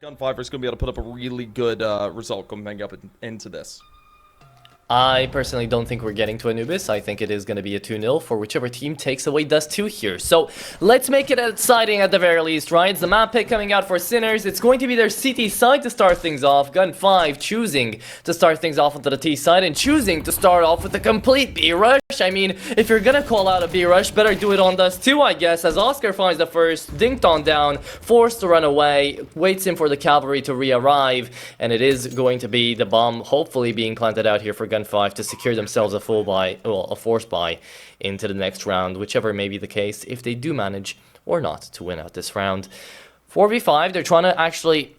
GUN5 is going to be able to put up a really good result coming up into this. I personally don't think we're getting to Anubis. I think it is going to be a 2-0 for whichever team takes away Dust 2 here. So let's make it exciting at the very least, right? It's the map pick coming out for Sinners. It's going to be their CT side to start things off. GUN5 choosing to start things off onto the T side and choosing to start off with a complete B rush. I mean, if you're going to call out a B rush, better do it on Dust 2, I guess, as Oscar finds the first, dinked on down, forced to run away, waits in for the cavalry to re-arrive, and it is going to be the bomb hopefully being planted out here for GUN5 to secure themselves a full buy, well, a force buy into the next round, whichever may be the case, if they do manage or not to win out this round. 4v5, they're trying to actually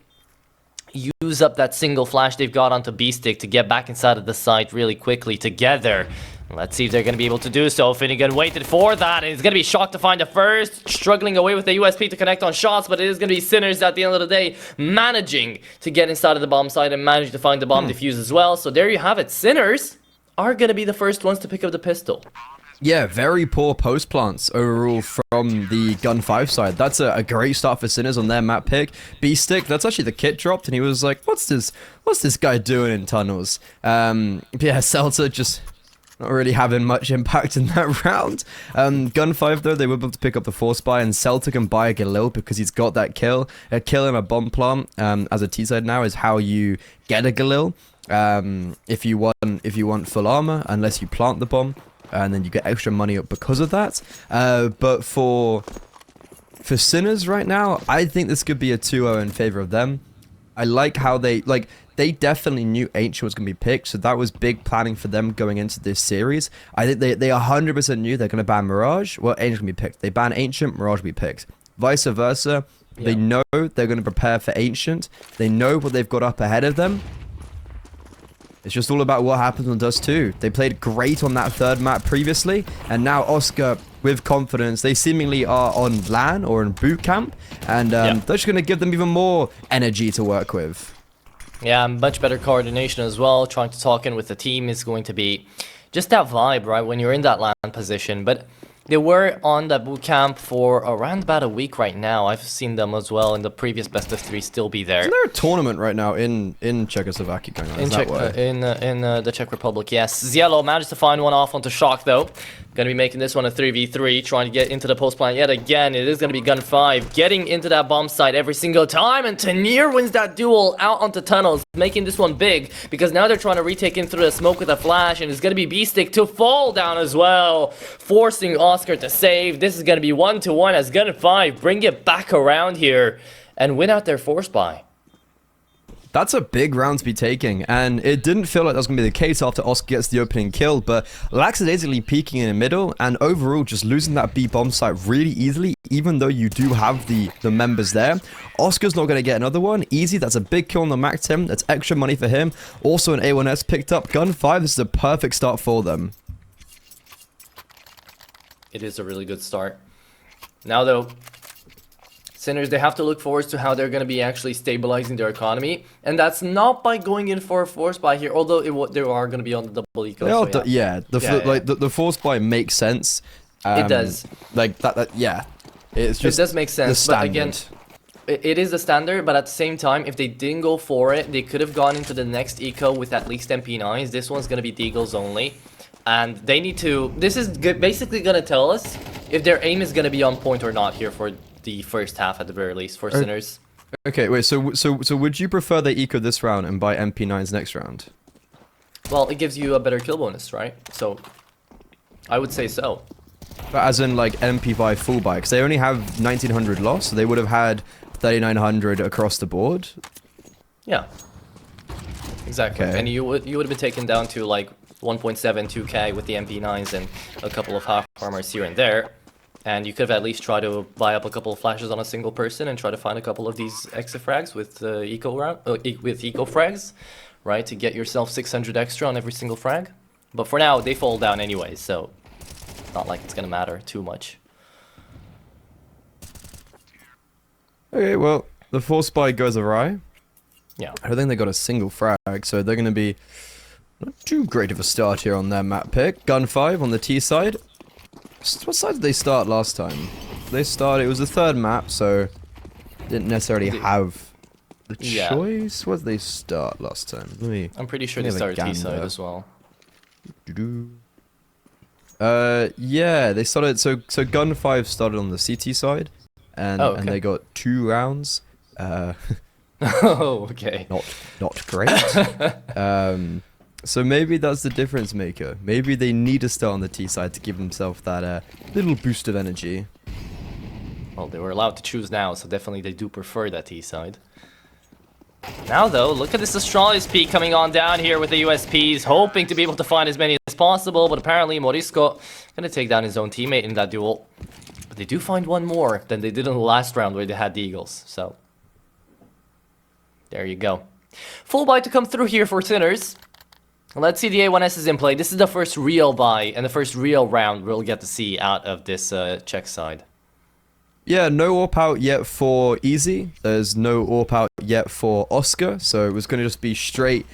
use up that single flash they've got onto B-Stick to get back inside of the site really quickly together. Let's see if they're going to be able to do so. Finnegan waited for that, and he's going to be shocked to find the first. Struggling away with the USP to connect on shots, but it is going to be Sinners at the end of the day, managing to get inside of the bomb site and manage to find the bomb defuse as well. So there you have it. Sinners are going to be the first ones to pick up the pistol. Yeah, very poor post plants overall from the GUN5 side. That's a great start for Sinners on their map pick. B-Stick, that's actually the kit dropped, and he was like, what's this guy doing in tunnels? Yeah, Celta just not really having much impact in that round. GUN5 though, they were able to pick up the force buy, and Celta can buy a Galil because he's got that kill. A kill and a bomb plant as a T-side now is how you get a Galil. If you want full armor, unless you plant the bomb, and then you get extra money up because of that. But for Sinners right now, I think this could be a 2-0 in favor of them. I like how they definitely knew Ancient was going to be picked, so that was big planning for them going into this series. I think they 100% knew they're going to ban Mirage. Well, Ancient's going to be picked. They ban Ancient, Mirage will be picked. Vice versa. Yeah. They know they're going to prepare for Ancient. They know what they've got up ahead of them. It's just all about what happens on Dust 2. They played great on that third map previously, and now Oscar, with confidence, they seemingly are on LAN or in boot camp, and they're just going to give them even more energy to work with. Yeah, much better coordination as well. Trying to talk in with the team is going to be just that vibe, right, when you're in that LAN position. But they were on the boot camp for around about a week right now. I've seen them as well in the previous best of 3 still be there. Isn't there a tournament right now in Czechoslovakia going on? In the Czech Republic, yes. Zielo managed to find one off onto Shock though. Going to be making this one a 3v3, trying to get into the post plant yet again. It is going to be GUN5 getting into that bomb site every single time, and Tanir wins that duel out onto tunnels, making this one big because now they're trying to retake in through the smoke with a flash, and it's going to be B-Stick to fall down as well, forcing Oscar to save. This is going to be 1-1 as GUN5 bring it back around here and win out their force buy. That's a big round to be taking, and it didn't feel like that was going to be the case after Oscar gets the opening kill, but lackadaisically peeking in the middle, and overall just losing that B bomb site really easily, even though you do have the members there. Oscar's not going to get another one. Easy, that's a big kill on the Mac 10, that's extra money for him. Also an A1S picked up. GUN5, this is a perfect start for them. It is a really good start. Now though, Sinners, they have to look forward to how they're going to be actually stabilizing their economy, and that's not by going in for a force buy here, although they are going to be on the double eco. So yeah. The force buy makes sense. It does. Like that. Yeah, it's just it does make sense. But again, it is the standard. But at the same time, if they didn't go for it, they could have gone into the next eco with at least MP9s. This one's going to be Deagles only. And they need to... This is basically going to tell us if their aim is going to be on point or not here for the first half at the very least for Sinners. Okay, wait, so would you prefer they eco this round and buy MP9s next round? Well, it gives you a better kill bonus, right? So, I would say so. But as in, like, MP5 full buy, because they only have 1900 loss, so they would have had 3900 across the board. Yeah. Exactly. Okay. And you would have been taken down to, like, 1.72k with the MP9s and a couple of half armors here and there. And you could have at least tried to buy up a couple of flashes on a single person and try to find a couple of these extra frags with eco frags, right? To get yourself 600 extra on every single frag. But for now, they fall down anyway, so not like it's gonna matter too much. Okay, well, the force buy goes awry. Yeah. I don't think they got a single frag, so they're gonna be not too great of a start here on their map pick. GUN5 on the T side. What side did they start last time? It was the third map, so didn't necessarily have the Yeah. choice? What did they start last time? Let me. I'm pretty sure Let they me have a started T-side gander. as well. Doo-doo. Yeah, they started. So GUN5 started on the CT side, and Oh, okay. and they got 2 rounds. Oh, okay. Not great. So maybe that's the difference maker. Maybe they need to start on the T side to give themselves that little boost of energy. Well, they were allowed to choose now, so definitely they do prefer that T-side. Now, though, look at this Astralis peak coming on down here with the USPs, hoping to be able to find as many as possible, but apparently Morisco gonna take down his own teammate in that duel. But they do find one more than they did in the last round where they had the Eagles, so... there you go. Full buy to come through here for Sinners. Let's see the A1S is in play. This is the first real buy and the first real round we'll get to see out of this Czech side. Yeah, no AWP out yet for Easy. There's no AWP out yet for Oscar. So it was going to just be straight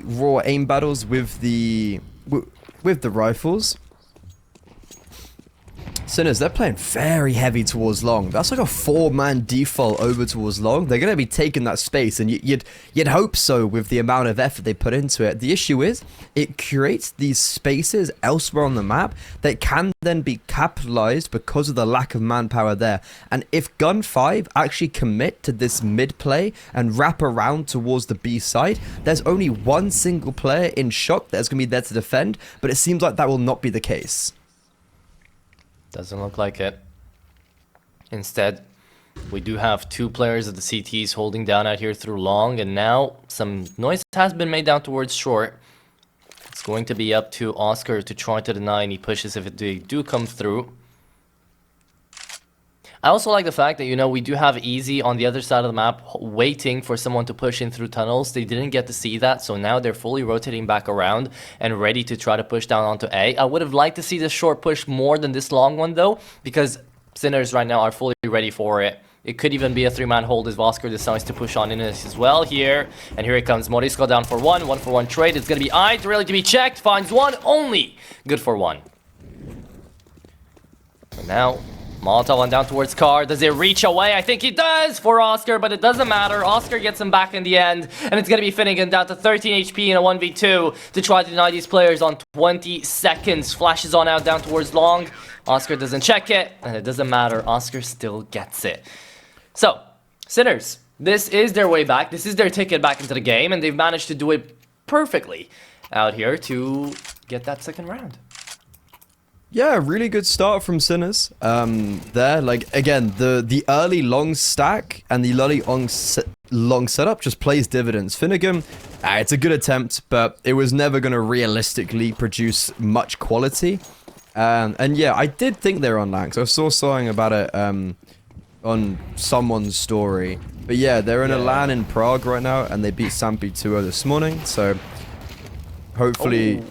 raw aim battles with the rifles. Sinners, they're playing very heavy towards long. That's like a 4-man default over towards long. They're going to be taking that space, and you'd hope so with the amount of effort they put into it. The issue is, it creates these spaces elsewhere on the map that can then be capitalized because of the lack of manpower there. And if GUN5 actually commit to this mid play and wrap around towards the B side, there's only one single player in Shock that's going to be there to defend, but it seems like that will not be the case. Doesn't look like it. Instead, we do have 2 players of the CTs holding down out here through long, and now some noise has been made down towards short. It's going to be up to Oscar to try to deny any pushes if they do come through. I also like the fact that, you know, we do have Easy on the other side of the map waiting for someone to push in through tunnels. They didn't get to see that, so now they're fully rotating back around and ready to try to push down onto A. I would have liked to see this short push more than this long one, though, because Sinners right now are fully ready for it. It could even be a 3-man hold if Oscar decides to push on in as well here. And here it comes. Morisco down for 1-for-1 trade. It's going to be Ide, really to be checked. Finds one only. Good for 1. And now... Molotov on down towards Car. Does it reach away? I think he does for Oscar, but it doesn't matter. Oscar gets him back in the end, and it's going to be Finnegan down to 13 HP in a 1v2 to try to deny these players on 20 seconds. Flashes on out down towards long. Oscar doesn't check it, and it doesn't matter. Oscar still gets it. So, Sinners, this is their way back. This is their ticket back into the game, and they've managed to do it perfectly out here to get that second round. Yeah, really good start from Sinners. There, like, again, the early long stack and the early long setup just plays dividends. Finnegan, it's a good attempt, but it was never going to realistically produce much quality. And yeah, I did think they were on Lanx. I saw something about it on someone's story. But yeah, they're in a LAN in Prague right now, and they beat Sampi 2-0 this morning. So hopefully...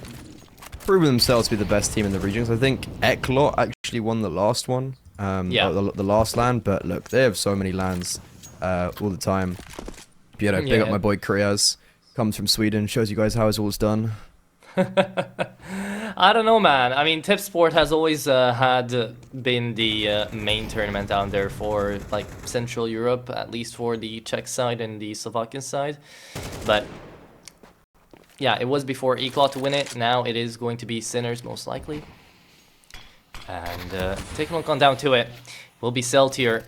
proven themselves to be the best team in the regions. I think Eklot actually won the last one, the last LAN, but look, they have so many LANs all the time. But, you know, big up my boy Kriaz, comes from Sweden, shows you guys how it's all done. I don't know, man. I mean, Tipsport has always been the main tournament down there for, like, Central Europe, at least for the Czech side and the Slovakian side, but... yeah, it was before Eklot to win it. Now it is going to be Sinners, most likely. And taking a look on down to it. Will be Celt here.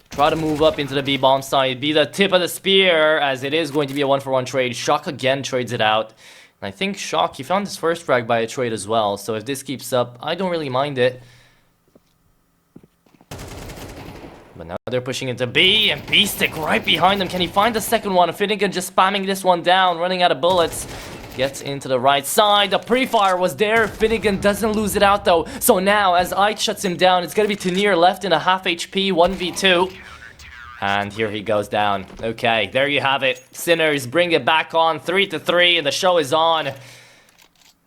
Try to move up into the B-bomb side. Be the tip of the spear, as it is going to be a 1-for-1 trade. Shock again trades it out. And I think Shock, he found his first frag by a trade as well. So if this keeps up, I don't really mind it. But now they're pushing into B, and B-Stick right behind them. Can he find the second one? Finnegan just spamming this one down, running out of bullets. Gets into the right side. The pre-fire was there. Finnegan doesn't lose it out, though. So now, as Ike shuts him down, it's going to be Tanir left in a half HP, 1v2. And here he goes down. Okay, there you have it. Sinners bring it back on, 3-3, and the show is on.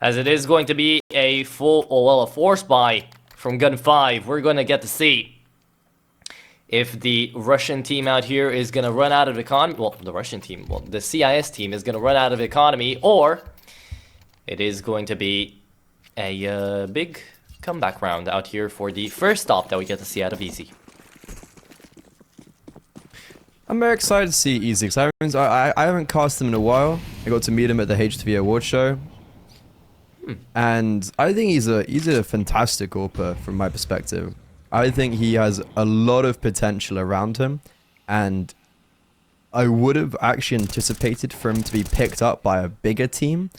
As it is going to be a a force buy from GUN5. We're going to get to see if the Russian team out here is going to run out of economy, well, the CIS team is going to run out of economy, or it is going to be a big comeback round out here for the first stop that we get to see out of Easy. I'm very excited to see Easy. I haven't cast him in a while. I got to meet him at the H2V award show. And I think he's a fantastic AWPer from my perspective. I think he has a lot of potential around him, and I would have actually anticipated for him to be picked up by a bigger team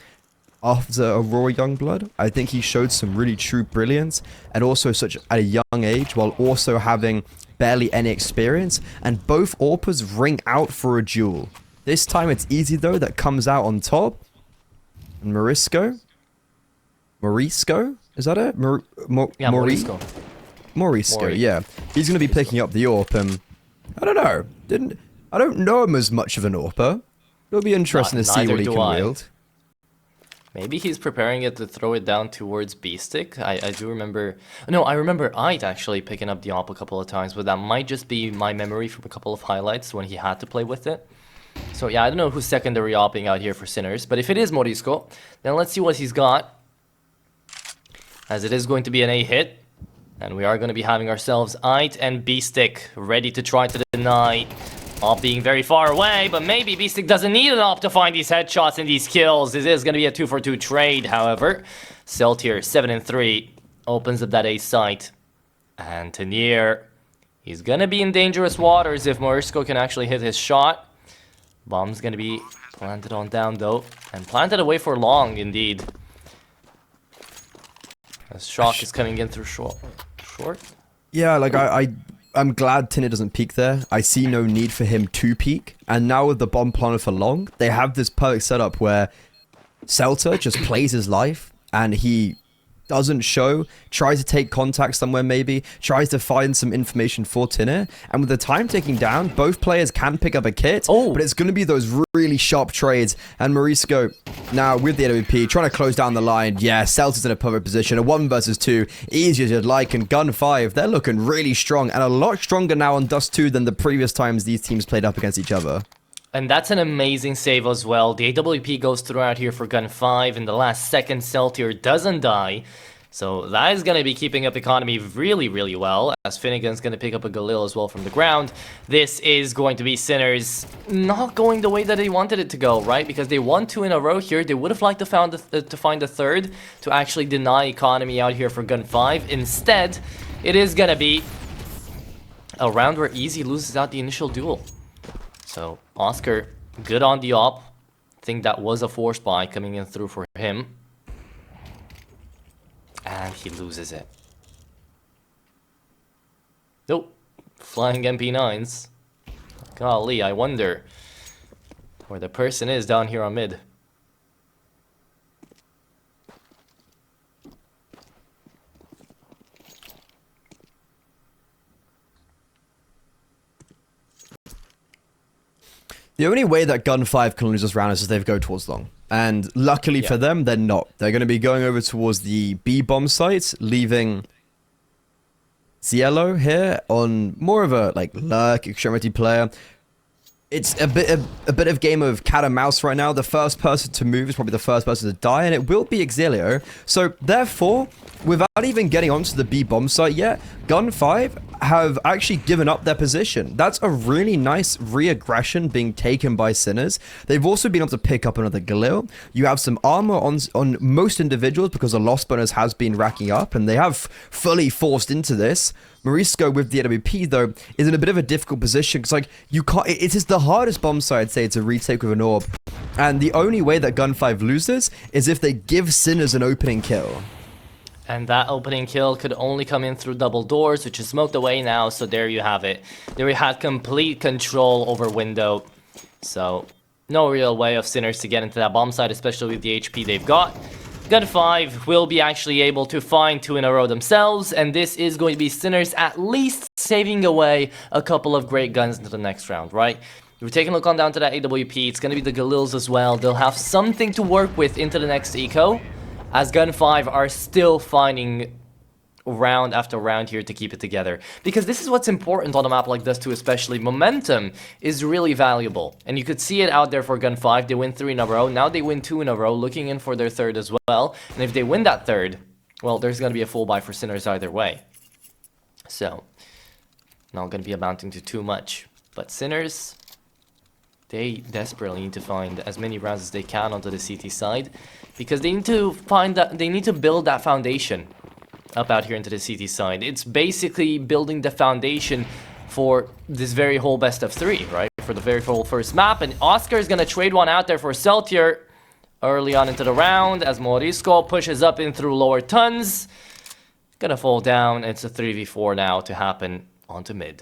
after Aurora Youngblood. I think he showed some really true brilliance, and also such at a young age, while also having barely any experience, and both AWPers ring out for a duel. This time it's Easy though that comes out on top, and Morisco, is that it? Morisco. Morisco, yeah. He's going to be picking up the AWP, and I don't know. I don't know him as much of an AWPer. It'll be interesting to see what he can wield. Maybe he's preparing it to throw it down towards B-Stick. I do remember... No, I remember Ait actually picking up the AWP a couple of times, but that might just be my memory from a couple of highlights when he had to play with it. So yeah, I don't know who's secondary AWPing out here for Sinners, but if it is Morisco, then let's see what he's got. As it is going to be an A hit, and we are going to be having ourselves Ait and B-Stick ready to try to deny AWP being very far away, but maybe B-Stick doesn't need an AWP to find these headshots and these kills. This is going to be a 2-for-2 trade, however. Celtier, 7-3, opens up that A site. And Tanier, he's going to be in dangerous waters if Morisco can actually hit his shot. Bomb's going to be planted on down, though, and planted away for long, indeed. As Shock is coming in through short. Yeah, like I'm glad Tinner doesn't peek there. I see no need for him to peek. And now with the bomb planted for long, they have this perfect setup where Celta just plays his life and he doesn't show, tries to take contact somewhere maybe, tries to find some information for Tinner, and with the time ticking down, both players can pick up a kit, but it's going to be those really sharp trades, and Morisco now with the AWP trying to close down the line. Yeah, Celta's in a perfect position, a 1 versus 2, easy as you'd like, and GUN5, they're looking really strong, and a lot stronger now on Dust 2 than the previous times these teams played up against each other. And that's an amazing save as well. The AWP goes through out here for GUN5. In the last second, Celtier doesn't die. So that is going to be keeping up economy really, really well. As Finnegan's going to pick up a Galil as well from the ground. This is going to be Sinners not going the way that they wanted it to go, right? Because they won 2 in a row here. They would have liked to find a third to actually deny economy out here for GUN5. Instead, it is going to be a round where Easy loses out the initial duel. So Oscar, good on the AWP. I think that was a force buy coming in through for him. And he loses it. Nope. Flying MP9s. Golly, I wonder where the person is down here on mid. The only way that GUN5 can lose this round is if they go towards long. And luckily for them, they're not. They're going to be going over towards the B bomb site, leaving Cielo here on more of a like lurk extremity player. It's a bit of game of cat and mouse right now. The first person to move is probably the first person to die, and it will be Exilio. So therefore, without even getting onto the B bomb site yet, GUN5 have actually given up their position. That's a really nice re-aggression being taken by Sinners. They've also been able to pick up another Galil. You have some armor on most individuals because the loss bonus has been racking up, and they have fully forced into this. Morisco with the AWP though is in a bit of a difficult position because like you can't. It is the hardest bomb site I'd say to retake with an orb, and the only way that GUN5 loses is if they give Sinners an opening kill. And that opening kill could only come in through double doors, which is smoked away now. So there you have it. There we had complete control over window. So no real way of Sinners to get into that bomb site, especially with the HP they've got. GUN5 will be actually able to find 2 in a row themselves, and this is going to be Sinners at least saving away a couple of great guns into the next round, right? If we're taking a look on down to that AWP, it's going to be the Galils as well. They'll have something to work with into the next eco, as GUN5 are still finding round after round here to keep it together. Because this is what's important on a map like this too, especially. Momentum is really valuable. And you could see it out there for GUN5. They win 3 in a row. Now they win 2 in a row, looking in for their third as well. And if they win that third, well, there's going to be a full buy for Sinners either way. So, not going to be amounting to too much. But Sinners they desperately need to find as many rounds as they can onto the CT side, because they need to build that foundation up out here into the CT side. It's basically building the foundation for this very whole best of 3, right? For the very whole first map, and Oscar is gonna trade one out there for Celtier early on into the round as Morisco pushes up in through lower tons. Gonna fall down. It's a 3v4 now to happen onto mid.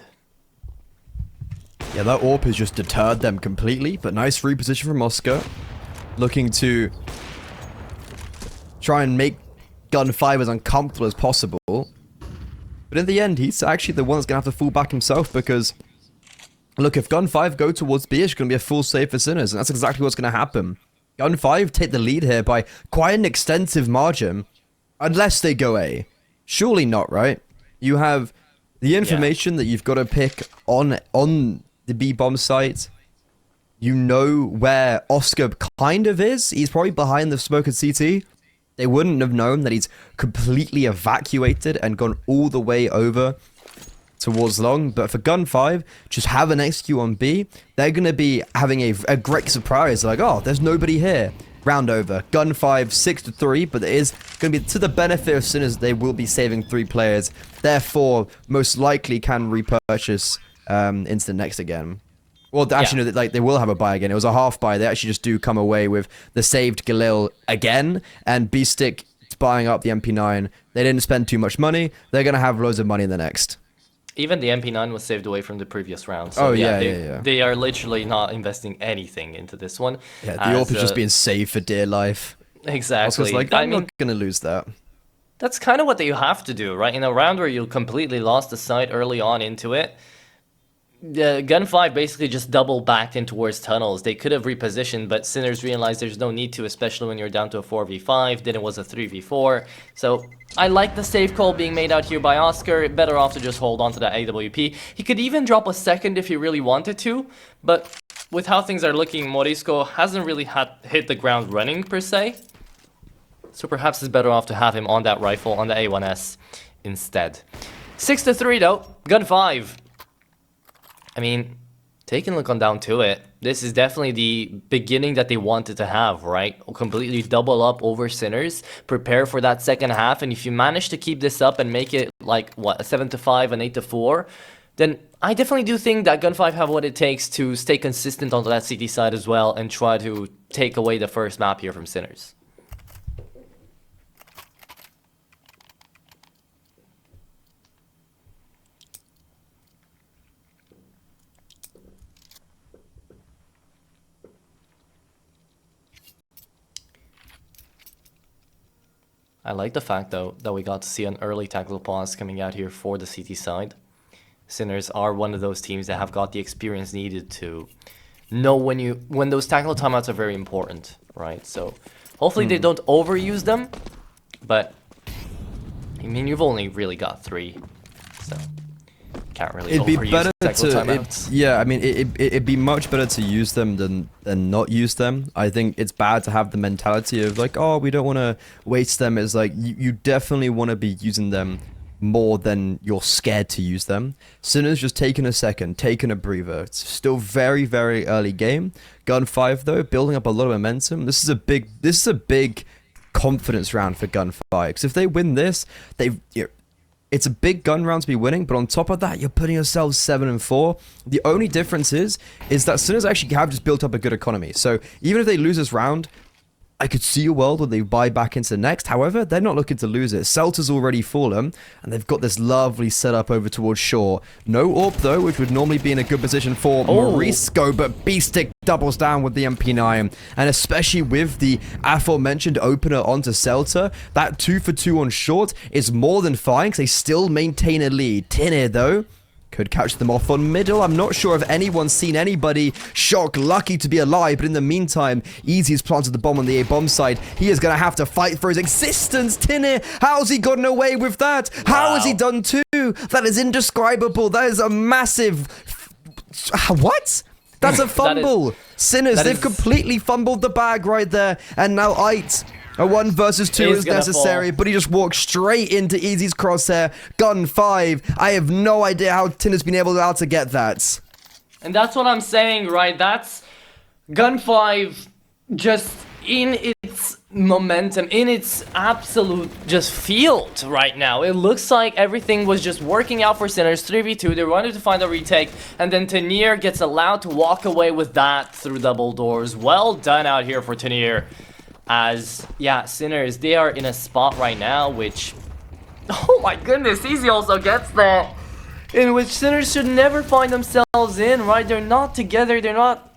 Yeah, that AWP has just deterred them completely, but nice reposition from Oscar. Looking to try and make GUN5 as uncomfortable as possible. But in the end, he's actually the one that's going to have to fall back himself, because look, if GUN5 go towards B, it's going to be a full save for Sinners, and that's exactly what's going to happen. GUN5 take the lead here by quite an extensive margin, unless they go A. Surely not, right? You have the information that you've got to pick on the B-bomb site. You know where Oscar kind of is. He's probably behind the smoke at CT. They wouldn't have known that he's completely evacuated and gone all the way over towards long. But for GUN5, just have an execute on B. They're going to be having a great surprise. Like, oh, there's nobody here. Round over. GUN5 6-3, but it is going to be to the benefit of Sinners. They will be saving 3 players. Therefore, most likely can repurchase into the next again. Well, actually, no, like, they will have a buy again. It was a half buy. They actually just do come away with the saved Galil again, and B-Stick buying up the MP9. They didn't spend too much money. They're going to have loads of money in the next. Even the MP9 was saved away from the previous round. So they are literally not investing anything into this one. Yeah, the AWP is just being saved for dear life. Exactly. Like, I'm not going to lose that. That's kind of what you have to do, right? In a round where you completely lost the site early on into it, GUN5 basically just double backed in towards tunnels. They could have repositioned, but Sinners realized there's no need to, especially when you're down to a 4v5. Then it was a 3v4. So I like the safe call being made out here by Oscar. Better off to just hold on to that AWP. He could even drop a second if he really wanted to, but with how things are looking, Morisco hasn't really hit the ground running per se. So perhaps it's better off to have him on that rifle, on the A1S instead. 6-3 though, GUN5. I mean, taking a look on down to it, this is definitely the beginning that they wanted to have, right? Completely double up over Sinners, prepare for that second half, and if you manage to keep this up and make it like, what, a 7-5, an 8-4, then I definitely do think that GUN5 have what it takes to stay consistent on that CT side as well and try to take away the first map here from Sinners. I like the fact, though, that we got to see an early tactical pause coming out here for the CT side. Sinners are one of those teams that have got the experience needed to know when those tactical timeouts are very important, right? So hopefully they don't overuse them, but I mean, you've only really got 3, so can't really overuse tactical timeouts. Yeah, I mean, it'd be much better to use them than not use them. I think it's bad to have the mentality of like, oh, we don't want to waste them. It's like, you definitely want to be using them more than you're scared to use them. Sinners just taking a second, taking a breather. It's still very, very early game. GUN5 though, building up a lot of momentum. This is a big confidence round for GUN5. Because if they win this, it's a big gun round to be winning, but on top of that, you're putting yourselves 7-4. The only difference is that Sinners actually have just built up a good economy. So even if they lose this round, I could see a world where they buy back into the next. However, they're not looking to lose it. Celta's already fallen, and they've got this lovely setup over towards shore. No AWP, though, which would normally be in a good position for Morisco, but B-Stick doubles down with the MP9. And especially with the aforementioned opener onto Celta, that 2-for-2 on short is more than fine, because they still maintain a lead. Tinner, though, could catch them off on middle. I'm not sure if anyone's seen anybody shock lucky to be alive, but in the meantime, Easy's planted the bomb on the A-bomb side. He is going to have to fight for his existence. Tinner, how's he gotten away with that? How has he done too? That is indescribable. That is a massive... What? That's a fumble. Sinners, they've completely fumbled the bag right there. And now Ait... A 1 versus 2 is necessary, but he just walked straight into Easy's crosshair. GUN5. I have no idea how Tinner's been able to get that. And that's what I'm saying, right? That's GUN5 just in its momentum, in its absolute just field right now. It looks like everything was just working out for Sinners. 3v2, they wanted to find a retake, and then Tanier gets allowed to walk away with that through double doors. Well done out here for Tanier. As, yeah, Sinners, they are in a spot right now which... Oh my goodness, Easy also gets that. In which Sinners should never find themselves in, right? They're not together, they're not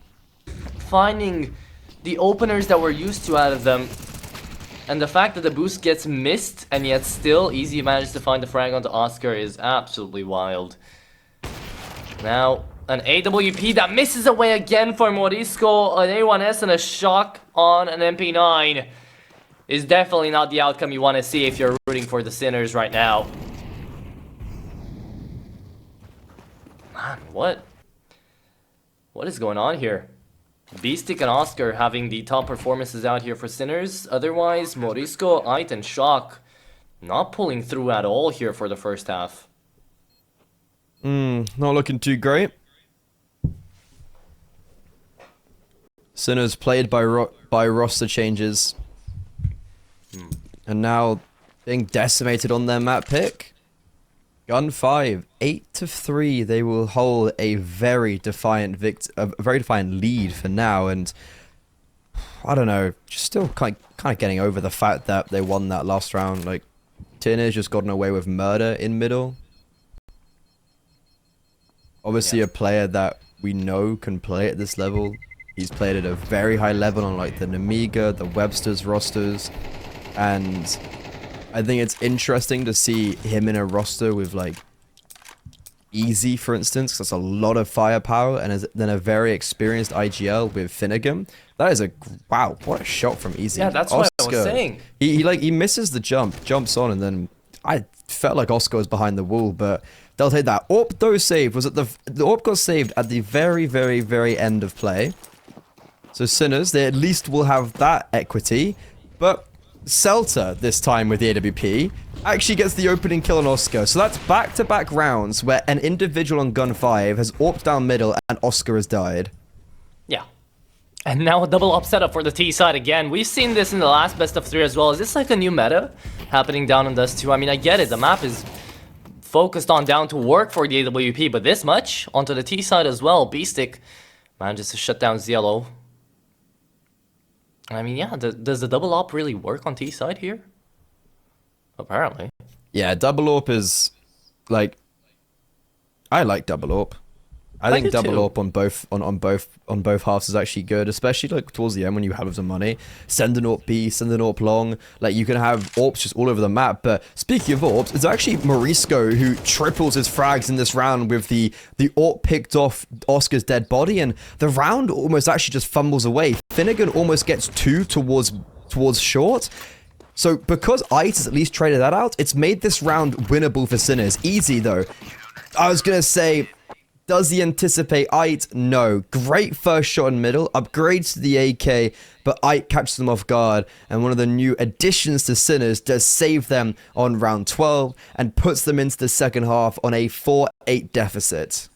finding the openers that we're used to out of them. And the fact that the boost gets missed and yet still Easy managed to find the frag onto Oscar is absolutely wild. Now, an AWP that misses away again for Morisco, an A1S and a shock on an MP9 is definitely not the outcome you want to see if you're rooting for the Sinners right now. Man, what is going on here? Beastic and Oscar having the top performances out here for Sinners. Otherwise, Morisco, Ait, and Shock not pulling through at all here for the first half. Not looking too great. Sinners played by roster changes. And now being decimated on their map pick. GUN5, 8-3. They will hold a very defiant lead for now, and I don't know, just still kind of getting over the fact that they won that last round. Like, Tinner's just gotten away with murder in middle. Obviously, a player that we know can play at this level. He's played at a very high level on like the Namiga, the Webster's rosters, and I think it's interesting to see him in a roster with like Easy, for instance. That's a lot of firepower, and then a very experienced IGL with Finnegan. That is a wow! What a shot from Easy. Yeah, that's what I was saying. He misses the jumps on, and then I felt like Oscar was behind the wall, but they'll take that. AWP though saved was at the AWP got saved at the very end of play. So Sinners, they at least will have that equity, but Celta, this time with the AWP, actually gets the opening kill on Oscar. So that's back-to-back rounds where an individual on GUN5 has AWP'd down middle and Oscar has died. Yeah. And now a double up setup for the T side again. We've seen this in the last best of 3 as well. Is this like a new meta happening down on Dust 2? I mean, I get it. The map is focused on down to work for the AWP, but this much onto the T side as well. Beastic manages to shut down Zielo. I mean, yeah, does the double op really work on T side here? Apparently. Yeah, double AWP is like, I like double AWP. I think double AWP on both halves is actually good, especially like towards the end when you have some money. Send an AWP B, send an AWP long. Like you can have AWPs just all over the map. But speaking of AWPs, it's actually Morisco who triples his frags in this round with the AWP picked off Oscar's dead body, and the round almost actually just fumbles away. Finnegan almost gets 2 towards short. So because Ait has at least traded that out, it's made this round winnable for Sinners. Easy though. I was gonna say, does he anticipate Ait? No. Great first shot in middle, upgrades to the AK, but Ait catches them off guard, and one of the new additions to Sinners does save them on round 12 and puts them into the second half on a 4-8 deficit.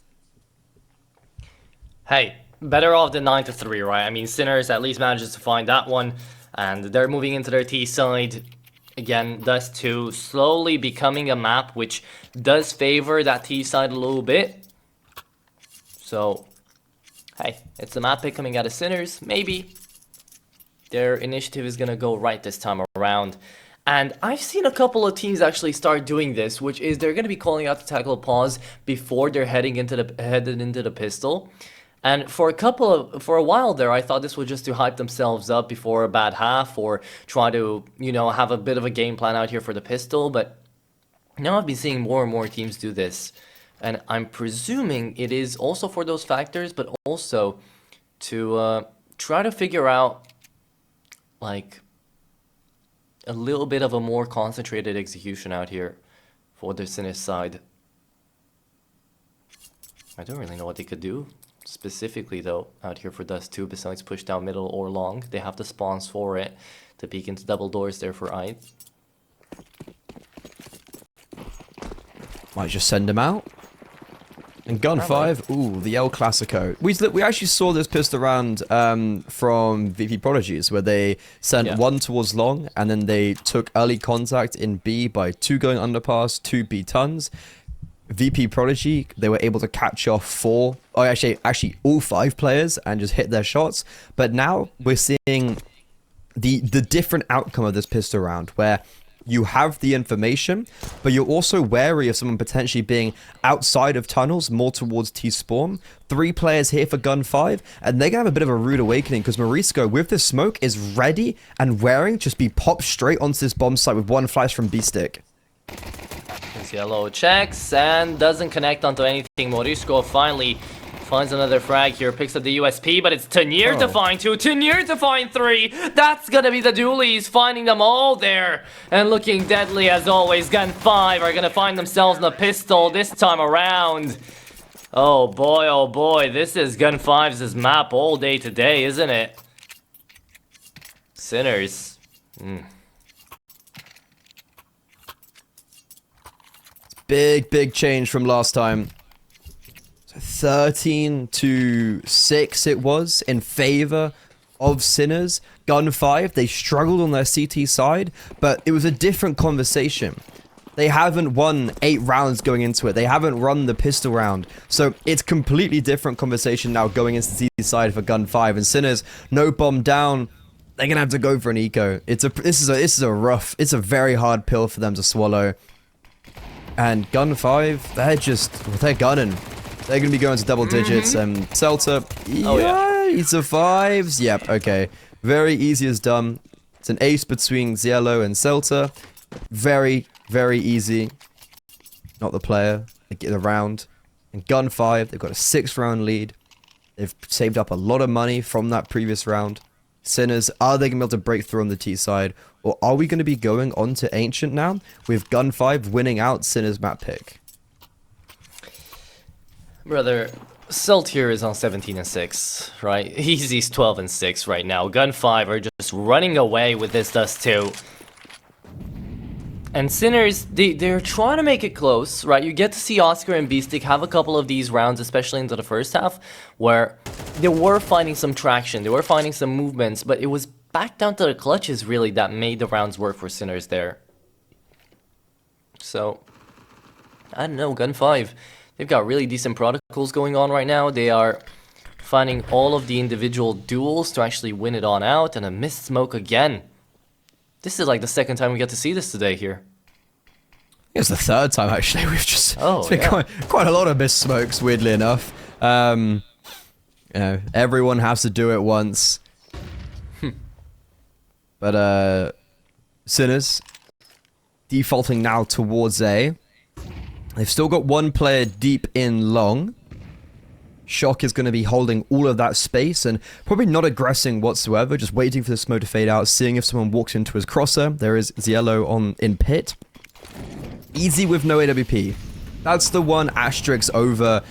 Hey, better off than 9-3, right? I mean, Sinners at least manages to find that one, and they're moving into their T side. Again, Dust 2 slowly becoming a map which does favor that T side a little bit. So, hey, it's the map pick coming out of Sinners. Maybe their initiative is going to go right this time around. And I've seen a couple of teams actually start doing this, which is they're going to be calling out the tackle pause before they're headed into the pistol. And for a while there, I thought this was just to hype themselves up before a bad half or try to, have a bit of a game plan out here for the pistol. But now I've been seeing more and more teams do this. And I'm presuming it is also for those factors, but also to try to figure out, like, a little bit of a more concentrated execution out here for the Sinners side. I don't really know what they could do specifically, though, out here for Dust 2, besides push down middle or long. They have the spawns for it to peek into double doors there for Ait. Might just send him out. And GUN5, ooh, the El Clasico. We actually saw this pissed around from VP Prodigies, where they sent one towards long, and then they took early contact in B by 2 going underpass, 2 B tons. VP Prodigy, they were able to catch off 4, or actually all 5 players and just hit their shots. But now we're seeing the different outcome of this pistol round, where you have the information, but you're also wary of someone potentially being outside of tunnels, more towards T-spawn. 3 players here for GUN5, and they're gonna have a bit of a rude awakening, because Morisco, with the smoke, is ready and wearing just be popped straight onto this bomb site with 1 flash from B-Stick. Yellow checks and doesn't connect onto anything. Morisco finally finds another frag here, picks up the USP, but it's Tenier to find 2, Tenier to find 3. That's gonna be the dualies, finding them all there. And looking deadly as always, GUN5 are gonna find themselves in a pistol this time around. Oh boy, this is GUN5's map all day today, isn't it? Sinners. Big change from last time. 13 to 6 it was in favor of Sinners. GUN5, they struggled on their CT side, but it was a different conversation. They haven't won 8 rounds going into it. They haven't run the pistol round. So it's completely different conversation now going into the CT side for GUN5. And Sinners, no bomb down. They're gonna have to go for an eco. This is a very hard pill for them to swallow. And GUN5, they're gunning. They're going to be going to double digits. And Celta, he survives. Yep, okay. Very easy as done. It's an ace between Ziello and Celta. Very easy. Not the player. They get the round. And GUN5, they've got a 6-round lead. They've saved up a lot of money from that previous round. Sinners, are they going to be able to break through on the T side? Or are we going to be going on to Ancient now, with GUN5 winning out Sinners map pick? Brother, Celt here is on 17 and 6, right? He's 12 and 6 right now. GUN5 are just running away with this dust too. And Sinners, they're trying to make it close, right? You get to see Oscar and Beastick have a couple of these rounds, especially into the first half, where they were finding some traction, they were finding some movements, but it was back down to the clutches, really, that made the rounds work for Sinners there. So, I don't know, GUN5, they've got really decent protocols going on right now. They are finding all of the individual duels to actually win it on out, and a missed smoke again. This is like the second time we get to see this today here. It's the 3rd time, actually. We've just it's been quite a lot of missed smokes, weirdly enough. You know, everyone has to do it once. But Sinners defaulting now towards A. They've still got 1 player deep in long. Shock is going to be holding all of that space and probably not aggressing whatsoever, just waiting for the smoke to fade out, seeing if someone walks into his crosser. There is Ziello in pit. Easy with no AWP. That's the one asterisk over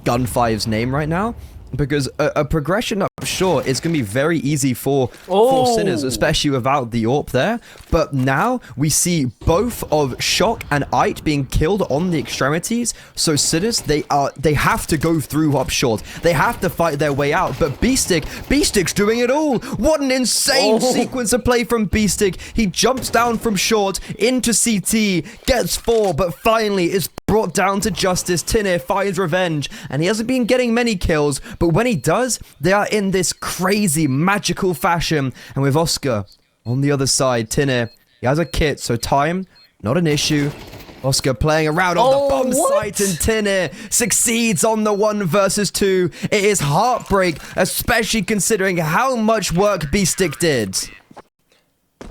GUN5's name right now, because a progression up short is going to be very easy for Sinners, especially without the AWP there. But now we see both of Shock and Ite being killed on the extremities. So Sinners, they have to go through up short. They have to fight their way out. But Beastick's doing it all. What an insane sequence of play from Beastick. He jumps down from short into CT, gets 4, but finally is brought down to justice. Tinner finds revenge, and he hasn't been getting many kills, but when he does, they are in this crazy magical fashion. And with Oscar on the other side, Tinner, he has a kit, so time, not an issue. Oscar playing around on the bomb site, and Tinner succeeds on the 1 versus 2. It is heartbreak, especially considering how much work Beastick did.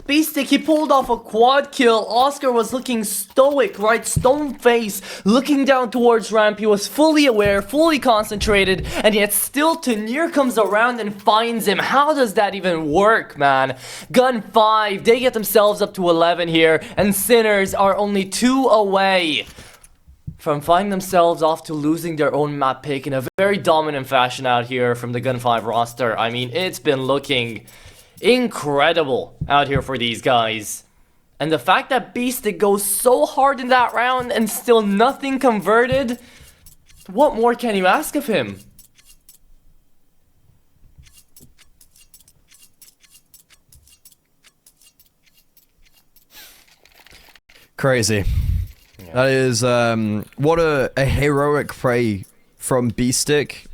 Beastick, he pulled off a quad kill. Oscar was looking stoic, right? Stone face, looking down towards ramp. He was fully aware, fully concentrated, and yet still Tenier comes around and finds him. How does that even work, man? GUN5, they get themselves up to 11 here, and Sinners are only 2 away from finding themselves off to losing their own map pick in a very dominant fashion out here from the GUN5 roster. I mean, it's been looking incredible out here for these guys. And the fact that Beastick goes so hard in that round and still nothing converted, What more can you ask of him? Crazy. Yeah. That is, what a heroic play from Beastick.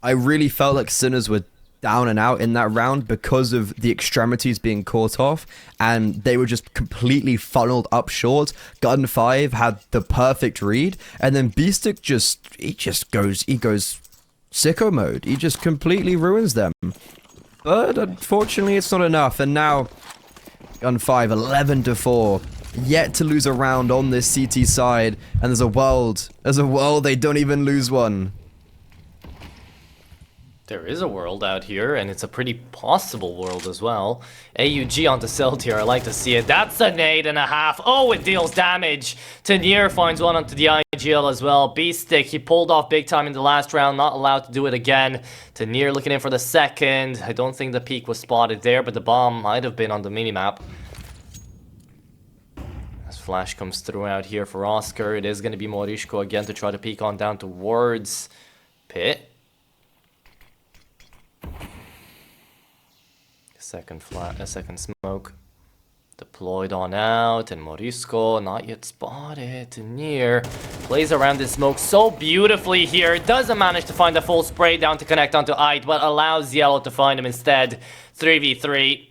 I really felt like Sinners were down and out in that round because of the extremities being caught off, and they were just completely funneled up short. GUN5 had the perfect read, and then Beastick he goes sicko mode. He just completely ruins them. But unfortunately, it's not enough, and now GUN5 11-4. Yet to lose a round on this CT side, and there's a world they don't even lose one. There is a world out here, and it's a pretty possible world as well. AUG onto Cell tier, I like to see it. That's an 8.5. Oh, it deals damage. Tenier finds one onto the IGL as well. Beastick, he pulled off big time in the last round, not allowed to do it again. Tenier looking in for the second. I don't think the peak was spotted there, but the bomb might have been on the minimap. As Flash comes through out here for Oscar, it is going to be Morishko again to try to peek on down towards Pit. Second smoke deployed on out, and Morisco not yet spotted. Tenier plays around this smoke so beautifully here. Doesn't manage to find the full spray down to connect onto Ait, but allows Yellow to find him instead. 3v3.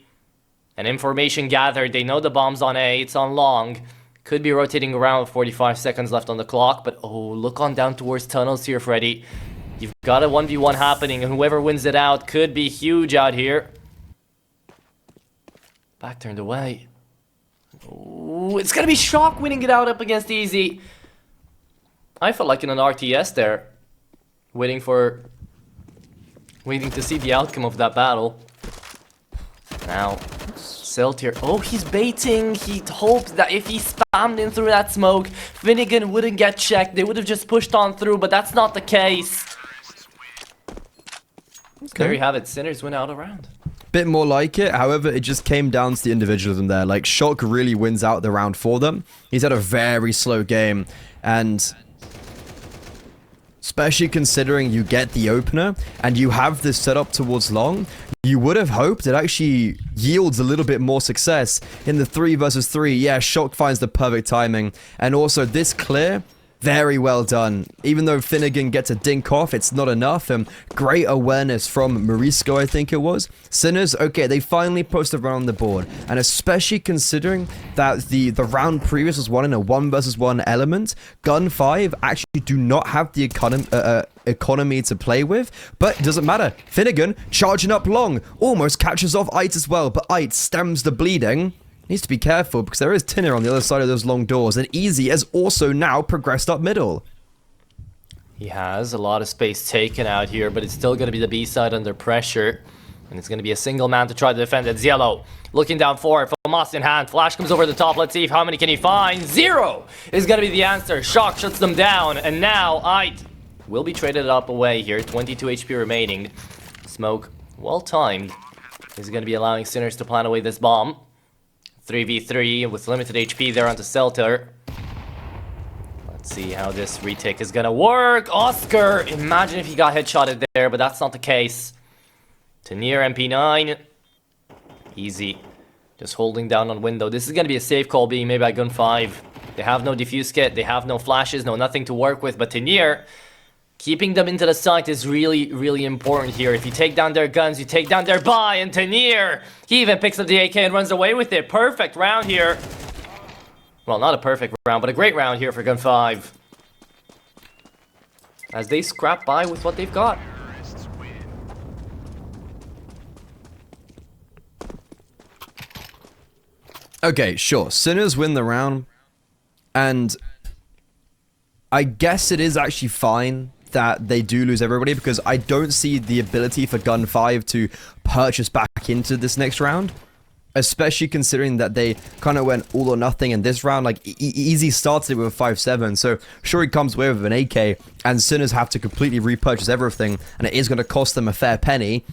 And information gathered. They know the bomb's on A. It's on long. Could be rotating around with 45 seconds left on the clock, but oh, look on down towards tunnels here, Freddy. You've got a 1v1 happening, and whoever wins it out could be huge out here. Back turned away. Ooh, it's gonna be Shock winning it out up against Easy. I felt like in an RTS there. Waiting to see the outcome of that battle. Now, Celtier. Oh, he's baiting. He hoped that if he spammed in through that smoke, Finnegan wouldn't get checked. They would have just pushed on through, but that's not the case. Okay. There you have it. Sinners win out a round. Bit more like it, however, it just came down to the individualism there. Like, Shock really wins out the round for them. He's had a very slow game, and especially considering you get the opener and you have this set up towards long, you would have hoped it actually yields a little bit more success in the 3 versus 3. Yeah, Shock finds the perfect timing, and also this clear, very well done. Even though Finnegan gets a dink off, it's not enough. Great awareness from Morisco, I think it was. Sinners, okay, they finally post a run on the board. And especially considering that the round previous was won in a 1 versus 1 element, GUN5 actually do not have the economy to play with. But it doesn't matter. Finnegan, charging up long, almost catches off Ait as well. But Ait stems the bleeding. Needs to be careful because there is Tinner on the other side of those long doors, and Easy has also now progressed up middle. He has a lot of space taken out here, but it's still going to be the B side under pressure, and it's going to be a single man to try to defend it. Yellow looking down for it, FAMAS in hand. Flash comes over the top. Let's see how many can he find. 0 is going to be the answer. Shock shuts them down, and now Ait will be traded up away here. 22 HP remaining. Smoke, well timed, is going to be allowing Sinners to plan away this bomb. 3v3 with limited HP there onto Celter. Let's see how this retake is gonna work. Oscar! Imagine if he got headshotted there, but that's not the case. Tenier MP9. Easy. Just holding down on window. This is gonna be a safe call being made by GUN5. They have no defuse kit, they have no flashes, no nothing to work with, but Tenier, keeping them into the site is really, really important here. If you take down their guns, you take down their buy, and Tenier, he even picks up the AK and runs away with it. Perfect round here. Well, not a perfect round, but a great round here for GUN5. As they scrap by with what they've got. Okay, sure. Sinners win the round, and I guess it is actually fine that they do lose everybody, because I don't see the ability for GUN5 to purchase back into this next round, especially considering that they kind of went all or nothing in this round. Like, Easy started it with a 5-7, so sure, he comes away with an AK, and Sinners have to completely repurchase everything, and it is going to cost them a fair penny.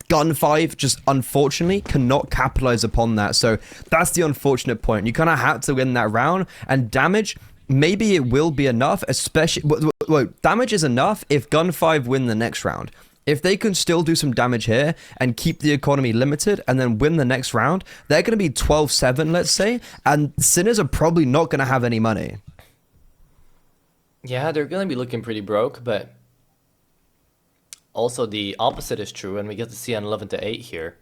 GUN5 just unfortunately cannot capitalize upon that, so that's the unfortunate point. You kind of had to win that round, and damage, maybe it will be enough, especially... damage is enough if GUN5 win the next round. If they can still do some damage here and keep the economy limited and then win the next round, they're going to be 12-7, let's say, and Sinners are probably not going to have any money. Yeah, they're going to be looking pretty broke, but also the opposite is true, and we get to see an 11-8 here.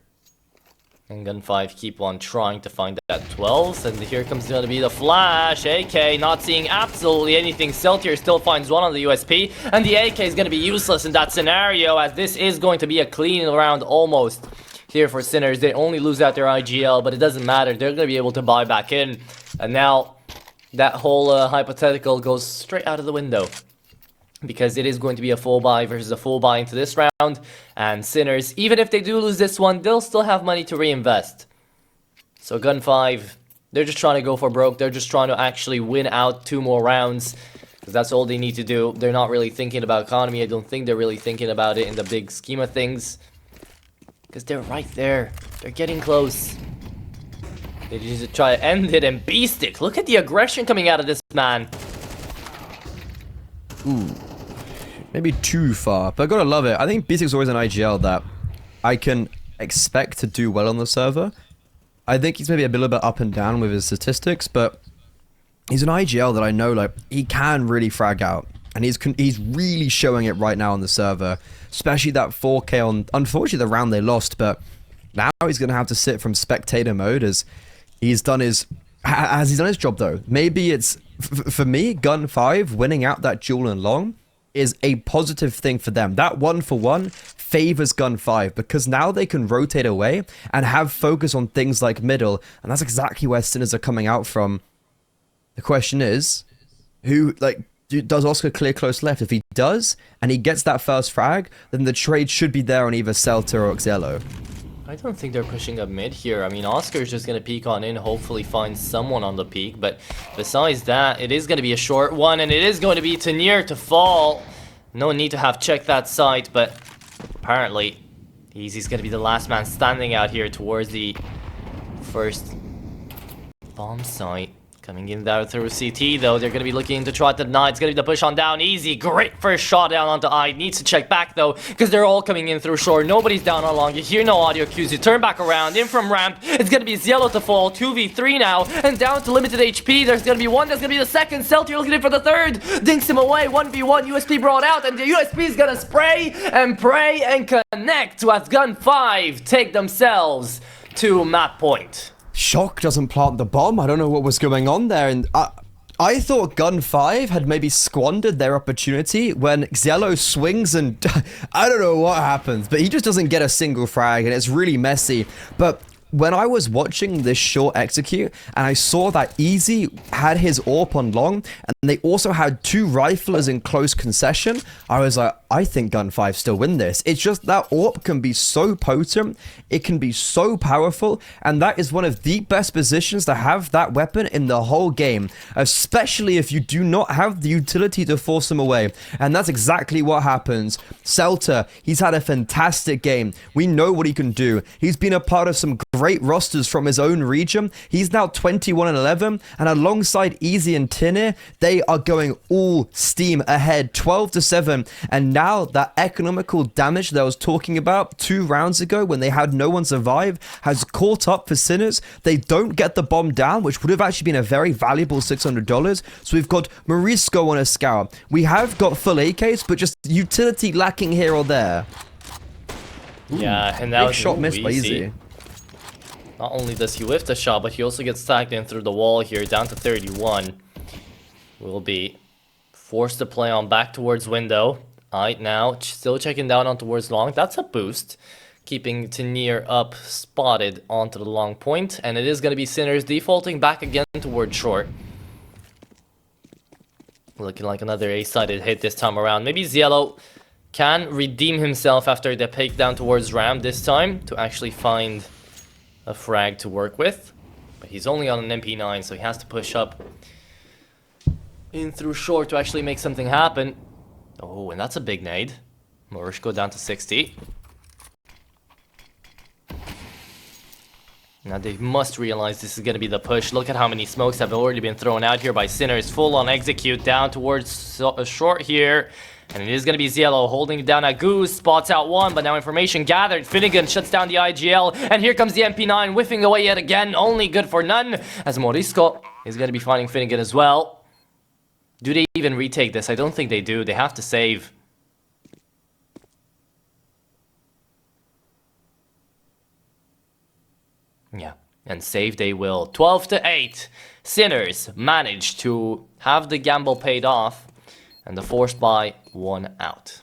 And GUN5 keep on trying to find that 12s, and here comes going to be the flash. AK not seeing absolutely anything. Celtier still finds one on the USP, and the AK is going to be useless in that scenario, as this is going to be a clean round almost here for Sinners. They only lose out their IGL, but it doesn't matter. They're going to be able to buy back in, and now that whole hypothetical goes straight out of the window, because it is going to be a full buy versus a full buy into this round, and Sinners, even if they do lose this one, they'll still have money to reinvest. So GUN5, they're just trying to go for broke. They're just trying to actually win out 2 more rounds, because that's all they need to do. They're not really thinking about economy. I don't think they're really thinking about it in the big scheme of things, because they're right there. They're getting close. They need to try to end it, and Beastick, look at the aggression coming out of this man. Ooh. Maybe too far, but I gotta love it. I think Beastick's always an IGL that I can expect to do well on the server. I think he's maybe a little bit up and down with his statistics, but he's an IGL that I know, like, he can really frag out. And he's really showing it right now on the server. Especially that 4K on, unfortunately, the round they lost, but now he's gonna have to sit from spectator mode as he's done his job, though. Maybe it's, for me, GUN5 winning out that duel and long is a positive thing for them. That 1-for-1 favors GUN5 because now they can rotate away and have focus on things like middle, and that's exactly where Sinners are coming out from. The question is, who, like, does Oscar clear close left? If he does, and he gets that first frag, then the trade should be there on either Celta or Xello. I don't think they're pushing up mid here. I mean, Oscar's just going to peek on in, hopefully find someone on the peak. But besides that, it is going to be a short one, and it is going to be Tenier to fall. No need to have checked that site, but apparently Easy's going to be the last man standing out here towards the first bomb site. Coming in there through CT, though, they're going to be looking to try to deny. It's going to be the push on down. Easy, great first shot down onto I. Needs to check back, though, because they're all coming in through short. Nobody's down on long. You hear no audio cues. You turn back around. In from ramp. It's going to be Yellow to fall. 2v3 now, and down to limited HP. There's going to be one. There's going to be the second. Celtier looking in for the third. Dinks him away. 1v1. USP brought out, and the USP is going to spray and pray and connect to as GUN5 take themselves to map point. Shock doesn't plant the bomb. I don't know what was going on there, and I thought GUN5 had maybe squandered their opportunity when Xello swings and I don't know what happens, but he just doesn't get a single frag, and it's really messy. But when I was watching this short execute and I saw that Easy had his AWP on long and they also had 2 riflers in close concession, I was like, I think GUN5 still win this. It's just that AWP can be so potent, it can be so powerful, and that is one of the best positions to have that weapon in the whole game, especially if you do not have the utility to force them away. And that's exactly what happens. Celta, he's had a fantastic game. We know what he can do. He's been a part of some great rosters from his own region. He's now 21-11, and alongside Easy and Tenier, they are going all steam ahead, 12-7. And now that economical damage that I was talking about 2 rounds ago when they had no one survive has caught up for Sinners. They don't get the bomb down, which would have actually been a very valuable $600. So we've got Morisco on a scout. We have got full AKs, but just utility lacking here or there. Yeah, and that was shot missed by Easy. Not only does he whiff the shot, but he also gets tagged in through the wall here, down to 31. Will be forced to play on back towards window. Alright, now still checking down on towards long. That's a boost. Keeping Tenier up, spotted onto the long point. And it is going to be Sinners defaulting back again towards short. Looking like another A-sided hit this time around. Maybe Ziello can redeem himself after the pick down towards Ram this time to actually find a frag to work with. But he's only on an MP9, so he has to push up in through short to actually make something happen. Oh, and that's a big nade. Morishko down to 60. Now they must realize this is going to be the push. Look at how many smokes have already been thrown out here by Sinners. Full on execute down towards short here. And it is going to be Ziello holding it down at Goose. Spots out one, but now information gathered. Finnegan shuts down the IGL. And here comes the MP9 whiffing away yet again. Only good for none. As Morisco is going to be finding Finnegan as well. Do they even retake this? I don't think they do. They have to save. Yeah, and save they will. 12-8. Sinners managed to have the gamble paid off, and the forced buy won out.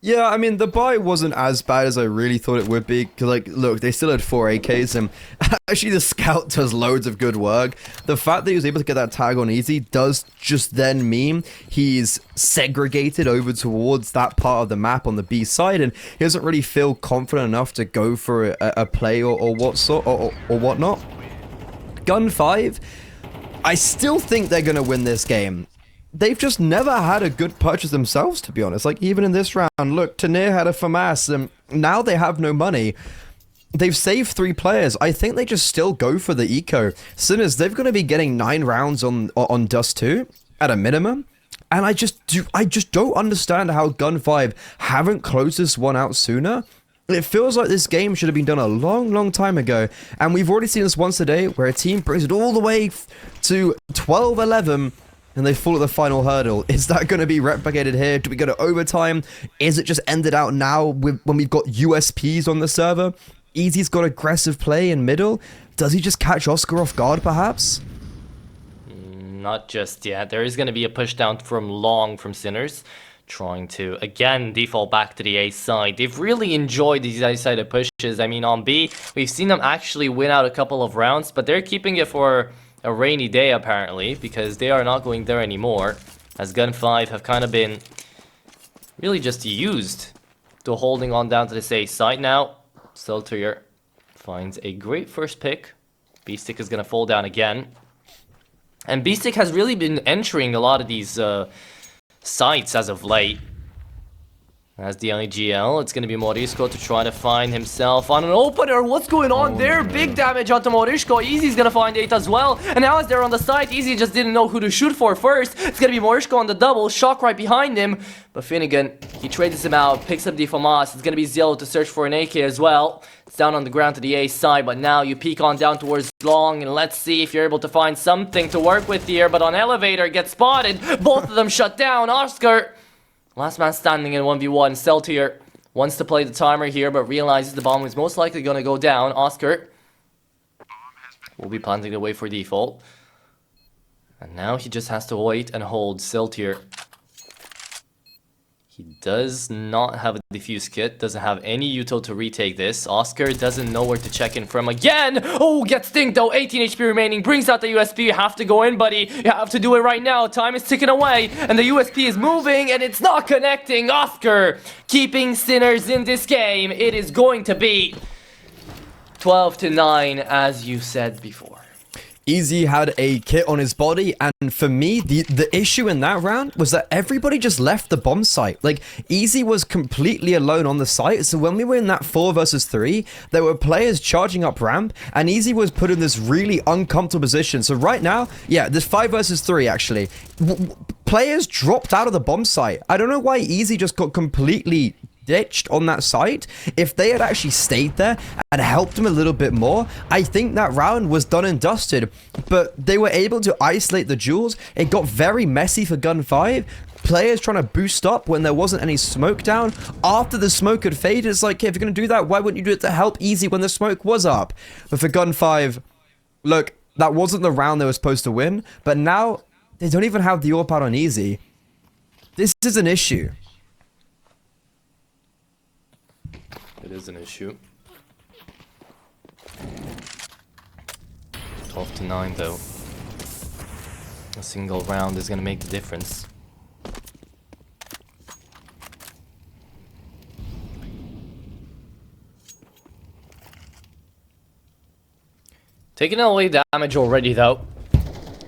Yeah, I mean, the buy wasn't as bad as I really thought it would be. Because, like, look, they still had 4 AKs, and actually the scout does loads of good work. The fact that he was able to get that tag on easy does just then mean he's segregated over towards that part of the map on the B side, and he doesn't really feel confident enough to go for a play or whatnot. GUN5, I still think they're going to win this game. They've just never had a good purchase themselves, to be honest. Like, even in this round, look, Tanir had a FAMAS, and now they have no money. They've saved 3 players. I think they just still go for the eco. Sinners, they're going to be getting 9 rounds on Dust 2, at a minimum. And I just don't understand how GUN5 haven't closed this one out sooner. It feels like this game should have been done a long time ago. And we've already seen this once today, where a team brings it all the way to 12-11, and they fall at the final hurdle. Is that going to be replicated here? Do we go to overtime? Is it just ended out now when we've got USPs on the server? Easy's got aggressive play in middle. Does he just catch Oscar off guard, perhaps? Not just yet. There is going to be a push down from long from Sinners, trying to, again, default back to the A side. They've really enjoyed these A-sided pushes. I mean, on B, we've seen them actually win out a couple of rounds, but they're keeping it for a rainy day, apparently, because they are not going there anymore, as GUN5 have kind of been really just used to holding on down to this A side. Now, Seltier finds a great first pick. Beestick is going to fall down again. And Beestick has really been entering a lot of these sites as of late. As the IGL, it's going to be Morisco to try to find himself on an opener. What's going on there? Big damage onto Morisco. Easy's going to find 8 as well. And now as they're on the site, Easy just didn't know who to shoot for first. It's going to be Morisco on the double. Shock right behind him. But Finnegan, he trades him out, picks up the FAMAS. It's going to be Ziello to search for an AK as well. It's down on the ground to the A side, but now you peek on down towards long, and let's see if you're able to find something to work with here. But on elevator, gets spotted. Both of them shut down. Oscar, last man standing in 1v1. Seltier wants to play the timer here, but realizes the bomb is most likely going to go down. Oscar will be planting the way for default. And now he just has to wait and hold. Seltier, he does not have a defuse kit, doesn't have any util to retake this. Oscar doesn't know where to check in from again. Oh, gets stinked though. 18 HP remaining, brings out the USP. You have to go in, buddy. You have to do it right now. Time is ticking away, and the USP is moving, and it's not connecting. Oscar keeping Sinners in this game. It is going to be 12-9, as you said before. Easy had a kit on his body, and for me, the issue in that round was that everybody just left the bomb site. Like, Easy was completely alone on the site, so when we were in that 4 versus 3, there were players charging up ramp, and Easy was put in this really uncomfortable position. So right now, yeah, there's 5 versus 3, actually. Players dropped out of the bomb site. I don't know why Easy just got completely ditched on that site. If they had actually stayed there and helped him a little bit more, I think that round was done and dusted. But they were able to isolate the duels. It got very messy for GUN5. Players trying to boost up when there wasn't any smoke down. After the smoke had faded, it's like, hey, if you're going to do that, why wouldn't you do it to help Easy when the smoke was up? But for GUN5, look, that wasn't the round they were supposed to win, but now they don't even have the AWP out on Easy. This is an issue. It is an issue. 12-9 though. A single round is going to make the difference. Taking away damage already though.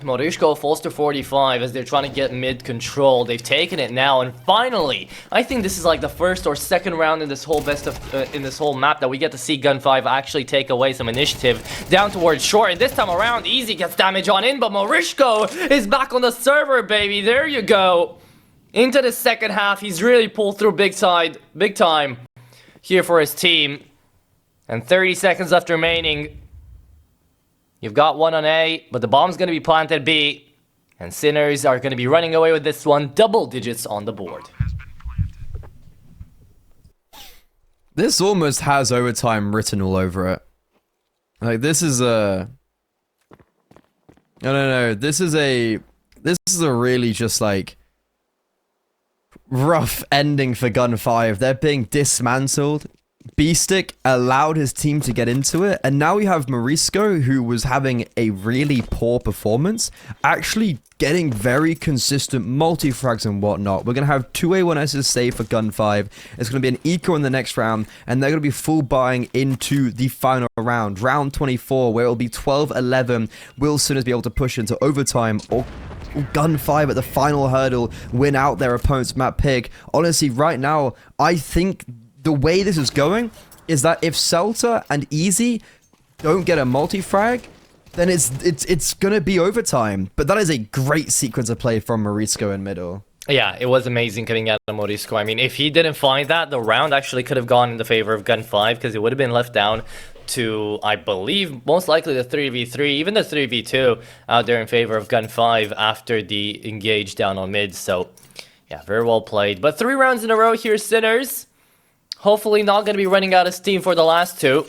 Morishko falls to 45 as they're trying to get mid control. They've taken it now, and finally, I think this is like the first or second round in this whole in this whole map that we get to see GUN5 actually take away some initiative down towards short. And this time around, Easy gets damage on in, but Morishko is back on the server, baby. There you go. Into the second half, he's really pulled through big time here for his team. And 30 seconds left remaining. You've got one on A, but the bomb's going to be planted B. And Sinners are going to be running away with this one. Double digits on the board. This almost has overtime written all over it. Like, this is a... I don't know. This is a really just, like, rough ending for GUN5. They're being dismantled. Beastick allowed his team to get into it, and now we have Morisco, who was having a really poor performance, actually getting very consistent multi-frags and whatnot. We're going to have 2 A1Ss saved for GUN5. It's going to be an eco in the next round, and they're going to be full buying into the final round, round 24, where it'll be 12-11. Will Sinners be able to push into overtime, or GUN5 at the final hurdle win out their opponent's map pick? Honestly, right now, I think the way this is going is that if Celta and Easy don't get a multi-frag, then it's gonna be overtime. But that is a great sequence of play from Morisco in middle. Yeah, it was amazing coming out of Morisco. I mean, if he didn't find that, the round actually could have gone in the favor of GUN5, because it would have been left down to, I believe, most likely the 3v3, even the 3v2 out there in favor of GUN5 after the engage down on mid. So, yeah, very well played. But 3 rounds in a row here, Sinners. Hopefully not going to be running out of steam for the last 2.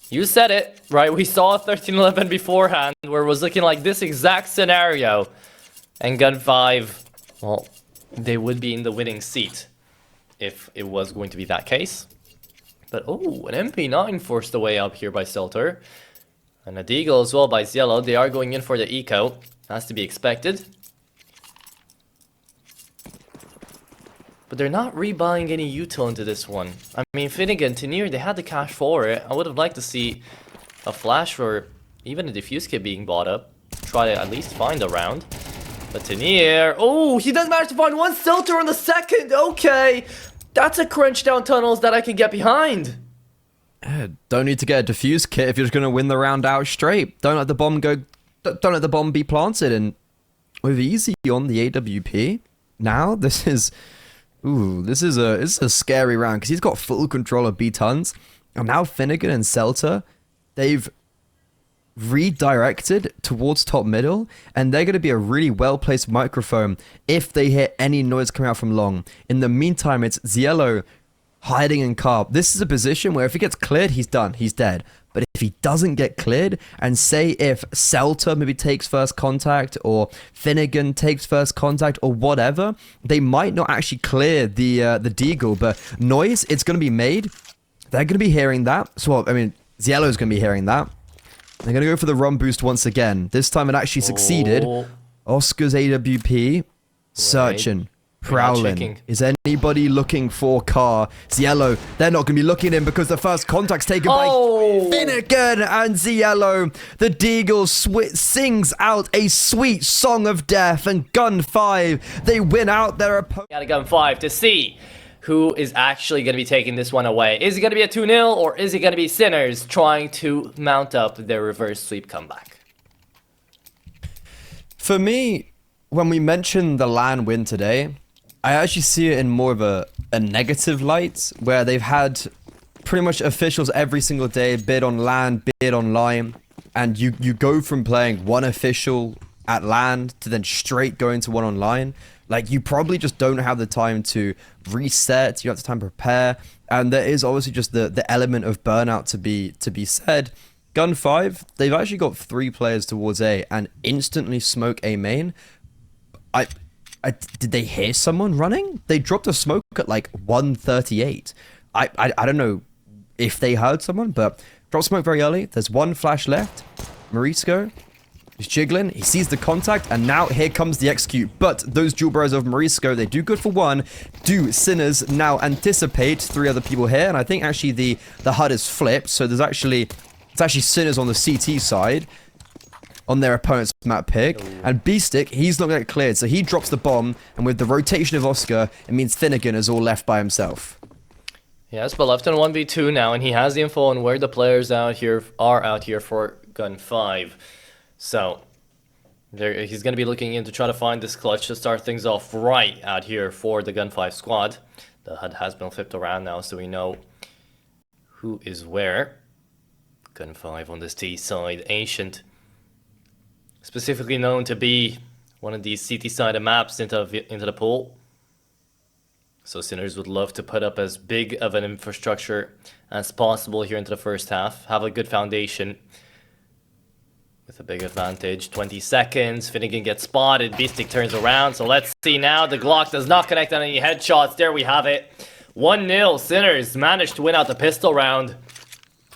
You said it, right? We saw 13-11 beforehand where it was looking like this exact scenario. And GUN5, well, they would be in the winning seat if it was going to be that case. But, oh, an MP9 forced away up here by Selter. And a Deagle as well by Ziello. They are going in for the eco. That's to be expected. But they're not rebuying any util into this one. I mean, Finnegan, Tenier, they had the cash for it. I would have liked to see a flash or even a diffuse kit being bought up. Try to at least find a round. But Tenier, oh, he does manage to find one Selter on the second. Okay, that's a crunch down tunnels that I can get behind. Don't need to get a diffuse kit if you're just going to win the round out straight. Don't let the bomb go. Don't let the bomb be planted. And with Easy on the AWP, now this is... Ooh, this is a scary round because he's got full control of B tons. And now Finnegan and Celta, they've redirected towards top middle, and they're going to be a really well-placed microphone if they hear any noise coming out from long. In the meantime, it's Ziello hiding in carb. This is a position where if he gets cleared, he's done. He's dead. But if he doesn't get cleared, and say if Celta maybe takes first contact, or Finnegan takes first contact, or whatever, they might not actually clear the Deagle, but noise, it's going to be made. They're going to be hearing that. So, I mean, Ziello's going to be hearing that. They're going to go for the run boost once again. This time it actually succeeded. Oscar's AWP, searching. Prowling. Is anybody looking for Car? Ziello, they're not going to be looking at him because the first contact's taken by Finnegan and Ziello. The Deagle sings out a sweet song of death, and GUN5, they win out their opponent. Got a GUN5 to see who is actually going to be taking this one away. Is it going to be a 2-0 or is it going to be Sinners trying to mount up their reverse sweep comeback? For me, when we mentioned the LAN win today, I actually see it in more of a negative light, where they've had pretty much officials every single day bid on LAN, bid online, and you go from playing one official at LAN to then straight going to one online. Like, you probably just don't have the time to reset, you don't have the time to prepare, and there is obviously just the element of burnout to be said. GUN5, they've actually got 3 players towards A and instantly smoke A main. Did they hear someone running? They dropped a smoke at like 138. I don't know if they heard someone, but drop smoke very early. There's one flash left. Morisco is jiggling. He sees the contact, and now here comes the execute. But those dual barrels of Morisco, they do good for one. Do Sinners now anticipate 3 other people here? And I think actually the HUD is flipped. So it's actually Sinners on the CT side. on their opponent's map pick. And Beastick, he's not going to get cleared, so he drops the bomb, and with the rotation of Oscar, it means Finnegan is all left by himself. Yes, but left in 1v2 now, and he has the info on where the players are out here for GUN5. So he's going to be looking in to try to find this clutch to start things off right out here for the GUN5 squad. The HUD has been flipped around now, so we know who is where. GUN5 on this T side, Ancient, specifically known to be one of these CT-sided maps into the pool. So Sinners would love to put up as big of an infrastructure as possible here into the first half. Have a good foundation with a big advantage. 20 seconds, Finnegan gets spotted, Beastick turns around. So let's see now, the Glock does not connect on any headshots. There we have it. 1-0, Sinners managed to win out the pistol round.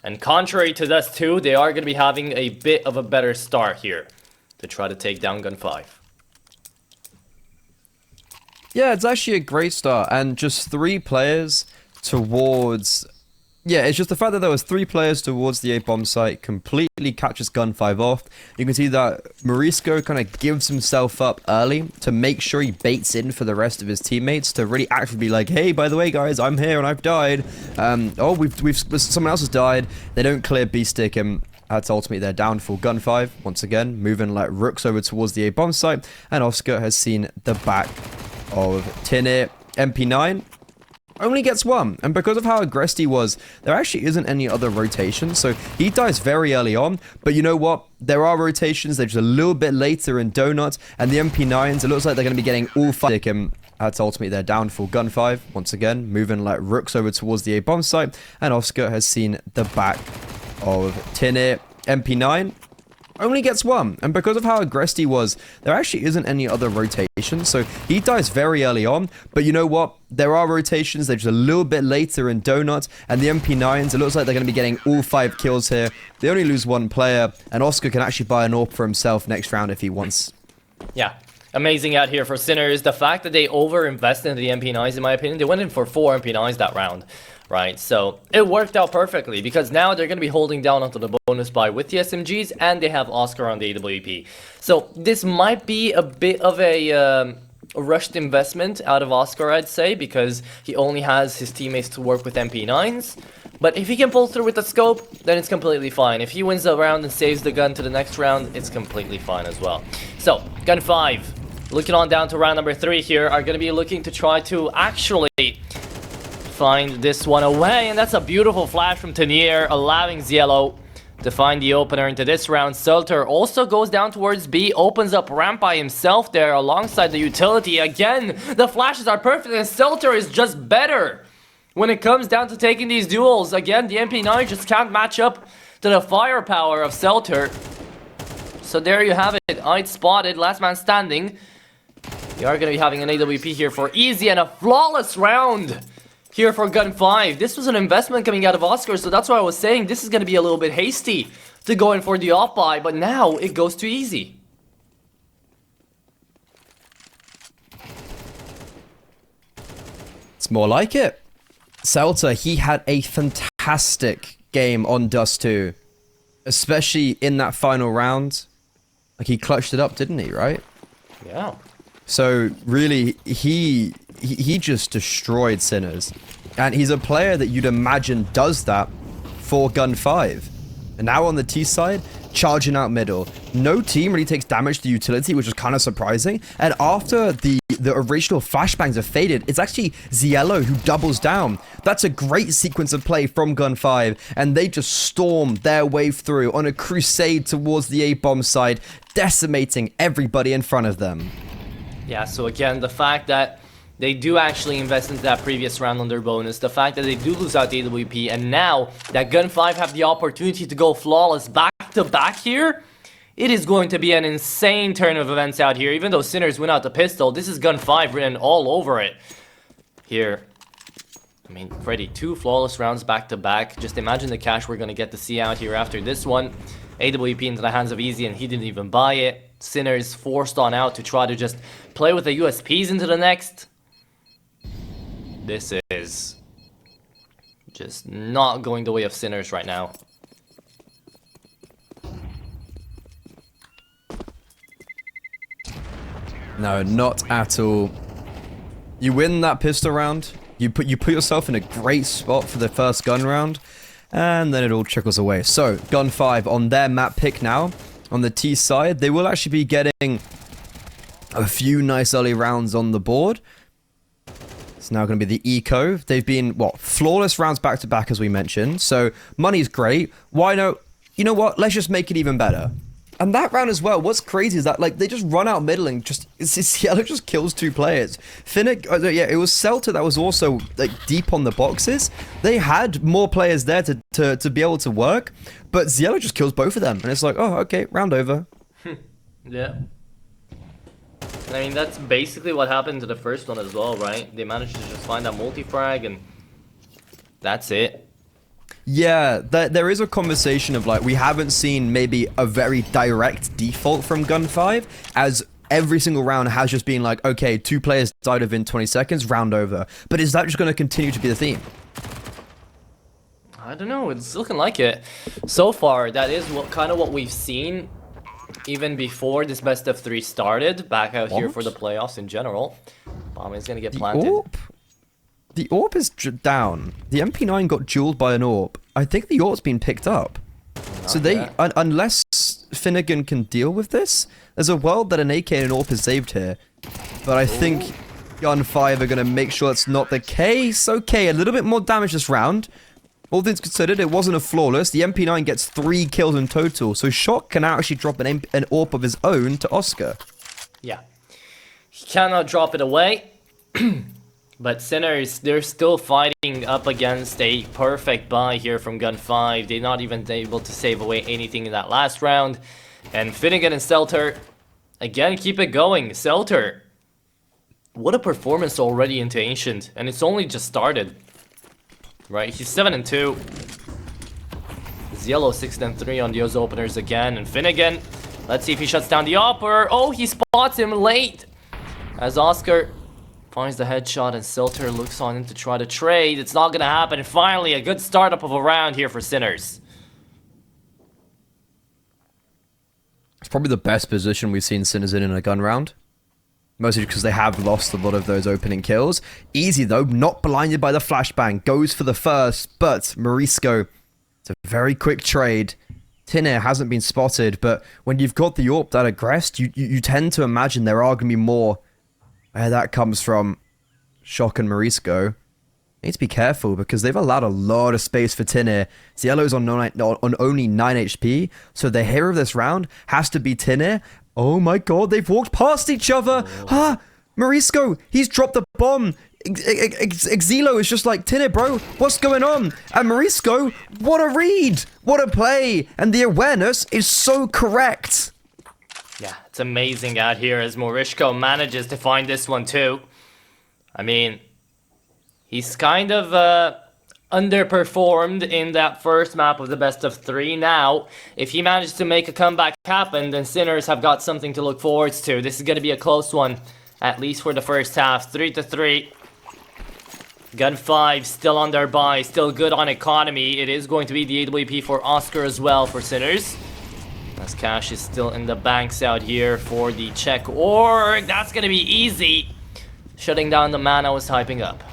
And contrary to this too, they are going to be having a bit of a better start here to try to take down GUN5. Yeah, it's actually a great start, and just 3 players towards... Yeah, it's just the fact that there was 3 players towards the A-bomb site completely catches GUN5 off. You can see that Morisco kind of gives himself up early to make sure he baits in for the rest of his teammates to really actively be like, hey, by the way, guys, I'm here and I've died. Someone else has died. They don't clear B-Stick, and that's ultimately their downfall. GUN5, once again, moving like rooks over towards the A-bomb site, and Oscar has seen the back of Tinir. MP9 only gets 1, and because of how aggressive he was, there actually isn't any other rotations, so he dies very early on. But you know what, there are rotations, they're just a little bit later in Donut, and the MP9s, it looks like they're going to be getting all 5, and that's ultimately their downfall. GUN5, once again, moving like rooks over towards the A-bomb site, and Oscar has seen the back of Tinir. MP9 only gets 1, and because of how aggressive he was, there actually isn't any other rotations, so he dies very early on. But you know what, there are rotations, they're just a little bit later in Donut, and the MP9s, it looks like they're going to be getting all 5 kills here. They only lose 1 player, and Oscar can actually buy an AWP for himself next round if he wants. Yeah, amazing out here for Sinners. The fact that they over-invested in the MP9s, in my opinion, they went in for 4 MP9s that round. Right, so it worked out perfectly because now they're going to be holding down onto the bonus buy with the SMGs, and they have Oscar on the AWP. So this might be a bit of a rushed investment out of Oscar, I'd say, because he only has his teammates to work with MP9s. But if he can pull through with the scope, then it's completely fine. If he wins the round and saves the gun to the next round, it's completely fine as well. So, GUN5, looking on down to round number 3 here, are going to be looking to try to actually find this one away, and that's a beautiful flash from Tenier, allowing Ziello to find the opener into this round. Sulter also goes down towards B, opens up ramp by himself there alongside the utility. Again, the flashes are perfect, and Sulter is just better when it comes down to taking these duels. Again, the MP9 just can't match up to the firepower of Sulter. So there you have it, I'd spotted, last man standing. We are going to be having an AWP here for easy, and a flawless round here for GUN5. This was an investment coming out of Oscar, so that's why I was saying this is going to be a little bit hasty to go in for the off buy, but now it goes too easy. It's more like it. Celta, he had a fantastic game on Dust 2, especially in that final round. Like, he clutched it up, didn't he, right? Yeah. So really, he just destroyed Sinners, and he's a player that you'd imagine does that for GUN5. And now on the T side, charging out middle. No team really takes damage to utility, which is kind of surprising. And after the original flashbangs have faded, it's actually Ziello who doubles down. That's a great sequence of play from GUN5, and they just storm their way through on a crusade towards the A-bomb side, decimating everybody in front of them. Yeah, so again, the fact that they do actually invest into that previous round on their bonus, the fact that they do lose out the AWP, and now that GUN5 have the opportunity to go flawless back-to-back here, it is going to be an insane turn of events out here. Even though Sinners win out the pistol, this is GUN5 written all over it here. I mean, Freddy, 2 flawless rounds back-to-back. Just imagine the cash we're going to get to see out here after this one. AWP into the hands of Easy, and he didn't even buy it. Sinners forced on out to try to just play with the USPs into the next. This is just not going the way of Sinners right now. No, not at all. You win that pistol round, you put yourself in a great spot for the first gun round, and then it all trickles away. So, GUN5 on their map pick now, on the T side, they will actually be getting a few nice early rounds on the board. It's now going to be the Eco. They've been, what, flawless rounds back to back, as we mentioned. So, money's great. Why not? You know what? Let's just make it even better. And that round as well, what's crazy is that, like, they just run out middle and it's Yellow just kills 2 players. Finnick, yeah, it was Celta that was also, like, deep on the boxes. They had more players there to be able to work, but Yellow just kills both of them. And it's like, oh, okay, round over. Yeah. I mean, that's basically what happened to the first one as well, right? They managed to just find that multi-frag and that's it. Yeah, there is a conversation of, like, we haven't seen maybe a very direct default from GUN5, as every single round has just been like, okay, 2 players died within 20 seconds, round over. But is that just going to continue to be the theme? I don't know, it's looking like it. So far, that is what we've seen even before this best of 3 started, back out here for the playoffs in general. Bomb is going to get planted. The AWP is down. The MP9 got jeweled by an AWP. I think the AWP's been picked up. So they, unless Finnegan can deal with this, there's a world that an AK and an AWP is saved here. But I think GUN5 are going to make sure that's not the case. Okay, a little bit more damage this round. All things considered, it wasn't a flawless. The MP9 gets 3 kills in total. So Shock can actually drop an AWP of his own to Oscar. Yeah. He cannot drop it away. But Sinners, they're still fighting up against a perfect buy here from GUN5. They're not even able to save away anything in that last round. And Finnegan and Selter, again, keep it going. Selter, what a performance already into Ancient. And it's only just started. Right, he's 7-2. Yellow 6-3 on those openers again. And Finnegan, let's see if he shuts down the Opper. Oh, he spots him late. As Oscar finds the headshot and Silter looks on him to try to trade. It's not gonna happen. And finally, a good startup of a round here for Sinners. It's probably the best position we've seen Sinners in a gun round. Mostly because they have lost a lot of those opening kills. Easy though, not blinded by the flashbang. Goes for the first, but Morisco, it's a very quick trade. Tin Air hasn't been spotted, but when you've got the AWP that aggressed, you tend to imagine there are going to be more. Where that comes from, Shock and Morisco. Need to be careful because they've allowed a lot of space for Tin Air. Yellow's on only 9 HP, so the hero of this round has to be Tin Air. Oh my god, they've walked past each other! Ah! Morisco, he's dropped the bomb! Exilo is just like, Tin Air, bro, what's going on? And Morisco, what a read! What a play! And the awareness is so correct! Yeah, it's amazing out here as Morisco manages to find this one too. I mean, he's kind of underperformed in that first map of the best of 3. Now, if he manages to make a comeback happen, then Sinners have got something to look forward to. This is going to be a close one, at least for the first half. 3-3. GUN5 still on their buy, still good on economy. It is going to be the AWP for Oscar as well for Sinners. As cash is still in the banks out here for the check org. That's going to be easy. Shutting down the man I was hyping up.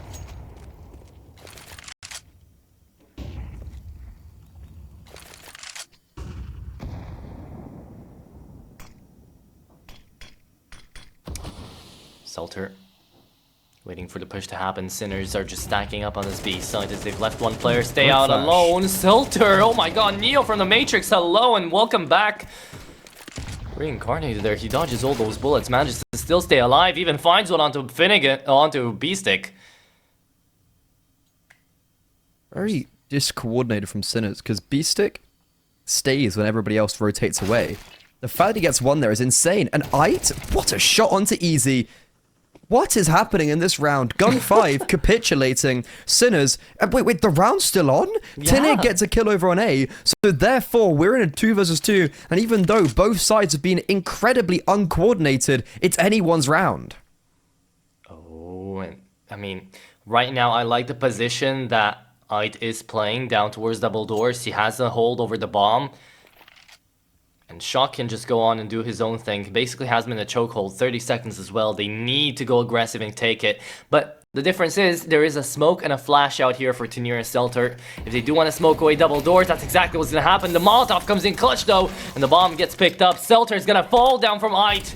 Selter waiting for the push to happen. Sinners are just stacking up on this B side as they've left one player stay out alone. Selter, oh my god, Neo from the Matrix, hello and welcome back. Reincarnated there, he dodges all those bullets, manages to still stay alive, even finds one onto Finnegan, onto B-Stick. Very discoordinated from Sinners, because B-Stick stays when everybody else rotates away. The fact that he gets one there is insane. And Ait, what a shot onto Easy. What is happening in this round? GUN5 capitulating. Sinners. Wait, the round's still on? Yeah. Tin Air gets a kill over on A. So therefore, we're in a 2 versus 2. And even though both sides have been incredibly uncoordinated, it's anyone's round. Oh, and I mean, right now I like the position that Ait is playing down towards double doors. He has a hold over the bomb. And Shock can just go on and do his own thing. Basically has him in a chokehold, 30 seconds as well. They need to go aggressive and take it. But the difference is there is a smoke and a flash out here for Tenir and Selter. If they do want to smoke away double doors, that's exactly what's going to happen. The Molotov comes in clutch though, and the bomb gets picked up. Selter is going to fall down from height,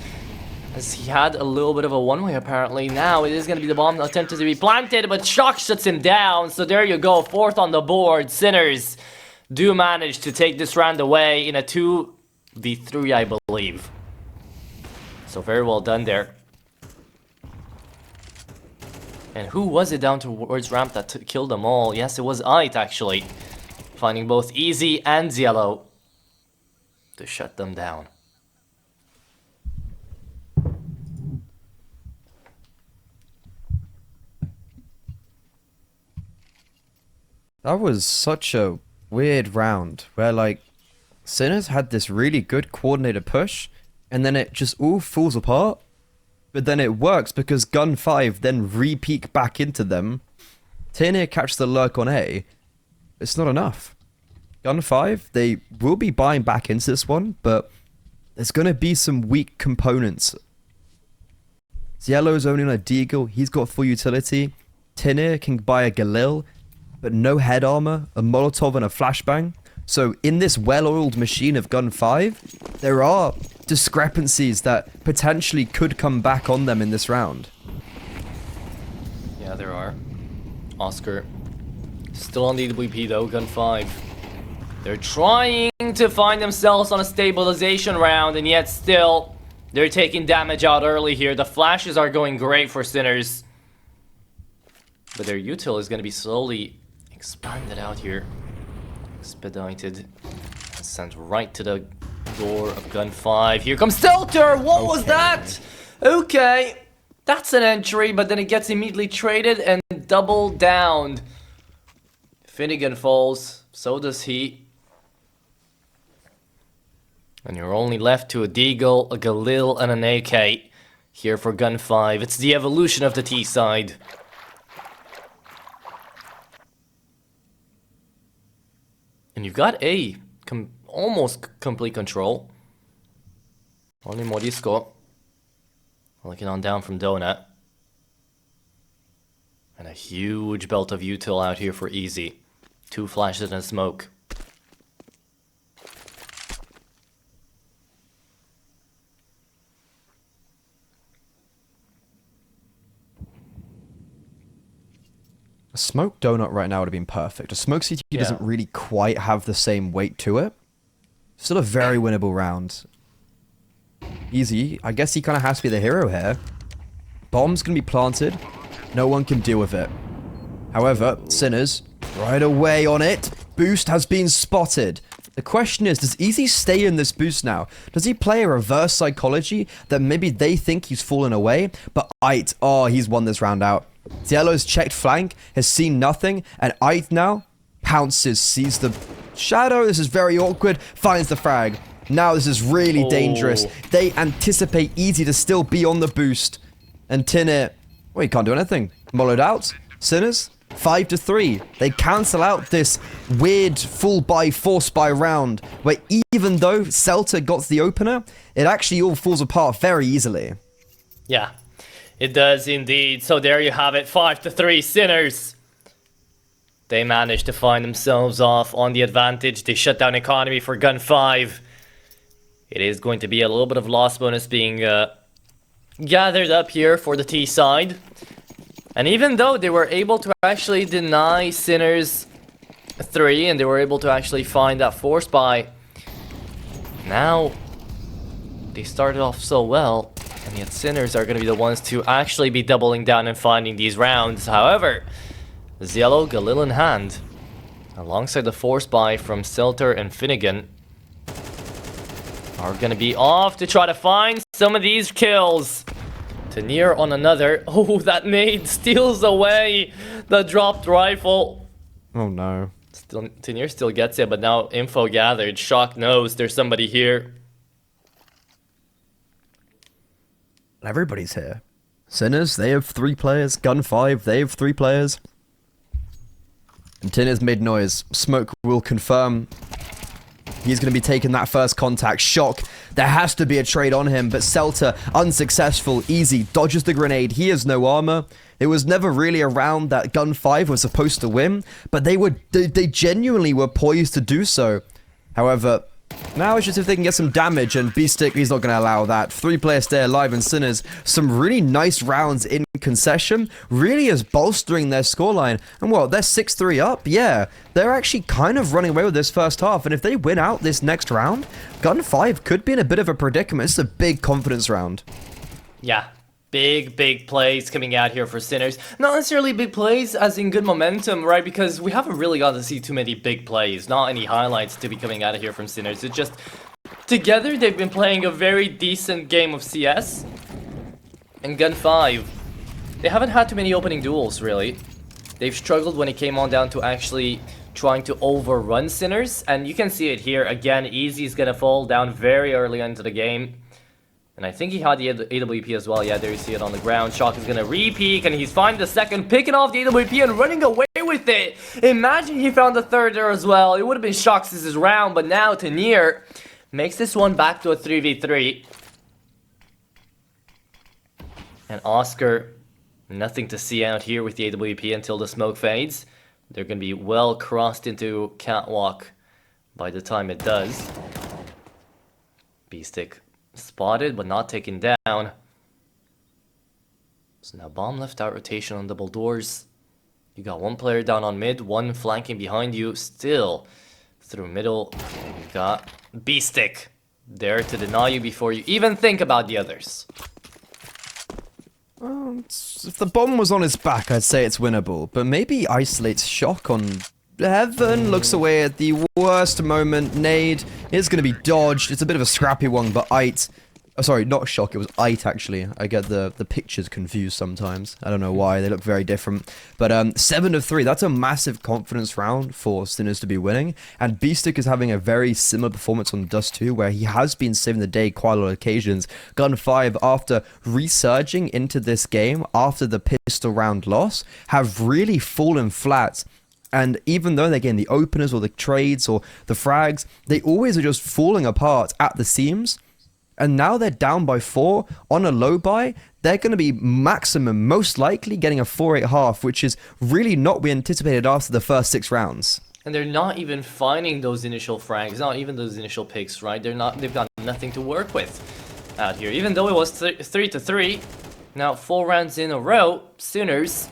as he had a little bit of a one-way apparently. Now it is going to be the bomb attempted to be planted, but Shock shuts him down. So there you go, 4th on the board. Sinners do manage to take this round away in a 2v3, I believe. So very well done there. And who was it down towards ramp that killed them all? Yes, it was Ait actually. Finding both Easy and Yellow to shut them down. That was such a weird round where, like, Sinners had this really good coordinated push, and then it just all falls apart. But then it works because GUN5 then re-peek back into them. Tenir catch the lurk on A. It's not enough. GUN5, they will be buying back into this one, but there's going to be some weak components. Yellow's only on a Deagle, he's got full utility. Tenir can buy a Galil, but no head armor, a Molotov and a flashbang. So in this well-oiled machine of GUN5, there are discrepancies that potentially could come back on them in this round. Yeah, there are. Oscar still on the WP though, GUN5. They're trying to find themselves on a stabilization round, and yet still they're taking damage out early here. The flashes are going great for Sinners, but their util is going to be slowly expanded out here. Expedited. Sent right to the door of GUN5. Here comes Stelter! What was that? Okay. That's an entry, but then it gets immediately traded and double downed. Finnegan falls. So does he. And you're only left to a Deagle, a Galil, and an AK here for GUN5. It's the evolution of the T side. And you've got A, almost complete control. Only Morisco looking on down from Donut. And a huge belt of util out here for Easy. 2 flashes and a smoke. A smoke donut right now would have been perfect. A smoke CT doesn't really quite have the same weight to it. Still a very winnable round. Easy. I guess he kind of has to be the hero here. Bomb's going to be planted. No one can deal with it. However, Sinners, right away on it. Boost has been spotted. The question is, does Easy stay in this boost now? Does he play a reverse psychology that maybe they think he's fallen away? But Ait, oh, he's won this round out. Yellow's checked flank, has seen nothing, and Ait now pounces, sees the shadow. This is very awkward, finds the frag. Now this is really dangerous. They anticipate Easy to still be on the boost. And Tenir, well, he can't do anything. Mollowed out. Sinners, 5-3. They cancel out this weird full buy, force buy round, where even though Selter got the opener, it actually all falls apart very easily. Yeah. It does indeed. So there you have it, 5-3 Sinners. They managed to find themselves off on the advantage. They shut down economy for GUN5. It is going to be a little bit of loss bonus being gathered up here for the T side. And even though they were able to actually deny Sinners 3 and they were able to actually find that force buy, now they started off so well. And yet Sinners are going to be the ones to actually be doubling down and finding these rounds. However, Yellow, Galil in hand, alongside the force buy from Selter and Finnegan, are going to be off to try to find some of these kills. Tenir on another. Oh, that nade steals away the dropped rifle. Oh no. Tenir still gets it, but now info gathered. Shock knows there's somebody here. Everybody's here. Sinners, they have 3 players. GUN5, they have 3 players. And Tenir's made noise. Smoke will confirm. He's going to be taking that first contact. Shock. There has to be a trade on him, but Celta, unsuccessful. Easy. Dodges the grenade. He has no armor. It was never really a round that GUN5 was supposed to win, but they genuinely were poised to do so. However, now it's just if they can get some damage, and B-Stick, he's not going to allow that. 3-player stay alive, and Sinners, some really nice rounds in concession, really is bolstering their scoreline. And what, they're 6-3 up? Yeah, they're actually kind of running away with this first half, and if they win out this next round, GUN5 could be in a bit of a predicament. It's a big confidence round. Yeah. Big plays coming out here for Sinners. Not necessarily big plays as in good momentum, right? Because we haven't really got to see too many big plays. Not any highlights to be coming out of here from Sinners. It's just, together they've been playing a very decent game of CS. And GUN5, they haven't had too many opening duels, really. They've struggled when it came on down to actually trying to overrun Sinners. And you can see it here. Again, Easy's gonna fall down very early into the game. And I think he had the AWP as well. Yeah, there you see it on the ground. Shock is going to re-peek, and he's finding the second, picking off the AWP and running away with it. Imagine he found the third there as well. It would have been Shock's round, but now Tanir makes this one back to a 3v3. And Oscar, nothing to see out here with the AWP until the smoke fades. They're going to be well crossed into Catwalk by the time it does. B-Stick spotted but not taken down. So now bomb left out rotation on double doors. You got one player down on mid, one flanking behind you. Still through middle. You got B-Stick there to deny you before you even think about the others. If the bomb was on his back, I'd say it's winnable, but maybe isolates Shock on Heaven. Looks away at the worst moment. Nade is going to be dodged. It's a bit of a scrappy one, but Ite... Oh, sorry, not Shock. It was Ite, actually. I get the pictures confused sometimes. I don't know why. They look very different. But 7 of 3. That's a massive confidence round for Sinners to be winning. And B-Stick is having a very similar performance on Dust 2, where he has been saving the day quite a lot of occasions. GUN5, after resurging into this game, after the pistol round loss, have really fallen flat. And even though they're getting the openers or the trades or the frags, they always are just falling apart at the seams. And now they're down by 4 on a low buy. They're going to be maximum, most likely, getting a 4-8 half, which is really not what we anticipated after the first 6 rounds. And they're not even finding those initial frags, not even those initial picks, right? They've got nothing to work with out here. Even though it was 3-3, now 4 rounds in a row, Sooners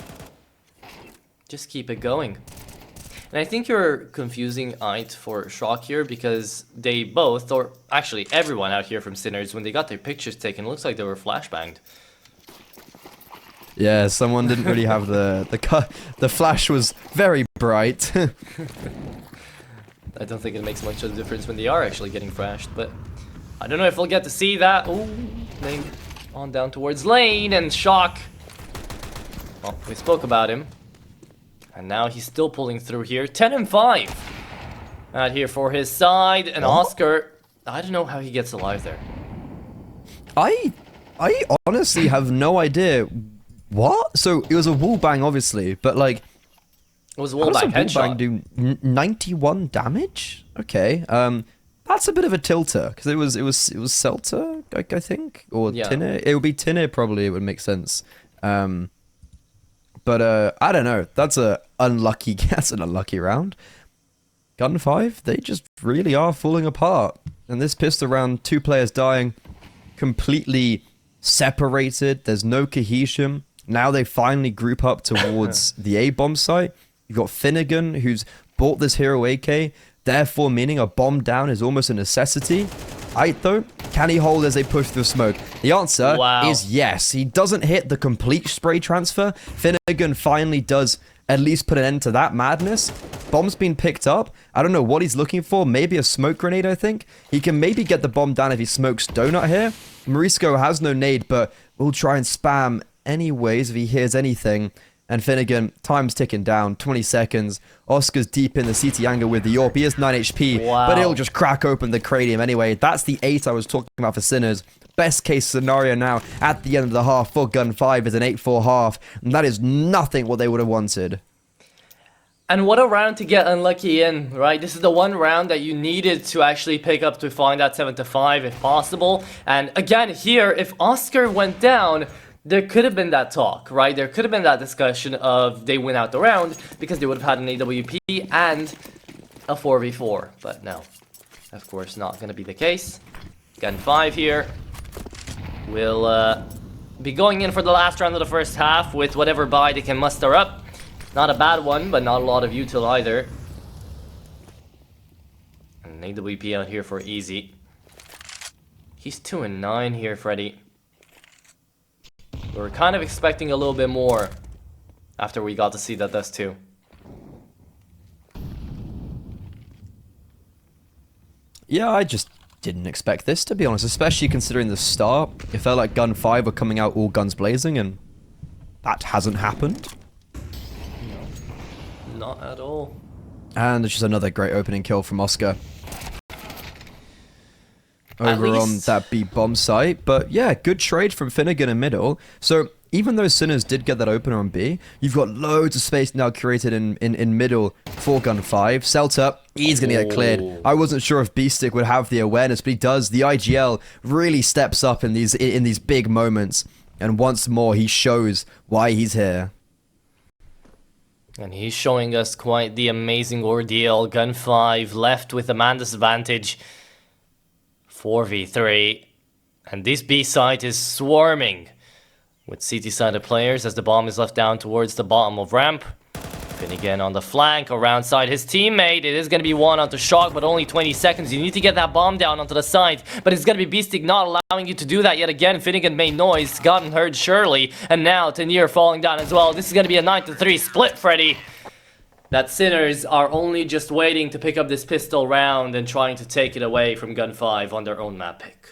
just keep it going. And I think you're confusing Ite for Shock here, because they both, or actually everyone out here from Sinners, when they got their pictures taken, it looks like they were flashbanged. Yeah, someone didn't really have the flash was very bright. I don't think it makes much of a difference when they are actually getting flashed, but I don't know if we'll get to see that. Ooh, they on down towards lane, and Shock. Well, we spoke about him. And now he's still pulling through here. 10 and 5 out here for his side. And Oscar, I don't know how he gets alive there. I honestly have no idea. What? So it was a wall bang, obviously, but like, it was a wall bang headshot. Wall bang do 91 damage? Okay. That's a bit of a tilter, because it was Celta, I think, or yeah. Tinner. It would be Tinner probably. It would make sense. But I don't know. That's an unlucky round. GUN5, they just really are falling apart. And this pistol round, 2 players dying, completely separated. There's no cohesion. Now they finally group up towards the A-bomb site. You've got Finnegan, who's bought this hero AK, therefore meaning a bomb down is almost a necessity. Ite, though, can he hold as they push through smoke? The answer is yes. He doesn't hit the complete spray transfer. Finnegan finally does at least put an end to that madness. Bomb's been picked up. I don't know what he's looking for. Maybe a smoke grenade, I think. He can maybe get the bomb down if he smokes Donut here. Morisco has no nade, but we'll try and spam anyways if he hears anything. And Finnegan, time's ticking down, 20 seconds. Oscar's deep in the CT angle with the AWP. He has 9 HP, but he'll just crack open the cranium anyway. That's the 8 I was talking about for Sinners. Best case scenario now at the end of the half for GUN5 is an 8-4 half. And that is nothing what they would have wanted. And what a round to get unlucky in, right? This is the one round that you needed to actually pick up to find that 7-5 if possible. And again, here, if Oscar went down, there could have been that talk, right? There could have been that discussion of they win out the round because they would have had an AWP and a 4v4. But no, of course, not going to be the case. GUN5 here will be going in for the last round of the first half with whatever buy they can muster up. Not a bad one, but not a lot of util either. And AWP out here for easy. He's 2-9 here, Freddy. We were kind of expecting a little bit more after we got to see that dust too. Yeah, I just didn't expect this, to be honest, especially considering the start. It felt like GUN5 were coming out all guns blazing, and that hasn't happened. Not at all. And it's just another great opening kill from Oscar over on that B bomb site. But yeah, good trade from Finnegan in middle. So even though Sinners did get that opener on B, you've got loads of space now created in middle for GUN5. Celta, he's going to get cleared. I wasn't sure if B-Stick would have the awareness, but he does. The IGL really steps up in these big moments. And once more, he shows why he's here. And he's showing us quite the amazing ordeal. GUN5 left with a man disadvantage. 4v3. And this B site is swarming with CT-sided players as the bomb is left down towards the bottom of ramp. Finnegan on the flank, around side his teammate. It is going to be one onto Shock, but only 20 seconds. You need to get that bomb down onto the side, but it's going to be Beastic not allowing you to do that yet again. Finnegan made noise, gotten hurt surely, and now Tenier falling down as well. This is going to be a 9-3 split, Freddy. That Sinners are only just waiting to pick up this pistol round and trying to take it away from GUN5 on their own map pick.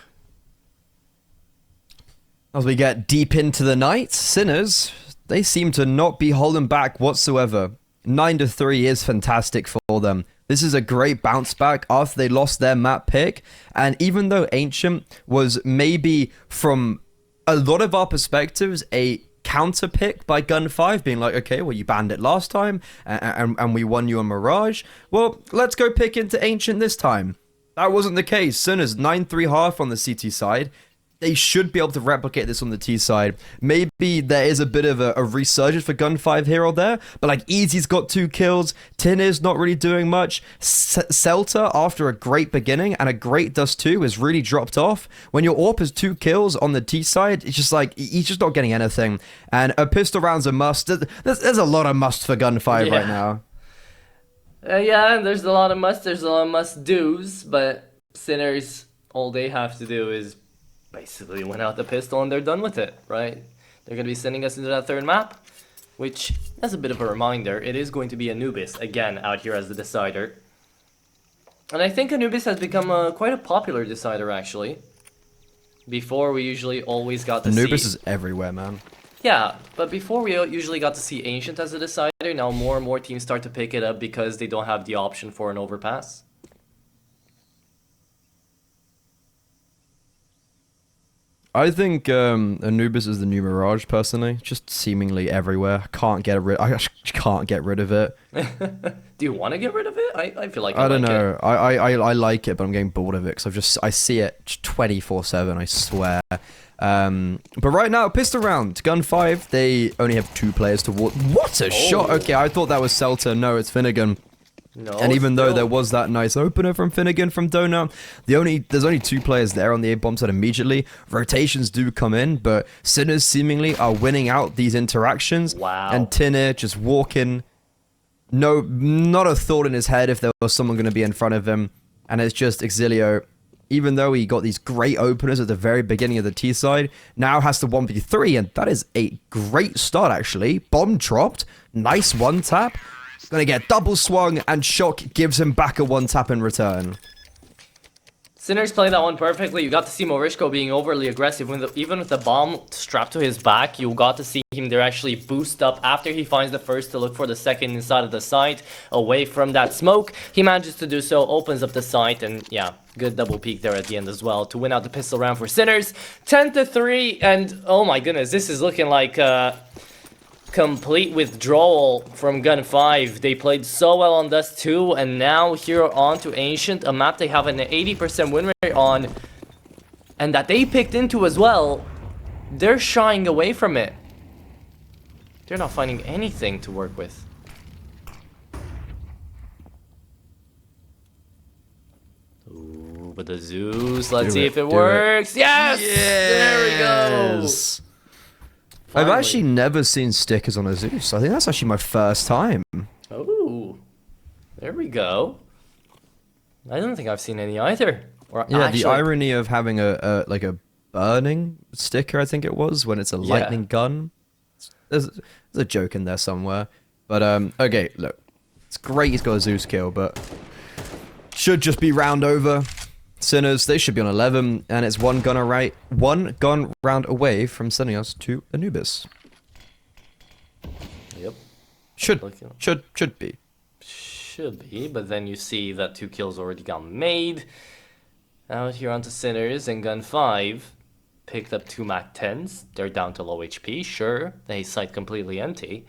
As we get deep into the night, Sinners, they seem to not be holding back whatsoever. 9-3 is fantastic for them. This is a great bounce back after they lost their map pick. And even though Ancient was maybe, from a lot of our perspectives, a counter pick by GUN5, being like, okay, well, you banned it last time, and we won you a Mirage. Well, let's go pick into Ancient this time. That wasn't the case. Sinners 9-3 half on the CT side. They should be able to replicate this on the T side. Maybe there is a bit of a resurgence for GUN5 here or there, but like Easy's got 2 kills, Tin is not really doing much. Celta, after a great beginning and a great Dust 2, has really dropped off. When your AWP has 2 kills on the T side, it's just like, he's just not getting anything. And a pistol round's a must. There's a lot of must for GUN5 right now. Yeah, there's a lot of must, there's a lot of must-dos, but Sinners, all they have to do is basically win out the pistol and they're done with it, right? They're going to be sending us into that third map, which, as a bit of a reminder, it is going to be Anubis, again, out here as the decider. And I think Anubis has become quite a popular decider, actually. Before, we usually always got to see... Anubis is everywhere, man. Yeah, but before we usually got to see Ancient as a decider, now more and more teams start to pick it up because they don't have the option for an overpass. I think Anubis is the new Mirage, personally. Just seemingly everywhere. I can't get rid of it. Do you want to get rid of it? I feel like I don't know. It. I like it, but I'm getting bored of it because I see it 24/7. I swear. But right now, pistol round. GUN5. They only have 2 players to walk. What a shot! Okay, I thought that was Celta. No, it's Finnegan. No, and even though there was that nice opener from Finnegan from Donut, there's only 2 players there on the A-bomb side immediately. Rotations do come in, but Sinners seemingly are winning out these interactions. Wow. And Tinner just walking. No, not a thought in his head if there was someone going to be in front of him. And it's just Exilio, even though he got these great openers at the very beginning of the T side, now has to 1v3, and that is a great start, actually. Bomb dropped. Nice one tap. Gonna get double swung, and Shock gives him back a 1-tap in return. Sinners play that one perfectly. You got to see Morishko being overly aggressive. Even with the bomb strapped to his back, you got to see him there actually boost up after he finds the first to look for the second inside of the site, away from that smoke. He manages to do so, opens up the site, and yeah, good double peek there at the end as well to win out the pistol round for Sinners. 10-3, and oh my goodness, this is looking like complete withdrawal from GUN5. They played so well on Dust 2, and now here on to Ancient, a map they have an 80% win rate on, and that they picked into as well. They're shying away from it. They're not finding anything to work with. Ooh, but the Zeus, let's see if it works. Yes! There we go! I've actually never seen stickers on a Zeus. I think that's actually my first time. Oh, there we go. I don't think I've seen any either. Or Yeah, actually, the irony of having a burning sticker, I think it was, when it's a lightning gun. There's a joke in there somewhere. But okay, look, it's great he's got a Zeus kill, but should just be round over. Sinners, they should be on 11, and it's one gun round away from sending us to Anubis. Yep. Should be. Should be, but then you see that 2 kills already got made. Out here onto Sinners, and GUN5 picked up 2 MAC-10s. They're down to low HP, sure. They site completely empty.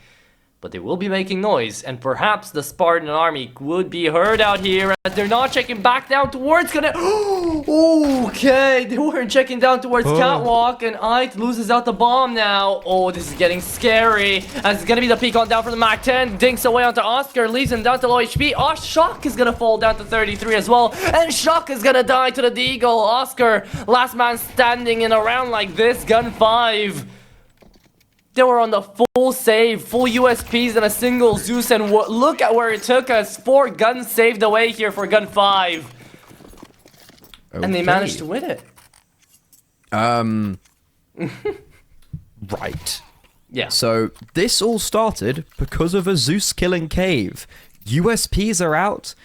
But they will be making noise, and perhaps the Spartan army would be heard out here as they're not checking back down towards Okay, they weren't checking down towards Catwalk, and Ait loses out the bomb now. Oh, this is getting scary, as it's gonna be the peek on down from the MAC-10. Dinks away onto Oscar, leaves him down to low HP. Oh, Shock is gonna fall down to 33 as well, and Shock is gonna die to the Deagle. Oscar, last man standing in a round like this. GUN5. They were on the full save, full USPs and a single Zeus, and look at where it took us. 4 guns saved away here for GUN5. Okay. And they managed to win it. Right. Yeah. So this all started because of a Zeus killing cave. USPs are out.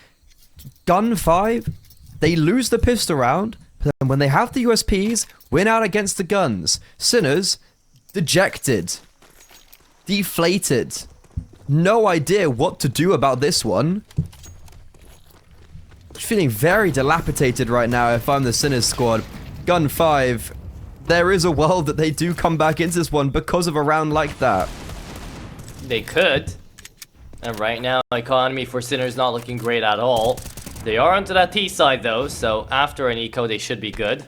GUN5, they lose the pistol round, and when they have the USPs, win out against the guns. Sinners, dejected, deflated, no idea what to do about this one. Feeling very dilapidated right now if I'm the Sinners squad. GUN5, there is a world that they do come back into this one because of a round like that. They could. And right now, economy for Sinners not looking great at all. They are onto that T side though, so after an eco they should be good.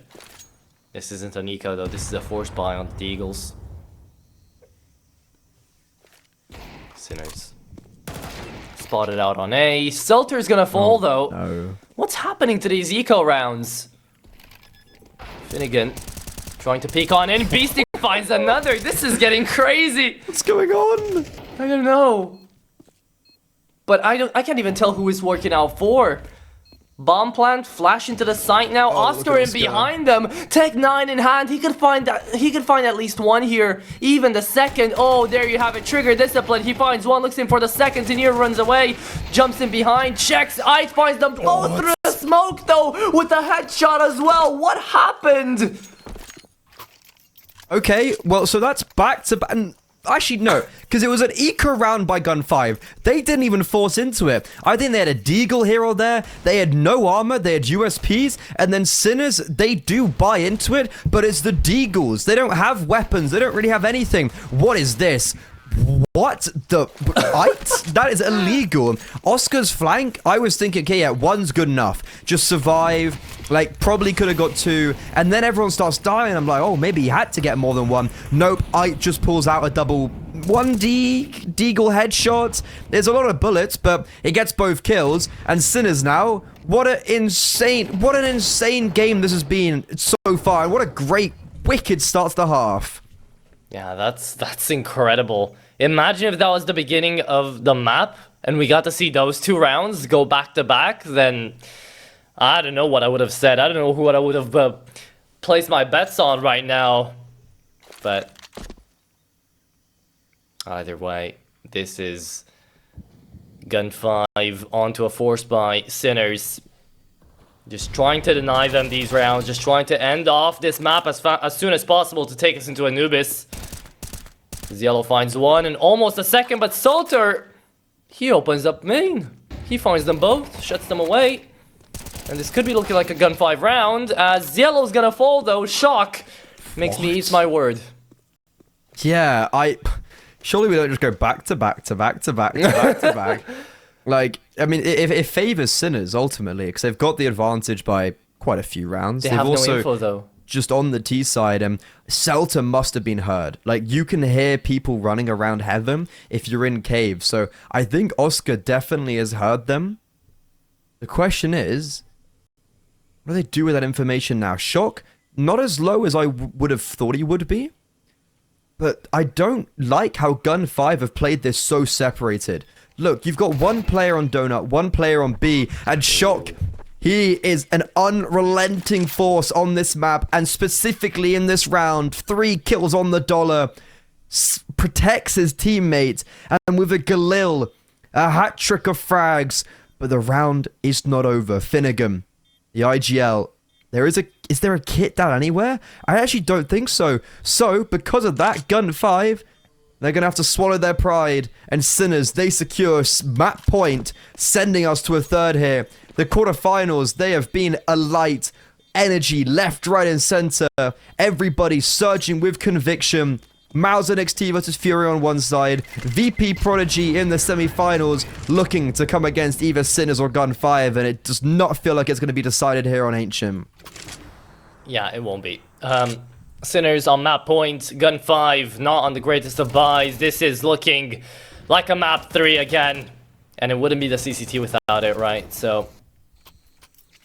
This isn't an eco though, this is a force buy on the Eagles. Sinners spotted out on A. Selter's gonna fall though. No. What's happening to these eco rounds? Finnegan trying to peek on in. Beasting finds another. This is getting crazy. What's going on? I don't know. But I can't even tell who is working out for. Bomb plant, flash into the site now. Oscar in behind them. Tech 9 in hand. He could find at least one here. Even the second. Oh, there you have it. Trigger discipline. He finds one, looks in for the second. Zinir runs away. Jumps in behind. Checks. Ait finds them both through the smoke though. With the headshot as well. What happened? Okay, well, so that's back to back. Actually, no, because it was an eco round by GUN5. They didn't even force into it. I think they had a Deagle here or there. They had no armor. They had USPs. And then Sinners, they do buy into it, but it's the Deagles. They don't have weapons. They don't really have anything. What is this? What the... That is illegal. Oscar's flank, I was thinking, okay, yeah, one's good enough. Just survive. Like, probably could have got 2. And then everyone starts dying. I'm like, oh, maybe he had to get more than 1. Nope, Ike just pulls out a double 1D Deagle headshot. There's a lot of bullets, but it gets both kills. And Sinners now, what an insane game this has been so far. And what a great, wicked start to the half. Yeah, that's incredible. Imagine if that was the beginning of the map and we got to see those 2 rounds go back to back, then I don't know what I would have said. I don't know who I would have placed my bets on right now. But either way, this is GUN5 onto a force by Sinners. Just trying to deny them these rounds, just trying to end off this map as soon as possible to take us into Anubis. Yellow finds one and almost a second, but Salter, he opens up main. He finds them both, shuts them away. And this could be looking like a GUN5 round, as Yellow's gonna fall though. Shock makes me eat my word. Yeah, Surely we don't just go back to back to back to back to back to back. Like, I mean, it favors Sinners ultimately because they've got the advantage by quite a few rounds. They've have no also info though. just on the T side, and Celta must have been heard. Like, you can hear people running around heaven if you're in cave. So I think Oscar definitely has heard them. The question is, what do they do with that information now? Shock, not as low as I would have thought he would be. But I don't like how GUN5 have played this so separated. Look, you've got one player on Donut, one player on B, and Shock, he is an unrelenting force on this map, and specifically in this round, 3 kills on the dollar, protects his teammate, and with a Galil, a hat-trick of frags, but the round is not over. Finnegan, the IGL, is there a kit down anywhere? I actually don't think so. So, because of that, GUN5, they're going to have to swallow their pride. And Sinners, they secure map point, sending us to a third here. The quarterfinals, they have been alight. Energy, left, right, and center. Everybody surging with conviction. Mouse NXT versus Fury on one side. VP Prodigy in the semi-finals, looking to come against either Sinners or GUN5. And it does not feel like it's going to be decided here on Ancient. Yeah, it won't be. Sinners on map point, GUN5 not on the greatest of buys. This is looking like a map 3 again. And it wouldn't be the CCT without it, right? So,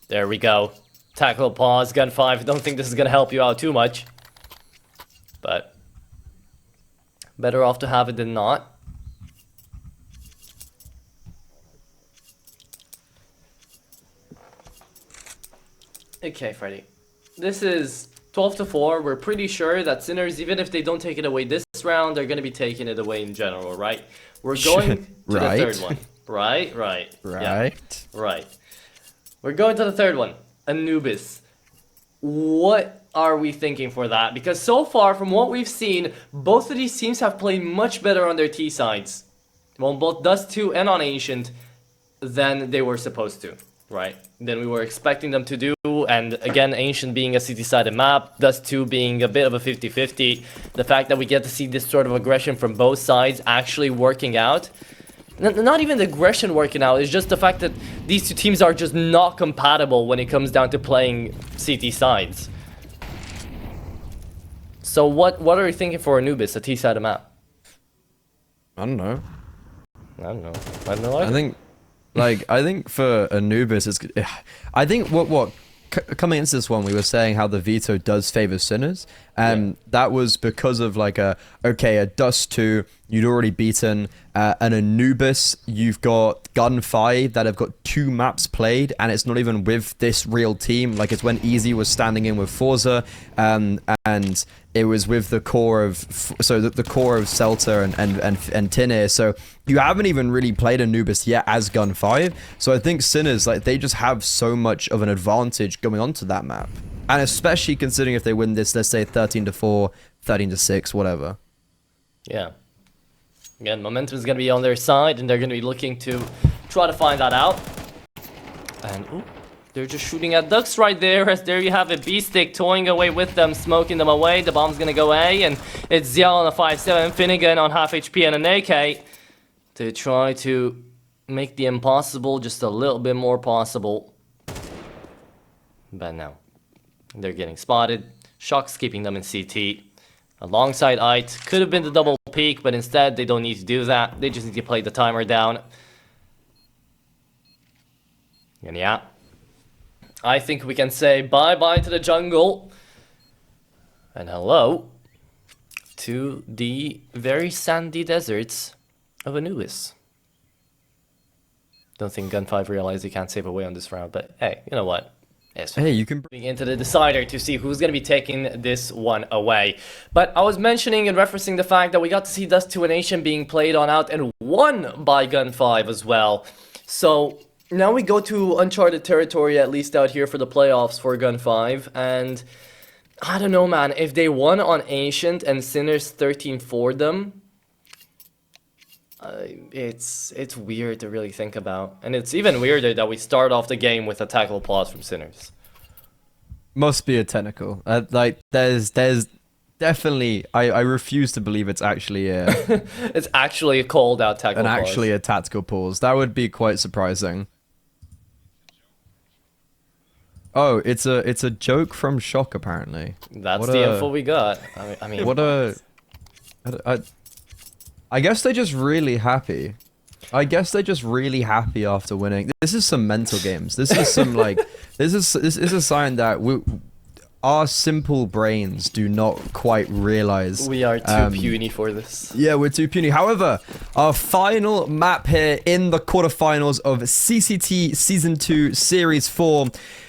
there we go. Tackle pause, GUN5. Don't think this is going to help you out too much. But, better off to have it than not. Okay, Freddy. This is 12-4. We're pretty sure that Sinners, even if they don't take it away this round, they're going to be taking it away in general, right? We're going to Right. the third one. Right. Right. Yeah. Right. We're going to the third one. Anubis. What are we thinking for that? Because so far, from what we've seen, both of these teams have played much better on their T sides. Well, both Dust 2 and on Ancient than they were supposed to. Right, than we were expecting them to do, and again, Ancient being a city-sided map, Dust 2 being a bit of a 50-50, the fact that we get to see this sort of aggression from both sides actually working out, not even the aggression working out, it's just the fact that these two teams are just not compatible when it comes down to playing CT sides. So what are you thinking for Anubis, a T-sided map? I don't know. I don't know. I think for Anubis, I think what coming into this one, we were saying how the veto does favor Sinners, and that was because of like a Dust 2, you'd already beaten, an Anubis, you've got GUN5 that have got 2 maps played, and it's not even with this real team. Like, it's when Easy was standing in with Forza, and it was with the core of the core of Celta and Tinir. So you haven't even really played Anubis yet as GUN5. So I think Sinners, like, they just have so much of an advantage going onto that map, and especially considering if they win this, let's say 13-4, 13-6, whatever. Yeah. Again, momentum is going to be on their side, and they're going to be looking to try to find that out. And, ooh, they're just shooting at ducks right there, as there you have it. B-Stick toying away with them, smoking them away. The bomb's going to go A, and it's Ziel on a 5-7, Finnegan on half HP and an AK to try to make the impossible just a little bit more possible. But no, they're getting spotted. Shock's keeping them in CT. Alongside Ite, could have been the double peak, but instead they don't need to do that. They just need to play the timer down. And yeah, I think we can say bye-bye to the jungle. And hello to the very sandy deserts of Anubis. Don't think GUN5 realized he can't save away on this round, but hey, you know what? Hey, you can Moving into the decider to see who's going to be taking this one away. But I was mentioning and referencing the fact that we got to see Dust 2 and Nation being played on out and won by GUN5 as well. So now we go to uncharted territory, at least out here for the playoffs for GUN5. And I don't know, man, if they won on Ancient and Sinners 13 for them, it's weird to really think about. And it's even weirder that we start off the game with a tackle pause from Sinners. must be a technical. Like there's definitely, I refuse to believe it's actually It's actually a called out tackle pause. actually a tactical pause. That would be quite surprising. Oh, it's a joke from Shock apparently. That's What the a- info we got. I mean, What I guess they're just really happy. I guess they're just really happy after winning. This is some mental games. This is some like this is a sign that our simple brains do not quite realize. we are too puny for this. Yeah, we're too puny. However, our final map here in the quarterfinals of CCT Season 2 Series 4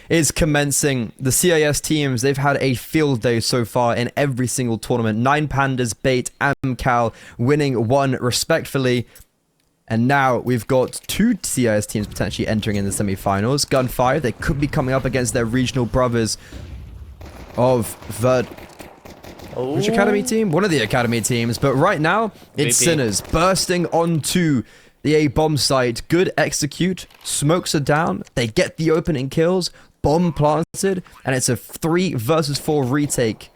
is commencing. The CIS teams, they've had a field day so far in every single tournament. 9 Pandas, Bait, and Cal winning 1 respectfully. And now we've got 2 CIS teams potentially entering in the semi-finals. GUN5, they could be coming up against their regional brothers of which academy team? One of the academy teams. But right now, it's VP. Sinners bursting onto the A bomb site. Good execute. Smokes are down. They get the opening kills. Bomb planted. And it's a 3 versus 4 retake.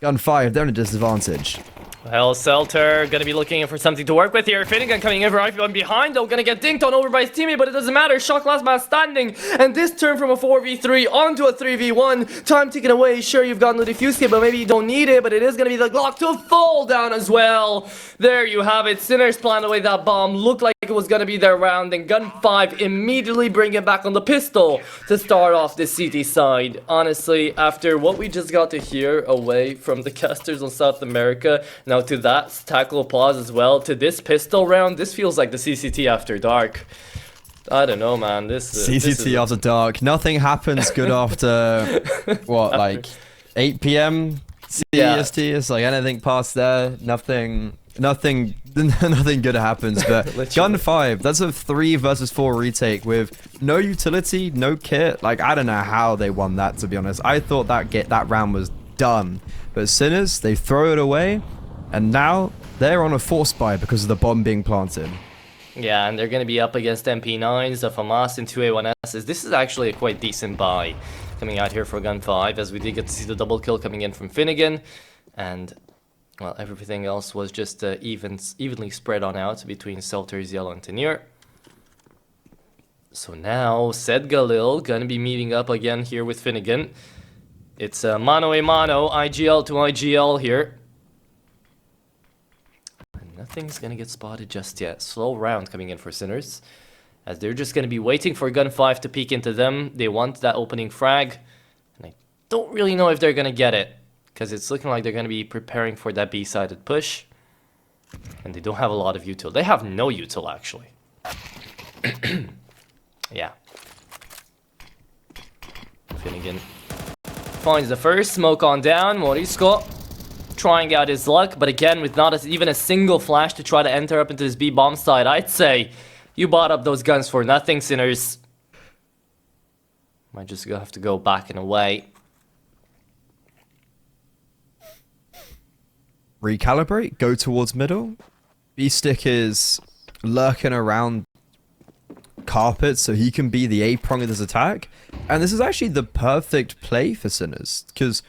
GUN5, they're in a disadvantage. Well, Selter gonna be looking for something to work with here. Finnegan coming in right from behind, though, gonna get dinked on over by his teammate, but it doesn't matter. Shock last man standing, and this turn from a 4v3 onto a 3v1. Time ticking away. Sure, you've gotten the defuse kit, but maybe you don't need it, but it is gonna be the Glock to fall down as well. There you have it. Sinners planned away that bomb. Looked like it was gonna be their round, and GUN5 immediately bring it back on the pistol to start off the CT side. Honestly, after what we just got to hear away from the casters on South America, now to that tackle applause as well, to this pistol round, this feels like the CCT after dark. I don't know, man. This CCT after dark. Nothing happens good after, what, like 8 p.m. CST? It's like anything past there, nothing good happens. But GUN5, that's a 3 versus 4 retake with no utility, no kit. Like, I don't know how they won that, to be honest. I thought that round was done. But Sinners, they throw it away. And now they're on a force buy because of the bomb being planted. Yeah, and they're going to be up against MP9s, the FAMAS, and 2A1Ss. This is actually a quite decent buy coming out here for GUN5, as we did get to see the double kill coming in from Finnegan. And, well, everything else was just evenly spread on out between Selters, Yellow, and Tenier. So now, Sed Galil going to be meeting up again here with Finnegan. It's mano a mano, IGL to IGL here. Nothing's gonna get spotted just yet. Slow round coming in for Sinners, as they're just gonna be waiting for GUN5 to peek into them. They want that opening frag, and I don't really know if they're gonna get it, because it's looking like they're gonna be preparing for that B-sided push, and they don't have a lot of util. They have no util, actually. Yeah. Finnegan finds the first smoke on down. Morisco trying out his luck, but again, with not even a single flash to try to enter up into this B bomb side, I'd say you bought up those guns for nothing, Sinners. Might just have to go back and away. Recalibrate, go towards middle. B-Stick is lurking around carpet so he can be the A-prong of this attack. And this is actually the perfect play for Sinners, because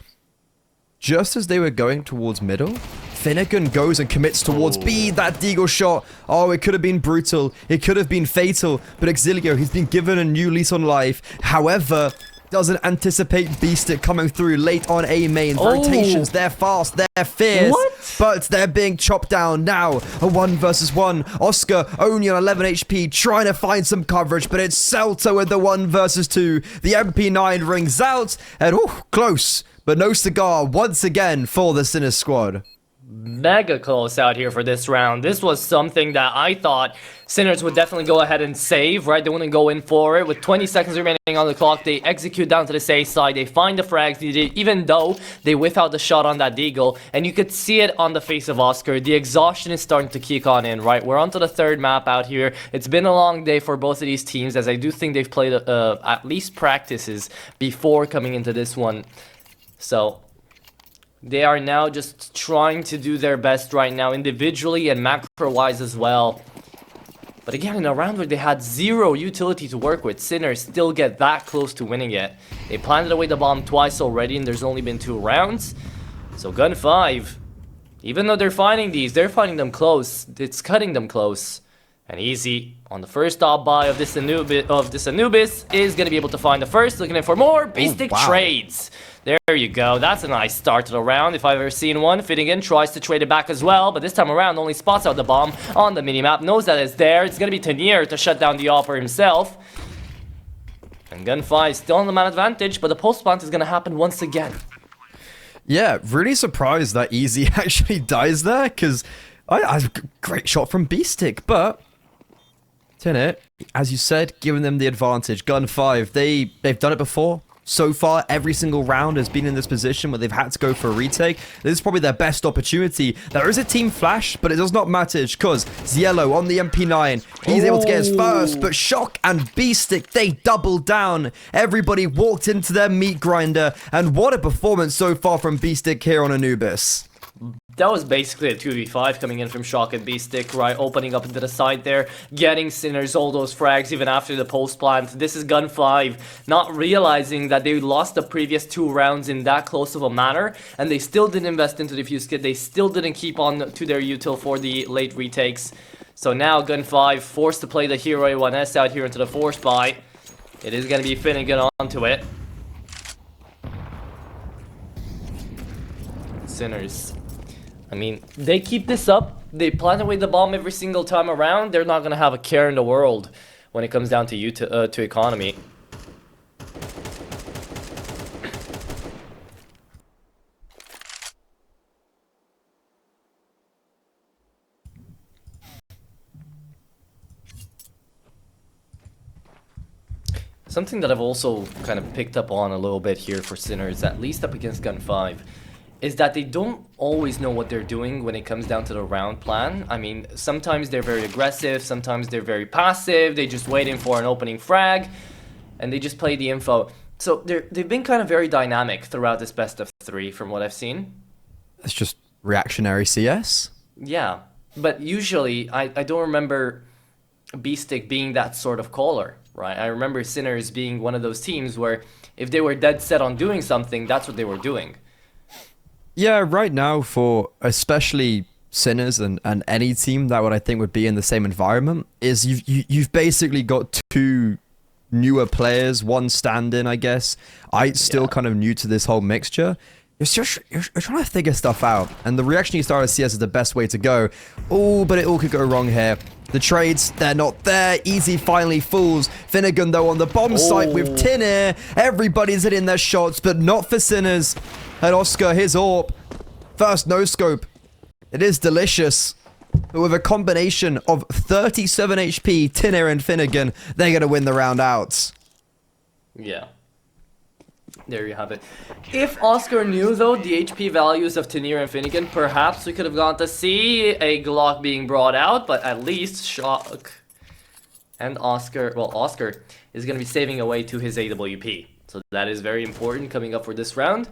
just as they were going towards middle, Finnegan goes and commits towards B. That deagle shot, oh, it could have been brutal. It could have been fatal. But Exilio, he's been given a new lease on life. However, doesn't anticipate B-Stick coming through late on A main. Rotations, they're fast, they're fierce. What? But they're being chopped down now. A 1 versus 1. Oscar only on 11 HP, trying to find some coverage, but it's Celta with the 1 versus 2. The MP9 rings out, and close. But no cigar once again for the Sinner squad. Mega close out here for this round. This was something that I thought Sinners would definitely go ahead and save, right? They wouldn't go in for it. With 20 seconds remaining on the clock, they execute down to the safe side. They find the frags needed, even though they whiff out the shot on that deagle. And you could see it on the face of Oscar. The exhaustion is starting to kick on in, right? We're onto the 3rd map out here. It's been a long day for both of these teams, as I do think they've played at least practices before coming into this one. So they are now just trying to do their best right now, individually and macro-wise as well. But again, in a round where they had 0 utility to work with, Sinners still get that close to winning it. They planted away the bomb twice already, and there's only been 2 rounds. So GUN5, even though they're finding these, they're finding them close. It's cutting them close. And Easy on the first stop by of this Anubis is going to be able to find the first. Looking in for more. Beastick trades. There you go. That's a nice start to the round if I've ever seen one. Fitting in, tries to trade it back as well. But this time around, only spots out the bomb on the minimap. Knows that it's there. It's going to be Tanier to shut down the Opera himself. And GUN5 still on the man advantage. But the post plant is going to happen once again. Yeah, really surprised that Easy actually dies there. Because great shot from Beastick. But Tinner, as you said, giving them the advantage. GUN5, they've done it before. So far, every single round has been in this position where they've had to go for a retake. This is probably their best opportunity. There is a team flash, but it does not matter because Ziello on the MP9, he's able to get his first, but Shock and Beastick, they doubled down. Everybody walked into their meat grinder, and what a performance so far from Beastick here on Anubis. That was basically a 2v5 coming in from Shock and Beastick, right? Opening up into the side there, getting Sinners all those frags even after the post plant. This is GUN5, not realizing that they lost the previous 2 rounds in that close of a manner, and they still didn't invest into the fuse kit. They still didn't keep on to their util for the late retakes. So now GUN5 forced to play the Hero A1S out here into the force buy. It is going to be Finnegan onto it. Sinners. I mean, they keep this up, they plant away the bomb every single time around, they're not going to have a care in the world when it comes down to economy. Something that I've also kind of picked up on a little bit here for Sinners, at least up against GUN5, is that they don't always know what they're doing when it comes down to the round plan. I mean, sometimes they're very aggressive, sometimes they're very passive, they just waiting for an opening frag, and they just play the info. So they've been kind of very dynamic throughout this best of 3 from what I've seen. It's just reactionary CS? Yeah, but usually I don't remember Beastick being that sort of caller, right? I remember Sinners being one of those teams where if they were dead set on doing something, that's what they were doing. Yeah, right now for especially Sinners and any team that I think would be in the same environment is you've basically got 2 newer players, one stand-in, I guess. It's still kind of new to this whole mixture. You're trying to figure stuff out, and the reactionary style of CS is the best way to go. Oh, but it all could go wrong here. The trades, they're not there. Easy finally falls. Finnegan, though, on the bomb site with Tinner. Everybody's hitting their shots, but not for Sinners. And Oscar, his AWP. First no-scope. It is delicious. But with a combination of 37 HP, Tinner and Finnegan, they're going to win the round out. Yeah. There you have it. If Oscar knew, though, the HP values of Tanier and Finnegan, perhaps we could have gone to see a Glock being brought out, but at least Shock and Oscar, well, Oscar is going to be saving away to his AWP. So that is very important coming up for this round.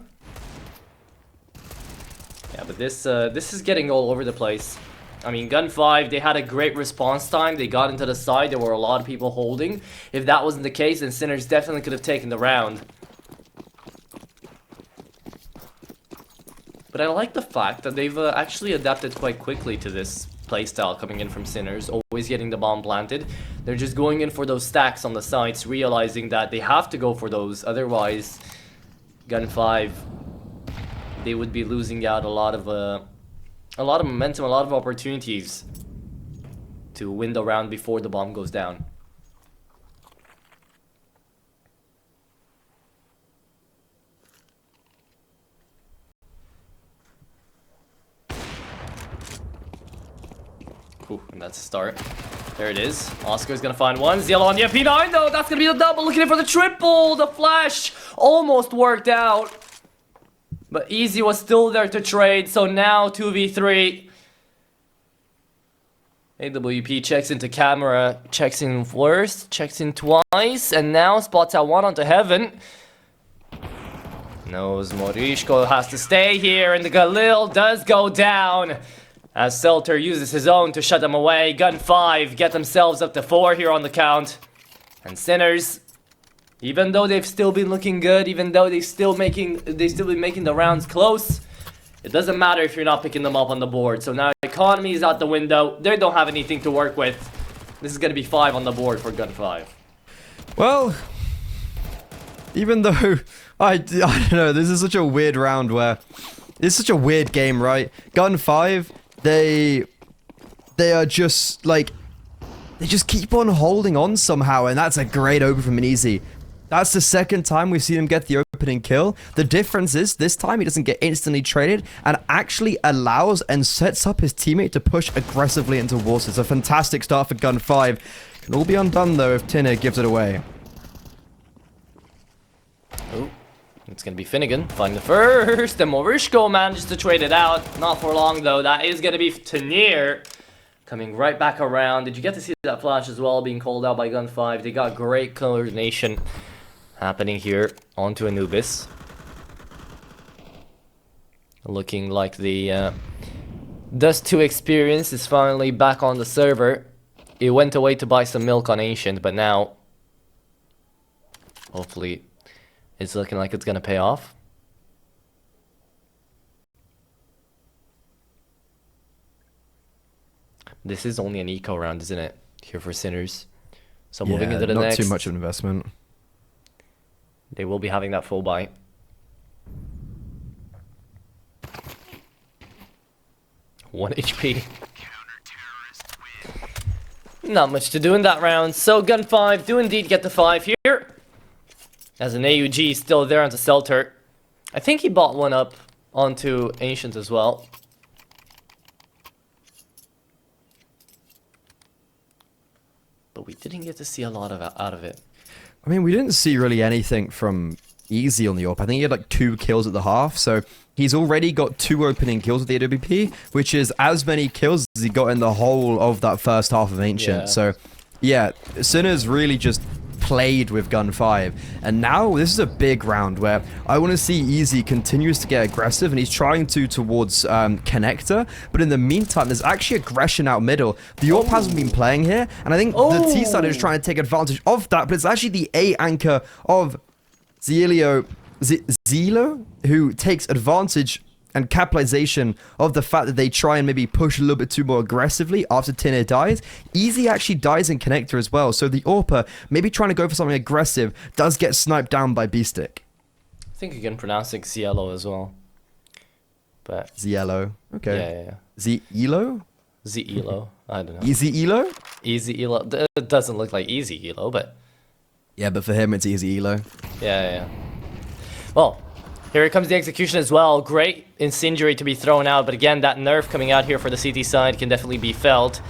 Yeah, but this is getting all over the place. I mean, GUN5, they had a great response time. They got into the side. There were a lot of people holding. If that wasn't the case, then Sinners definitely could have taken the round. But I like the fact that they've actually adapted quite quickly to this playstyle coming in from Sinners, always getting the bomb planted. They're just going in for those stacks on the sides, realizing that they have to go for those, otherwise GUN5, they would be losing out a lot of momentum, a lot of opportunities to win the round before the bomb goes down. Ooh, and that's a start. There it is. Oscar's gonna find one. Ziello on the MP9 though. That's gonna be the double. Looking for the triple. The flash almost worked out. But Easy was still there to trade. So now 2v3. AWP checks into camera. Checks in first. Checks in twice. And now spots out one onto Heaven. Knows Morishko has to stay here. And the Galil does go down. As Selter uses his own to shut them away. GUN5 get themselves up to 4 here on the count. And Sinners, even though they've still been looking good, even though they've still been making the rounds close, it doesn't matter if you're not picking them up on the board. So now economy is out the window. They don't have anything to work with. This is going to be 5 on the board for GUN5. Well, even though I don't know, this is such a weird round where it's such a weird game, right? GUN5, they are just like, they just keep on holding on somehow, and that's a great open from an easy. That's the second time we've seen him get the opening kill. The difference is this time he doesn't get instantly traded and actually allows and sets up his teammate to push aggressively into walls. It's a fantastic start for GUN5. Can all be undone though if Tinner gives it away. Oh, it's going to be Finnegan finding the first, and Morishko manages to trade it out. Not for long though. That is going to be Tanier coming right back around. Did you get to see that flash as well being called out by GUN5? They got great coordination happening here onto Anubis. Looking like the Dust 2 experience is finally back on the server. It went away to buy some milk on Ancient, but now hopefully it's looking like it's gonna pay off. This is only an eco round, isn't it? Here for Sinners. So moving into the next. Not too much of an investment. They will be having that full buy. One HP. Not much to do in that round. So GUN5 do indeed get the 5 here. As an AUG still there onto Selter. I think he bought one up onto Ancient as well. But we didn't get to see a lot of out of it. I mean, we didn't see really anything from Easy on the AWP. I think he had like 2 kills at the half, so he's already got 2 opening kills with the AWP, which is as many kills as he got in the whole of that first half of Ancient. Yeah. So, yeah, Sinner's really just played with GUN5, and now this is a big round where I want to see Easy continues to get aggressive, and he's trying to towards Connector, but in the meantime there's actually aggression out middle. The AWP hasn't been playing here, and I think the T side is trying to take advantage of that, but it's actually the A anchor of Zelo who takes advantage and capitalization of the fact that they try and maybe push a little bit too more aggressively after Tinner dies. Easy actually dies in Connector as well, so the AWPer, maybe trying to go for something aggressive, does get sniped down by B-Stick. I think you can pronounce it Cielo as well. But Zielo. Okay. Yeah. Z-Elo? Z-Elo. I don't know. Easy Elo? Easy Elo. It doesn't look like Easy Elo, but... Yeah, but for him it's Easy Elo. Yeah. Well, here comes the execution as well. Great incendiary to be thrown out, but again, that nerf coming out here for the CT side can definitely be felt,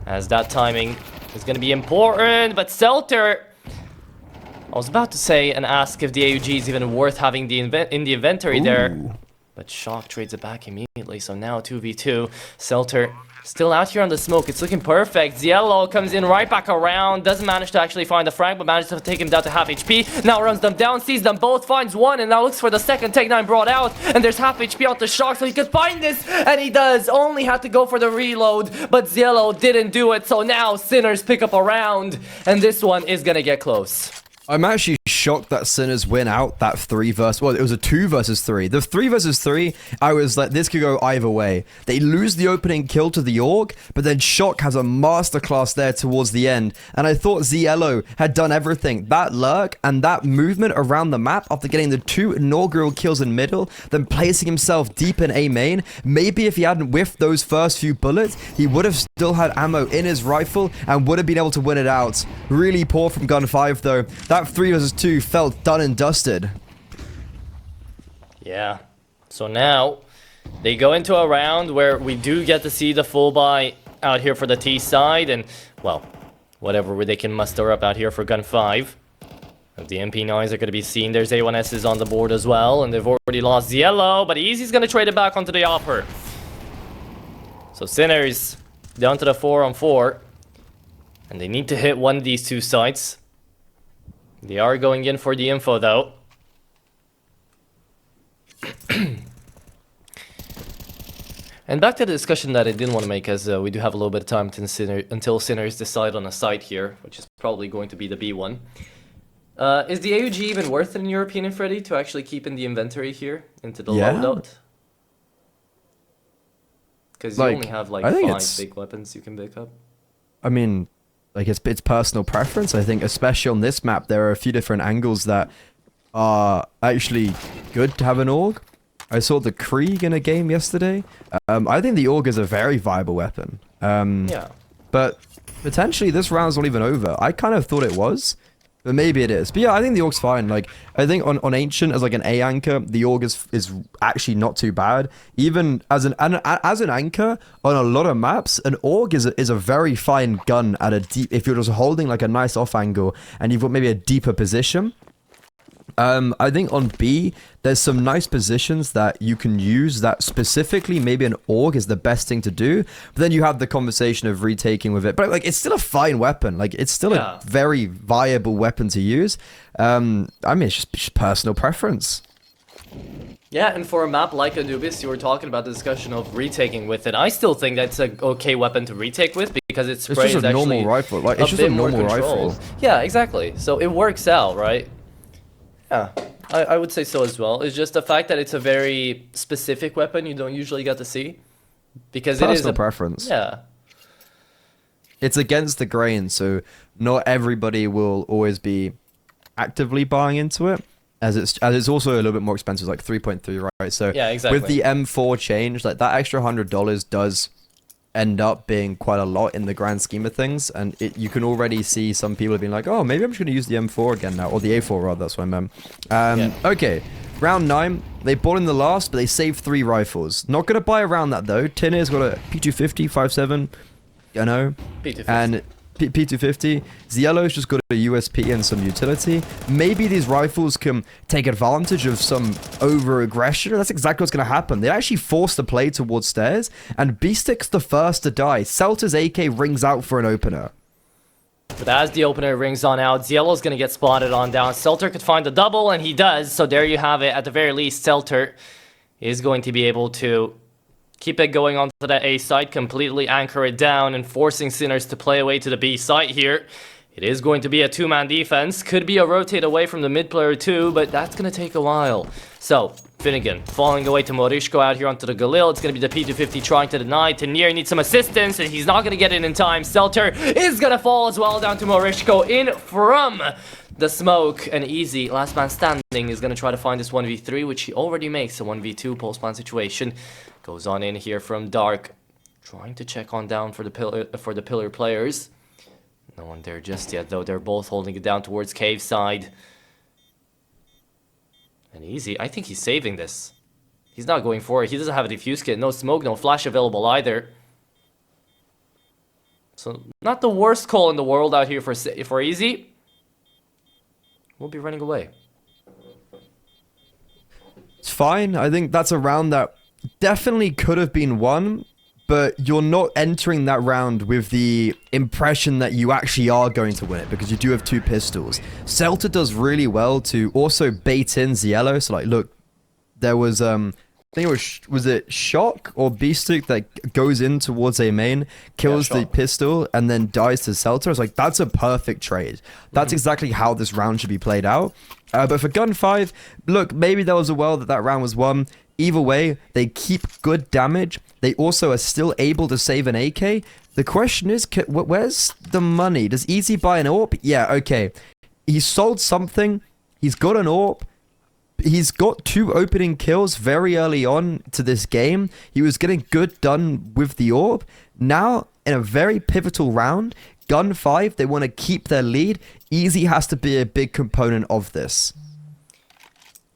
as that timing is going to be important. But Selter, I was about to say and ask if the AUG is even worth having in the inventory there, but Shock trades it back immediately. So now 2v2. Selter still out here on the smoke. It's looking perfect. Zielo comes in right back around. Doesn't manage to actually find the frag, but manages to take him down to half HP. Now runs them down, sees them both, finds one, and now looks for the second takedown brought out. And there's half HP out the Shock, so he could find this. And he does. Only had to go for the reload, but Zielo didn't do it. So now Sinners pick up a round, and this one is gonna get close. I'm actually shocked that Sinners win out that 3 versus... Well, it was a 2 versus 3. The 3 versus 3, I was like, this could go either way. They lose the opening kill to the Org, but then Shock has a masterclass there towards the end. And I thought Zielo had done everything. That lurk and that movement around the map after getting the 2 inaugural kills in middle, then placing himself deep in A main. Maybe if he hadn't whiffed those first few bullets, he would have still had ammo in his rifle and would have been able to win it out. Really poor from GUN5 though. That 3 versus 2 felt done and dusted. Yeah. So now they go into a round where we do get to see the full buy out here for the T side, and well, whatever they can muster up out here for GUN5. If the MP9s are going to be seen, there's A1Ss on the board as well, and they've already lost Zielo, but Easy's going to trade it back onto the Opper. So Sinners down to the 4-on-4, and they need to hit one of these 2 sites. They are going in for the info though. And back to the discussion that I didn't want to make, as we do have a little bit of time until Sinners decide on a site here, which is probably going to be the B1. Is the AUG even worth it in your opinion, Freddy, to actually keep in the inventory here into the loadout? Because you Like, only have like I think 5 it's- big weapons you can pick up. I mean, like it's personal preference. I think, especially on this map, there are a few different angles that are actually good to have an AUG. I saw the Krieg in a game yesterday. I think the AUG is a very viable weapon. Yeah. But potentially this round's not even over. I kind of thought it was, but maybe it is. But yeah, I think the AUG's fine. Like, I think on Ancient as like an A anchor, the AUG is actually not too bad. Even as an anchor on a lot of maps, an AUG is a very fine gun at a deep. If you're just holding like a nice off angle and you've got maybe a deeper position. I think on B, there's some nice positions that you can use that specifically maybe an AUG is the best thing to do. But then you have the conversation of retaking with it. But like, it's still a fine weapon. Like, it's still a very viable weapon to use. I mean, it's just personal preference. Yeah, and for a map like Anubis, you were talking about the discussion of retaking with it. I still think that's an okay weapon to retake with because it sprays It's just a normal rifle. Like, it's just a normal rifle. Yeah, exactly. So it works out, right? Yeah, I would say so as well. It's just the fact that it's a very specific weapon you don't usually get to see. Because it is Personal preference. Yeah. It's against the grain, so not everybody will always be actively buying into it. As it's also a little bit more expensive, like 3.3, right? So yeah, exactly. With the M4 change, like that extra $100 does end up being quite a lot in the grand scheme of things, and you can already see some people being like, oh, maybe I'm just going to use the M4 again now, or the A4 rather, that's what I meant. Okay, round 9, they bought in the last, but they saved 3 rifles. Not going to buy around that though. Tinner's got a P250, 5.7, you know, P250. and P250. Zielo's just got a USP and some utility. Maybe these rifles can take advantage of some over-aggression. That's exactly what's going to happen. They actually force the play towards stairs, and B-Stick's the first to die. Celta's AK rings out for an opener. But as the opener rings on out, Zielo's going to get spotted on down. Selter could find the double, and he does. So there you have it. At the very least, Selter is going to be able to keep it going onto that A side, completely anchor it down, and forcing Sinners to play away to the B side here. It is going to be a 2-man defense. Could be a rotate away from the mid player too, but that's going to take a while. So, Finnegan falling away to Morishko out here onto the Galil. It's going to be the P250 trying to deny. Tanir needs some assistance, and he's not going to get it in time. Selter is going to fall as well down to Morishko in from the smoke. And Easy, last man standing, is going to try to find this 1v3, which he already makes a 1v2 post-plan situation. Goes on in here from Dark, trying to check on down for the pillar players. No one there just yet, though. They're both holding it down towards cave side. And Easy, I think he's saving this. He's not going for it. He doesn't have a defuse kit. No smoke, no flash available either. So, not the worst call in the world out here for Easy. We'll be running away. It's fine. I think that's a round that definitely could have been won, but you're not entering that round with the impression that you actually are going to win it, because you do have 2 pistols. Celta does really well to also bait in Zielo. So like, look, there was I think it was it Shock or Beastick that goes in towards A main, kills the pistol, and then dies to Celta. It's like, that's a perfect trade. That's exactly how this round should be played out. But for GUN5, look, maybe there was a world that round was won. Either way, they keep good damage. They also are still able to save an AK. The question is, where's the money? Does Easy buy an AWP? Yeah, okay. He sold something. He's got an AWP. He's got 2 opening kills very early on to this game. He was getting good done with the AWP. Now, in a very pivotal round, GUN5, they want to keep their lead. Easy has to be a big component of this.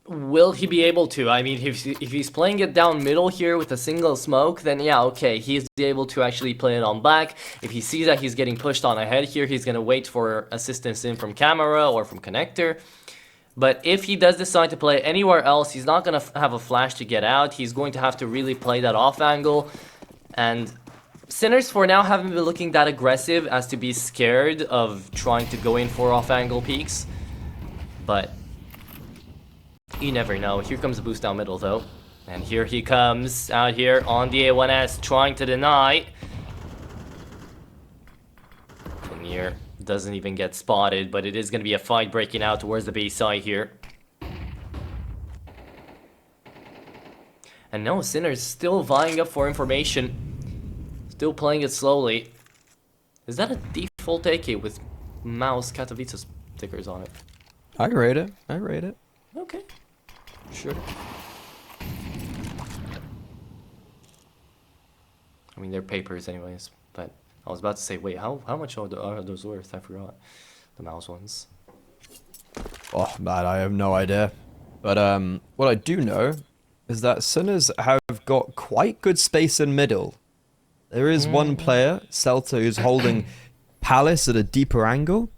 Will he be able to? I mean, if he's playing it down middle here with a single smoke, then yeah, okay, he's able to actually play it on back. If he sees that he's getting pushed on ahead here, he's going to wait for assistance in from camera or from connector. But if he does decide to play anywhere else, he's not going to have a flash to get out. He's going to have to really play that off angle. And Sinners for now haven't been looking that aggressive as to be scared of trying to go in for off angle peaks. But you never know. Here comes a boost down middle though. And here he comes out here on the A1S trying to deny. Tanir doesn't even get spotted, but it is going to be a fight breaking out towards the B side here. And no, Sinners still vying up for information. Still playing it slowly. Is that a default AK with mouse Katowice stickers on it? I rate it. I rate it. Okay. Sure. I mean, they're papers anyways, but I was about to say, wait, how much are those worth? I forgot. The mouse ones. Oh, man, I have no idea. But what I do know is that Sinners have got quite good space in middle. There is one player, Celta, who's holding Palace at a deeper angle.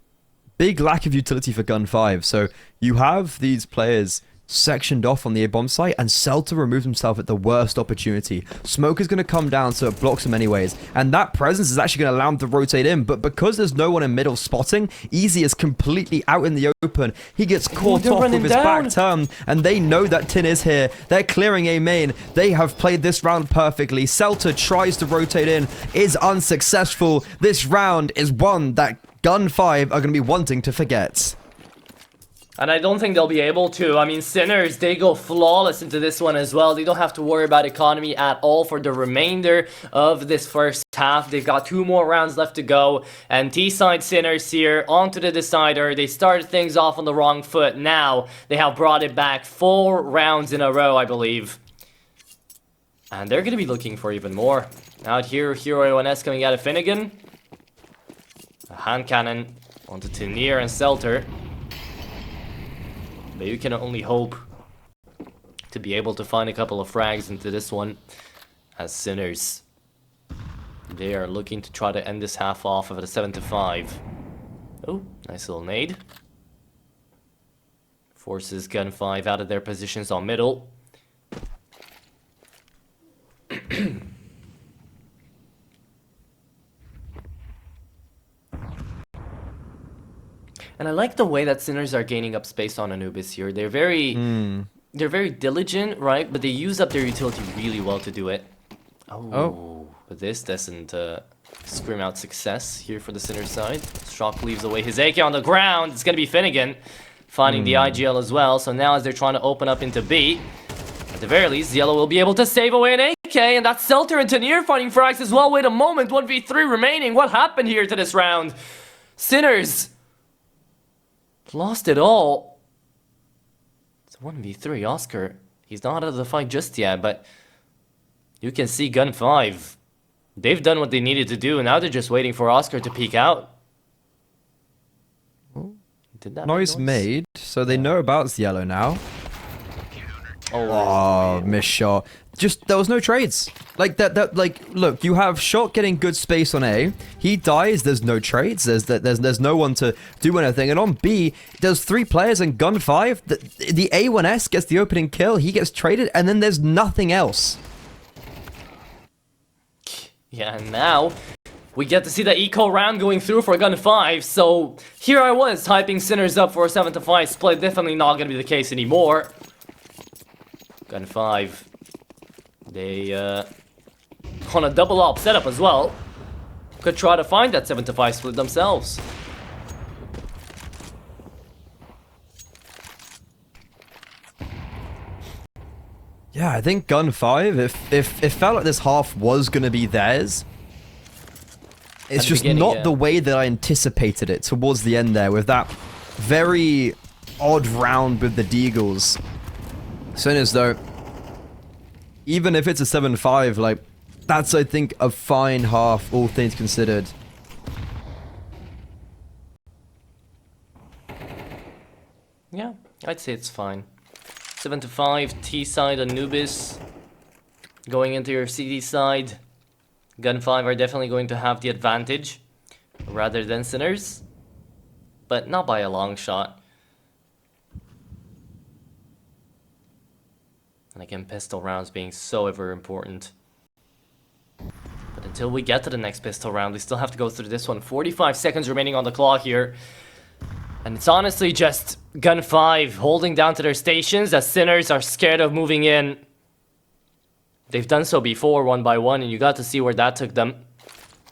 Big lack of utility for GUN5. So you have these players sectioned off on the A-bomb site, and Celta removes himself at the worst opportunity. Smoke is going to come down, so it blocks him anyways, and that presence is actually going to allow him to rotate in, but because there's no one in middle spotting, Easy is completely out in the open. He gets caught off with his back turn, and they know that Tin is here. They're clearing A main. They have played this round perfectly. Celta tries to rotate in, is unsuccessful. This round is one that GUN5 are going to be wanting to forget. And I don't think they'll be able to. I mean, Sinners, they go flawless into this one as well. They don't have to worry about economy at all for the remainder of this first half. They've got 2 more rounds left to go. And T-side Sinners here onto the decider. They started things off on the wrong foot. Now they have brought it back 4 rounds in a row, I believe. And they're going to be looking for even more. Out here, Hero 1S coming out of Finnegan. A hand cannon onto Tenier and Selter. But you can only hope to be able to find a couple of frags into this one, as Sinners, they are looking to try to end this half off of a 7-5. Oh, nice little nade. Forces GUN5 out of their positions on middle. And I like the way that Sinners are gaining up space on Anubis here. They're very diligent, right? But they use up their utility really well to do it. Oh. But this doesn't scream out success here for the Sinners side. Shock leaves away his AK on the ground. It's going to be Finnegan finding the IGL as well. So now as they're trying to open up into B, at the very least, Yellow will be able to save away an AK. And that's Selter and Tenier finding frags as well. Wait a moment, 1v3 remaining. What happened here to this round? Sinners lost it all. It's a 1v3. Oscar, he's not out of the fight just yet, but you can see GUN5. They've done what they needed to do, and now they're just waiting for Oscar to peek out. Did that Noise made, so they know about Yellow now. Oh, missed shot. Just, there was no trades. Like, look, you have Shot getting good space on A. He dies, there's no trades. There's no one to do anything. And on B, there's 3 players and GUN5. The A1S gets the opening kill, he gets traded, and then there's nothing else. Yeah, and now we get to see the eco round going through for GUN5. So here I was hyping Sinners up for a 7-5 split. Definitely not going to be the case anymore. GUN5, they on a double op setup as well, could try to find that 7-5 split themselves. Yeah, I think GUN5, if it felt like this half was going to be theirs, it's just not the way that I anticipated it towards the end there, with that very odd round with the Deagles. Sinners, though, even if it's a 7-5, like, that's, I think, a fine half, all things considered. Yeah, I'd say it's fine. 7-5, T side, Anubis. Going into your CD side, GUN5 are definitely going to have the advantage, rather than Sinners. But not by a long shot. And again, pistol rounds being so ever important. But until we get to the next pistol round, we still have to go through this one. 45 seconds remaining on the clock here. And it's honestly just GUN5 holding down to their stations as Sinners are scared of moving in. They've done so before, 1 by 1, and you got to see where that took them.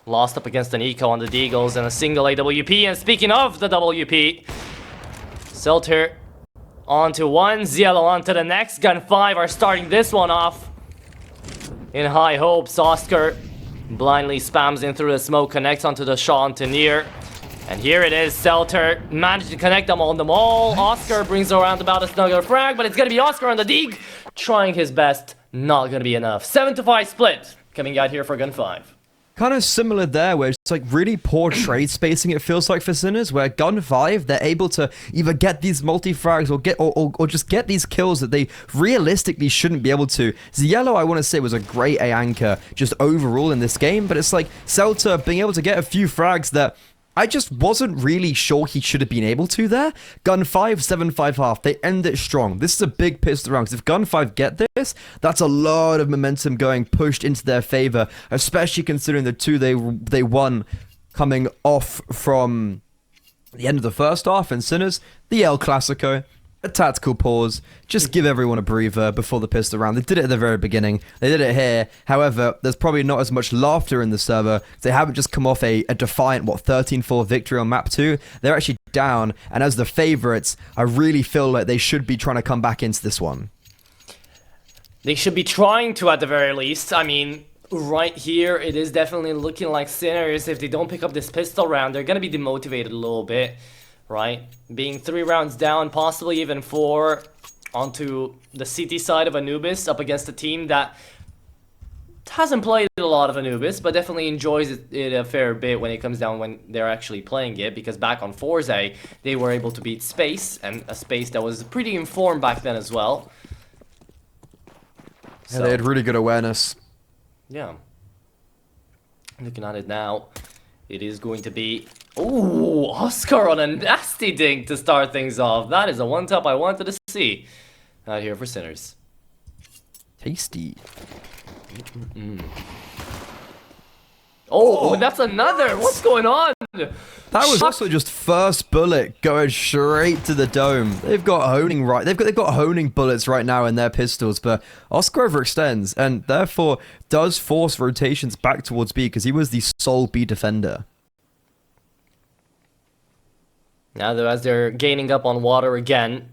Lost up against an eco on the Deagles and a single AWP. And speaking of the WP, Selter onto one, Ziello onto the next. GUN5 are starting this one off in high hopes. Oscar Blindly spams in through the smoke, connects onto the Chantineer. And here it is, Selter managed to connect them on them all. Oscar brings around about a snugger frag, but it's gonna be Oscar on the dig, trying his best, not gonna be enough. 7-5 split coming out here for GUN5. Kind of similar there, where it's like really poor trade spacing, it feels like, for Sinners, where GUN5, they're able to either get these multi-frags or just get these kills that they realistically shouldn't be able to. Ziello, I want to say, was a great A anchor just overall in this game, but it's like Selter being able to get a few frags that I just wasn't really sure he should have been able to there. GUN5, 7-5 half. They end it strong. This is a big pistol round, because if GUN5 get this, that's a lot of momentum going pushed into their favor, especially considering the two they won coming off from the end of the first half. And Sinners, the El Clasico, a tactical pause, just give everyone a breather before the pistol round. They did it at the very beginning. They did it here. However, there's probably not as much laughter in the server. They haven't just come off a defiant, 13-4 victory on map 2. They're actually down, and as the favorites, I really feel like they should be trying to come back into this one. They should be trying to, at the very least. I mean, right here, it is definitely looking like Sinners. If they don't pick up this pistol round, they're going to be demotivated a little bit. Right? Being 3 rounds down, possibly even 4, onto the CT side of Anubis up against a team that hasn't played a lot of Anubis, but definitely enjoys it a fair bit when it comes down when they're actually playing it, because back on Forza, they were able to beat Space, and a Space that was pretty informed back then as well. So, yeah, they had really good awareness. Yeah. Looking at it now, it is going to be... Ooh, Oscar on a nasty dink to start things off. That is a one-top I wanted to see out here for Sinners. Tasty. Oh, that's another. What's going on? That was also just first bullet going straight to the dome. They've got honing right. They've got honing bullets right now in their pistols, but Oscar overextends and therefore does force rotations back towards B because he was the sole B defender. Now, as they're gaining up on water again,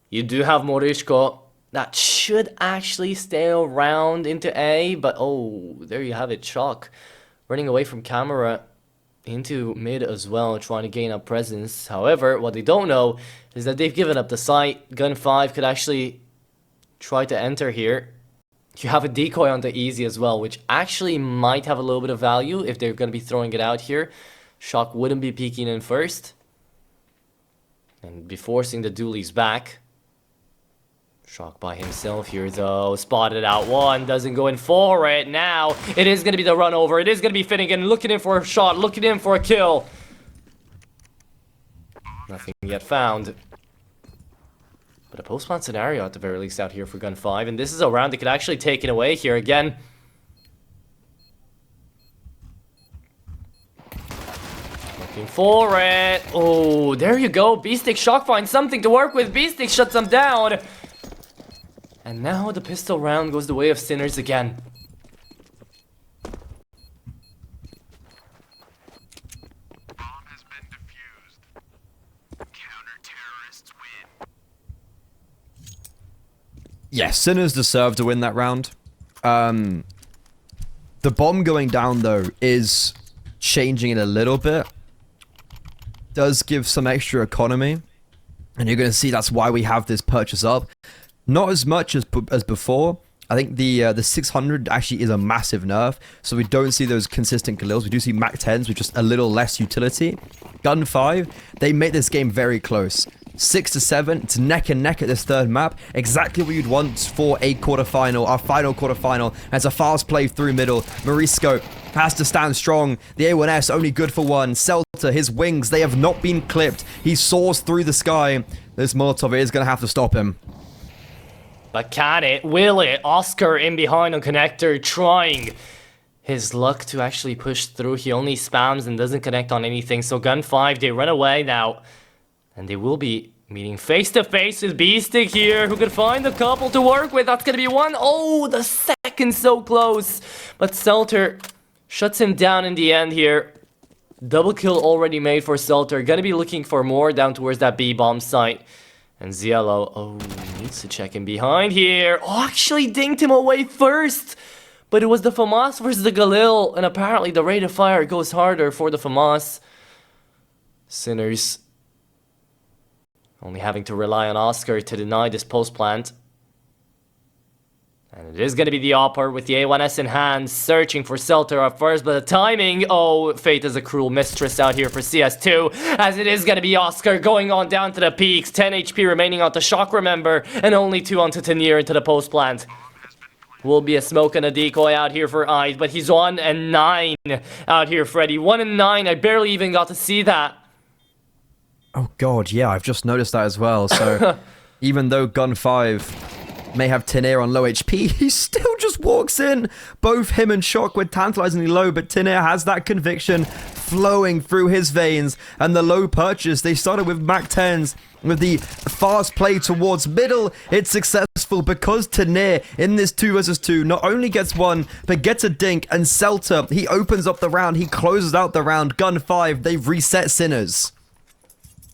you do have Morishko. That should actually stay around into A, but oh, there you have it, Shock. Running away from camera into mid as well, trying to gain up presence. However, what they don't know is that they've given up the site. GUN5 could actually try to enter here. You have a decoy on the easy as well, which actually might have a little bit of value if they're going to be throwing it out here. Shock wouldn't be peeking in first. And be forcing the dualies back. Shock by himself here though. Spotted out one. Doesn't go in for it. Now it is going to be the run over. It is going to be Finnegan looking in for a shot. Looking in for a kill. Nothing yet found. But a post-plant scenario at the very least out here for GUN5. And this is a round that could actually take it away here again. Looking for it. Oh, there you go. B-Stick Shock finds something to work with. B-Stick shuts them down. And now the pistol round goes the way of Sinners again. Bomb has been defused. Counter-terrorists win. Yes, Sinners deserve to win that round. The bomb going down, though, is changing it a little bit. Does give some extra economy. And you're going to see that's why we have this purchase up. Not as much as before. I think the 600 actually is a massive nerf. So we don't see those consistent Khalils. We do see Mac 10s with just a little less utility. GUN5, they make this game very close. 6-7, it's neck and neck at this third map. Exactly what you'd want for a quarterfinal, our final quarterfinal. As a fast play through middle, Morisco has to stand strong. The A1S only good for one. Selter, his wings, they have not been clipped. He soars through the sky. This Molotov is going to have to stop him. But can it? Will it? Oscar in behind on connector, trying his luck to actually push through. He only spams and doesn't connect on anything. So GUN5, they run away now. And they will be meeting face to face with B-Stick here, who could find a couple to work with. That's going to be one. Oh, the second so close. But Selter shuts him down in the end here. Double kill already made for Selter. Going to be looking for more down towards that B-bomb site. And Ziello, oh, needs to check in behind here. Oh, actually dinged him away first. but it was the FAMAS versus the Galil, and apparently the rate of fire goes harder for the FAMAS. Sinners only having to rely on Oscar to deny this post plant. And it is going to be the Opper with the A1S in hand, searching for Selter at first, but the timing, oh, fate is a cruel mistress out here for CS2, as it is going to be Oscar going on down to the peaks, 10 HP remaining onto Shock, remember, and only 2 onto Tanier into the post plant. Will be a smoke and a decoy out here for Ice, but he's 1 and 9 out here, Freddy. 1 and 9, I barely even got to see that. Oh god, yeah, I've just noticed that as well. So even though GUN5 may have Tinair on low HP, he still just walks in. Both him and Shock were tantalizingly low, but Tinair has that conviction flowing through his veins. And the low purchase, they started with Mac 10s. With the fast play towards middle, it's successful because Tanair in this 2 versus 2 not only gets one, but gets a dink. And Selter, he opens up the round, he closes out the round. GUN5, they've reset Sinners.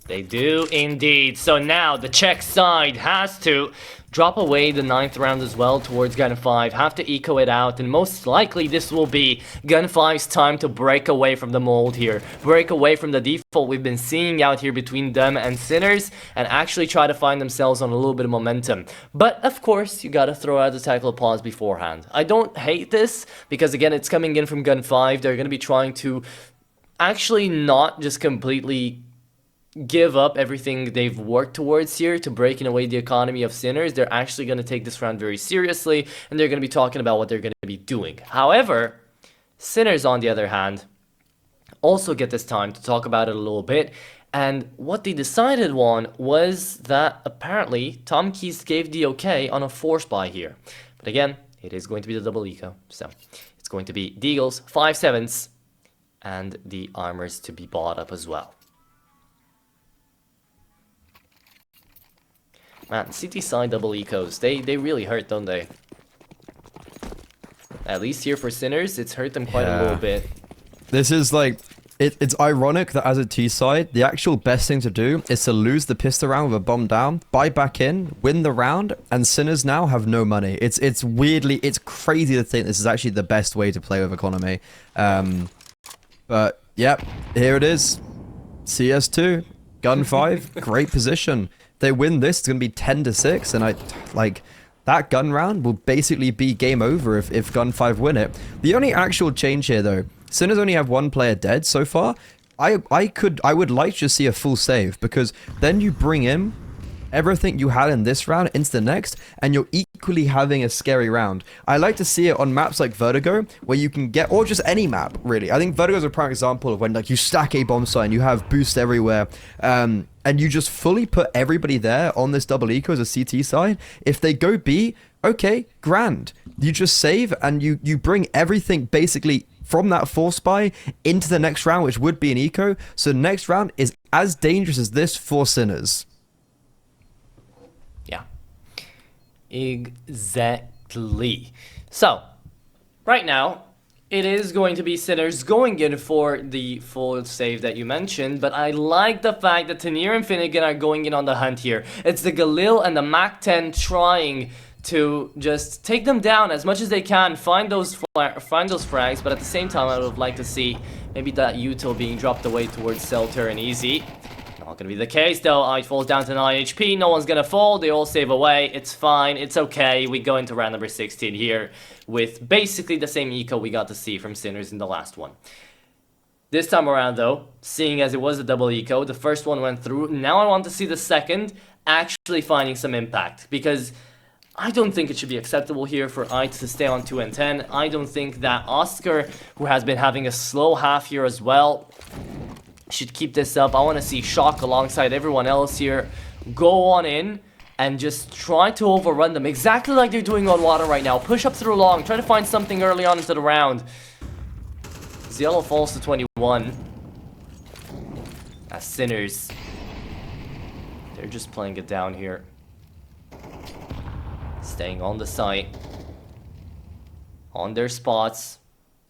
They do indeed. So now the Czech side has to drop away the 9th round as well towards GUN5, have to eco it out, and most likely this will be GUN5's time to break away from the mold here, break away from the default we've been seeing out here between them and Sinners, and actually try to find themselves on a little bit of momentum. But of course, you gotta throw out the tackle pause beforehand. I don't hate this, because again, it's coming in from GUN5, they're gonna be trying to actually not just completely give up everything they've worked towards here to breaking away the economy of Sinners. They're actually going to take this round very seriously, and they're going to be talking about what they're going to be doing. However, Sinners, on the other hand, also get this time to talk about it a little bit, and what they decided on was that apparently Tom Keys gave the okay on a force buy here. But again, it is going to be the double eco, so it's going to be Deagles, 5/7s, and the armors to be bought up as well. Man, CT side double ecos, they really hurt, don't they? At least here for Sinners, it's hurt them quite a little bit. This is like, it's ironic that as a T side, the actual best thing to do is to lose the pistol round with a bomb down, buy back in, win the round, and Sinners now have no money. It's crazy to think this is actually the best way to play with economy. But yep, here it is. CS2, GUN5, great position. They win this, it's going to be 10-6, and that gun round will basically be game over if GUN5 win it. The only actual change here, though, Sinners only have 1 player dead so far. I would like to see a full save, because then you bring in everything you had in this round into the next, and you're equally having a scary round. I like to see it on maps like Vertigo, where you can get, or just any map, really. I think Vertigo is a prime example of when you stack a bomb site and you have boosts everywhere, and you just fully put everybody there on this double eco as a CT side. If they go B, okay, grand. You just save, and you bring everything basically from that force buy into the next round, which would be an eco. So the next round is as dangerous as this for Sinners. Yeah, exactly. So, right now, it is going to be Sinners going in for the full save that you mentioned, but I like the fact that Tanier and Finnegan are going in on the hunt here. It's the Galil and the Mac 10 trying to just take them down as much as they can, find those frags, but at the same time, I would have liked to see maybe that util being dropped away towards Selter and Easy. Not gonna be the case though. It falls down to 9 HP. No one's gonna fall. They all save away. It's fine. It's okay. We go into round number 16 here with basically the same eco we got to see from Sinners in the last one. This time around though, seeing as it was a double eco, the first one went through. Now I want to see the second actually finding some impact, because I don't think it should be acceptable here for I to stay on 2 and 10. I don't think that Oscar, who has been having a slow half here as well, should keep this up. I want to see Shock alongside everyone else here go on in and just try to overrun them exactly like they're doing on water right now. Push up through long, try to find something early on into the round. Yellow falls to 21. As Sinners, they're just playing it down here. Staying on the site, on their spots,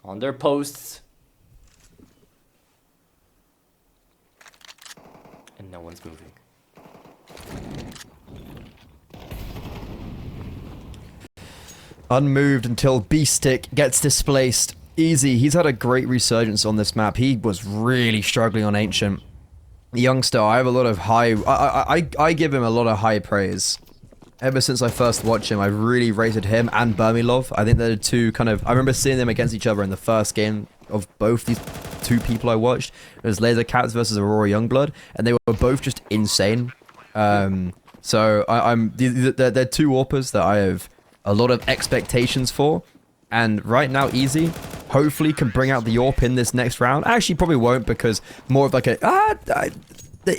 on their posts. And no one's moving. unmoved until Beestick gets displaced. Easy, he's had a great resurgence on this map. He was really struggling on Ancient. Youngster, I have a lot of high... I give him a lot of high praise. Ever since I first watched him, I've really rated him and Burmilov. I think they're the two kind of... I remember seeing them against each other in the first game of both these two people I watched. It was Laser Cats versus Aurora Youngblood, and they were both just insane. So they're two AWPers that I have a lot of expectations for. And right now, Easy hopefully can bring out the AWP in this next round. Actually, probably won't, because more of like a...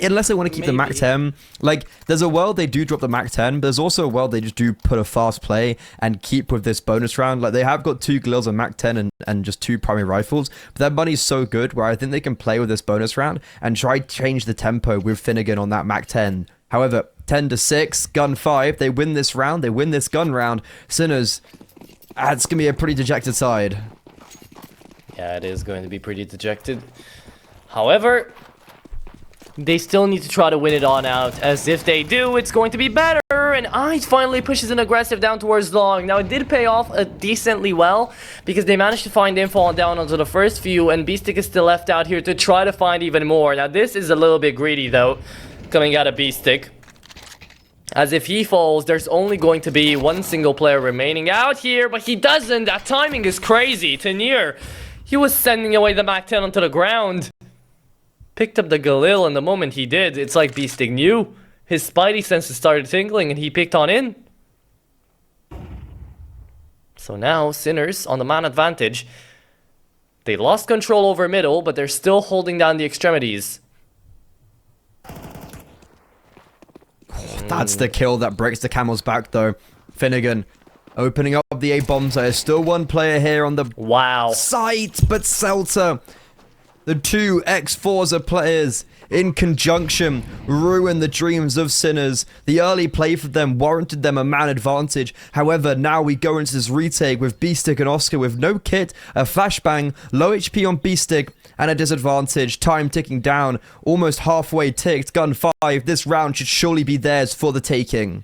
unless they want to keep the Mac 10. Like, there's a world they do drop the Mac 10, but there's also a world they just do put a fast play and keep with this bonus round. Like, they have got 2 Glils and Mac 10 and just 2 primary rifles, but that money's so good where I think they can play with this bonus round and try to change the tempo with Finnegan on that Mac 10. However, 10-6, GUN5, they win this round, they win this gun round. Sinners, it's going to be a pretty dejected side. Yeah, it is going to be pretty dejected. However, they still need to try to win it on out, as if they do, it's going to be better. And Ice finally pushes an aggressive down towards long. Now, it did pay off decently well, because they managed to find info down onto the first few, and Beestick is still left out here to try to find even more. Now, this is a little bit greedy, though, coming out of Beestick. As if he falls, there's only going to be one single player remaining out here, but he doesn't. That timing is crazy. Tanir, he was sending away the Mac 10 onto the ground. Picked up the Galil, and the moment he did, it's like Beestick knew. His spidey senses started tingling, and he picked on in. So now, Sinners on the man advantage. They lost control over middle, but they're still holding down the extremities. That's the kill that breaks the camel's back, though. Finnegan opening up the A-bombs. There's still one player here on the site, but Seltzer, the 2 X-Forza players in conjunction, ruin the dreams of Sinners. The early play for them warranted them a man advantage. However, now we go into this retake with Beestick and Oscar with no kit, a flashbang, low HP on Beestick, and a disadvantage. Time ticking down, almost halfway ticked. GUN5, this round should surely be theirs for the taking.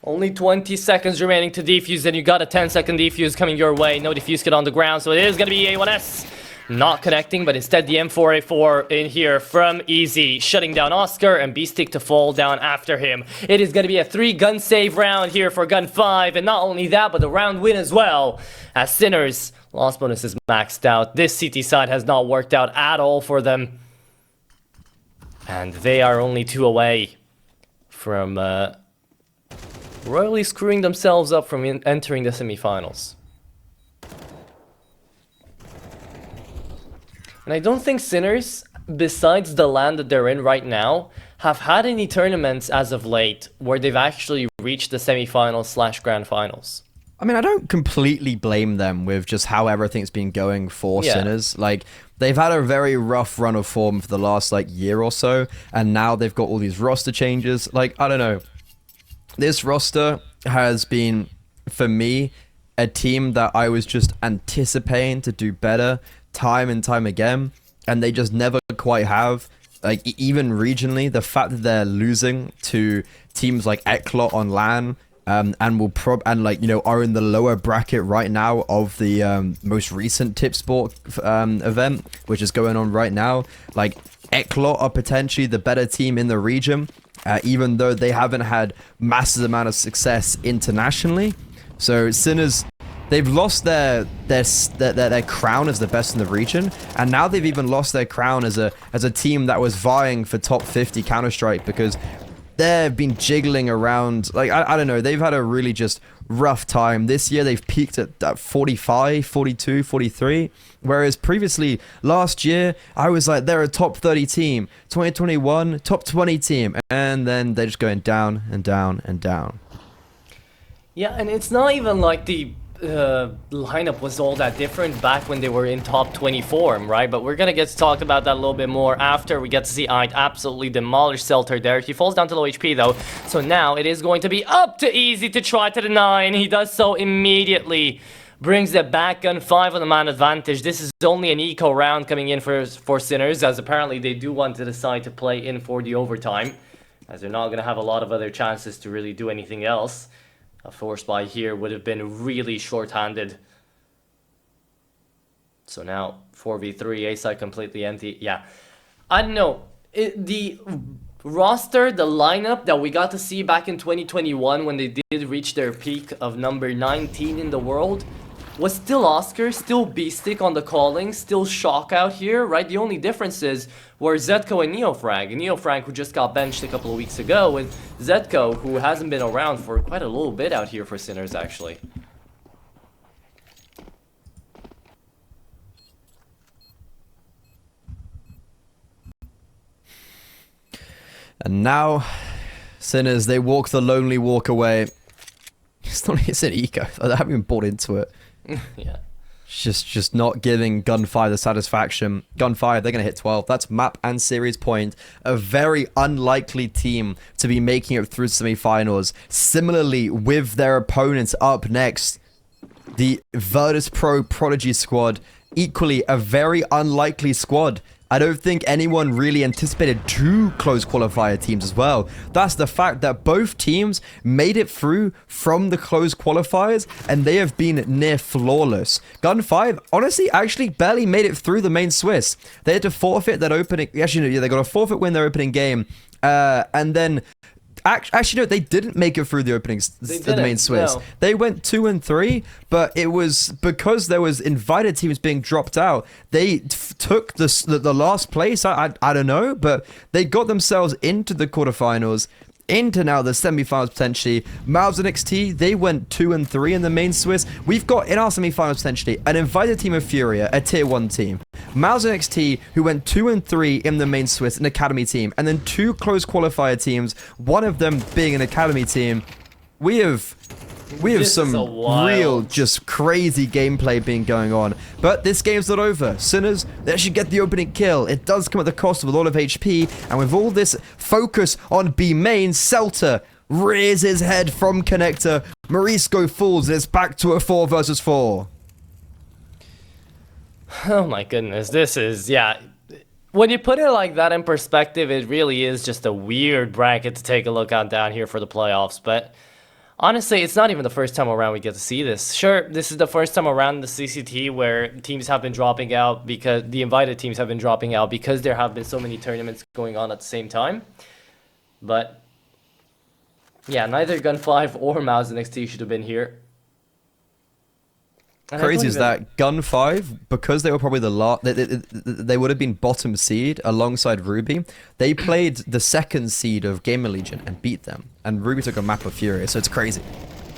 Only 20 seconds remaining to defuse, and you got a 10-second defuse coming your way. No defuse kit on the ground, so it is going to be A1S. Not connecting, but instead the M4A4 in here from Easy, shutting down Oscar, and Beestick to fall down after him. It is going to be a 3-gun save round here for GUN5, and not only that, but the round win as well, as Sinners lost bonus is maxed out. This CT side has not worked out at all for them, and they are only 2 away from royally screwing themselves up from entering the semifinals. And I don't think Sinners, besides the land that they're in right now, have had any tournaments as of late where they've actually reached the semifinals / grand finals. I mean, I don't completely blame them with just how everything's been going for Sinners. Like, they've had a very rough run of form for the last, like, year or so, and now they've got all these roster changes. Like, I don't know. This roster has been, for me, a team that I was just anticipating to do better time and time again, and they just never quite have. Like, even regionally, the fact that they're losing to teams like Eklot on LAN, and will are in the lower bracket right now of the most recent Tip Sport event, which is going on right now. Like, Eklot are potentially the better team in the region, even though they haven't had massive amount of success internationally. So Sinners, they've lost their crown as the best in the region, and now they've even lost their crown as a team that was vying for top 50 Counter-Strike, because they've been jiggling around. Like, I don't know, they've had a really just rough time. This year they've peaked at 45, 42, 43, whereas previously last year I was like, they're a top 30 team. 2021 top 20 team, and then they're just going down and down and down. Yeah, and it's not even like the lineup was all that different back when they were in top 20 form, right? But we're gonna get to talk about that a little bit more after we get to see Ide absolutely demolish Selter there. He falls down to low HP though, so now it is going to be up to Easy to try to deny, and he does so immediately. Brings it back, GUN5 on the man advantage. This is only an eco round coming in for Sinners, as apparently they do want to decide to play in for the overtime, as they're not gonna have a lot of other chances to really do anything else. A force buy here would have been really short-handed. So now 4v3, A side completely empty. Yeah, I don't know. The roster, the lineup that we got to see back in 2021 when they did reach their peak of number 19 in the world was still Oscar, still Beastick on the calling, still Shock out here, right? The only differences were Zetko and Neofrag. Neofrag, who just got benched a couple of weeks ago, and Zetko, who hasn't been around for quite a little bit out here for Sinners, actually. And now, Sinners, they walk the lonely walk away. It's an eco. I haven't even bought into it. Yeah. Just not giving GUN5 the satisfaction. GUN5, they're going to hit 12. That's map and series point. A very unlikely team to be making it through semifinals. Similarly, with their opponents up next, the Virtus Pro Prodigy squad, equally a very unlikely squad. I don't think anyone really anticipated two close qualifier teams as well. That's the fact that both teams made it through from the close qualifiers, and they have been near flawless. GUN5, honestly, actually barely made it through the main Swiss. They had to forfeit that opening... Actually, no, yeah, they got a forfeit win their opening game. And then... Actually, no, they didn't make it through the openings, the main Swiss. No. They went 2-3, but it was because there was invited teams being dropped out. They took the last place. I don't know, but they got themselves into the quarterfinals, into now the semifinals potentially. Mouths and XT, they went 2-3 in the main Swiss. We've got in our semifinals potentially an invited team of Furia, a tier 1 team. Mouths and XT, who went 2-3 in the main Swiss, an academy team, and then two close qualifier teams, one of them being an academy team. We have some real, just crazy gameplay being going on. But this game's not over. Sinners, they should get the opening kill. It does come at the cost of a lot of HP, and with all this focus on B main, Celta rears his head from connector. Morisco falls, and it's back to a 4 versus 4. Oh my goodness, this is, yeah. When you put it like that in perspective, it really is just a weird bracket to take a look at down here for the playoffs, but honestly, it's not even the first time around we get to see this. Sure, this is the first time around in the CCT where teams have been dropping out because the invited teams have been dropping out because there have been so many tournaments going on at the same time. But yeah, neither GUN5 or Mouse NXT should have been here. And Crazy is that GUN5, because they were probably the last, they would have been bottom seed alongside Ruby. They played the second seed of Gamer Legion and beat them, and Ruby took a map of Fury, so it's crazy.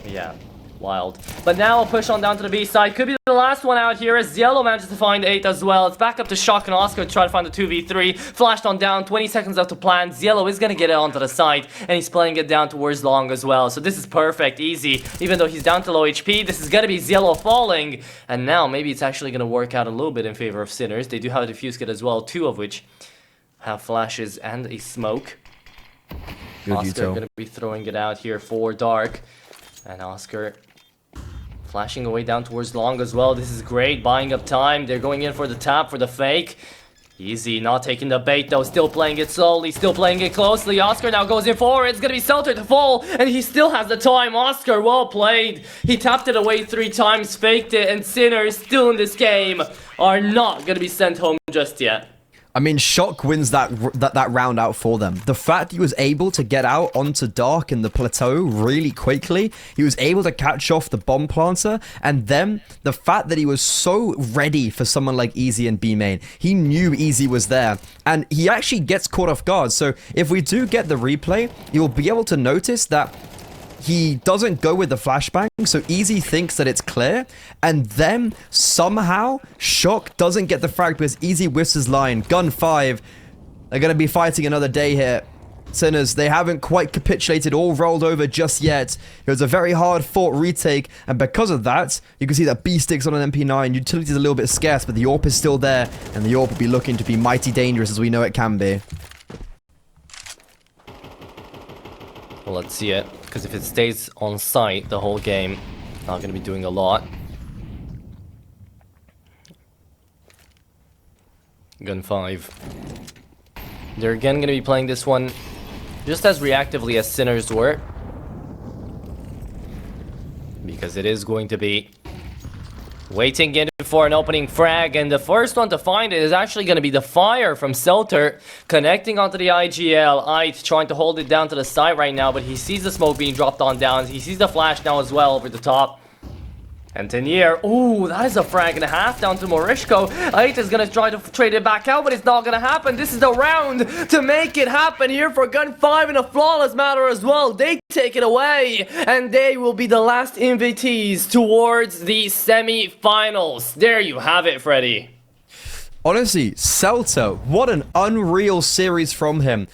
Yeah, wild. But now we'll push on down to the B side. Could be the last one out here as Yellow manages to find 8 as well. It's back up to Shock and Oscar to try to find the 2v3. Flashed on down, 20 seconds left to plan. Yellow is going to get it onto the side, and he's playing it down towards long as well. So this is perfect, easy. Even though he's down to low HP, this is going to be Yellow falling. And now maybe it's actually going to work out a little bit in favor of Sinners. They do have a defuse kit as well, 2 of which have flashes and a smoke. Good Oscar going to be throwing it out here for Dark. And Oscar flashing away down towards long as well. This is great, buying up time. They're going in for the tap, for the fake. Easy, not taking the bait though, still playing it slowly, still playing it closely. Oscar now goes in for it. It's gonna be Celter to fall, and he still has the time. Oscar, well played. He tapped it away 3 times, faked it, and Sinners, still in this game, are not gonna be sent home just yet. I mean, Shock wins that round out for them. The fact he was able to get out onto Dark in the plateau really quickly, he was able to catch off the bomb planter, and then the fact that he was so ready for someone like Easy and B main. He knew Easy was there, and he actually gets caught off guard. So if we do get the replay, you'll be able to notice that he doesn't go with the flashbang, so Easy thinks that it's clear, and then somehow Shock doesn't get the frag because Easy whiffs his line. GUN5, they're going to be fighting another day here. Sinners, they haven't quite capitulated or rolled over just yet. It was a very hard fought retake, and because of that, you can see that B-Stick's on an MP9. Utility's a little bit scarce, but the AWP is still there, and the AWP will be looking to be mighty dangerous as we know it can be. Well, let's see it, because if it stays on site the whole game, not going to be doing a lot. GUN5. They're again going to be playing this one just as reactively as Sinners were. because it is going to be waiting in for an opening frag, and the first one to find it is actually going to be the Fire from Selter, connecting onto the IGL. Ait trying to hold it down to the side right now, but he sees the smoke being dropped on down. He sees the flash now as well over the top. And Tenier, ooh, that is a frag and a half down to Morishko. Ait is going to try to trade it back out, but it's not going to happen. This is the round to make it happen here for GUN5 in a flawless manner as well. They take it away, and they will be the last invitees towards the semi-finals. There you have it, Freddy. Honestly, Selter, what an unreal series from him.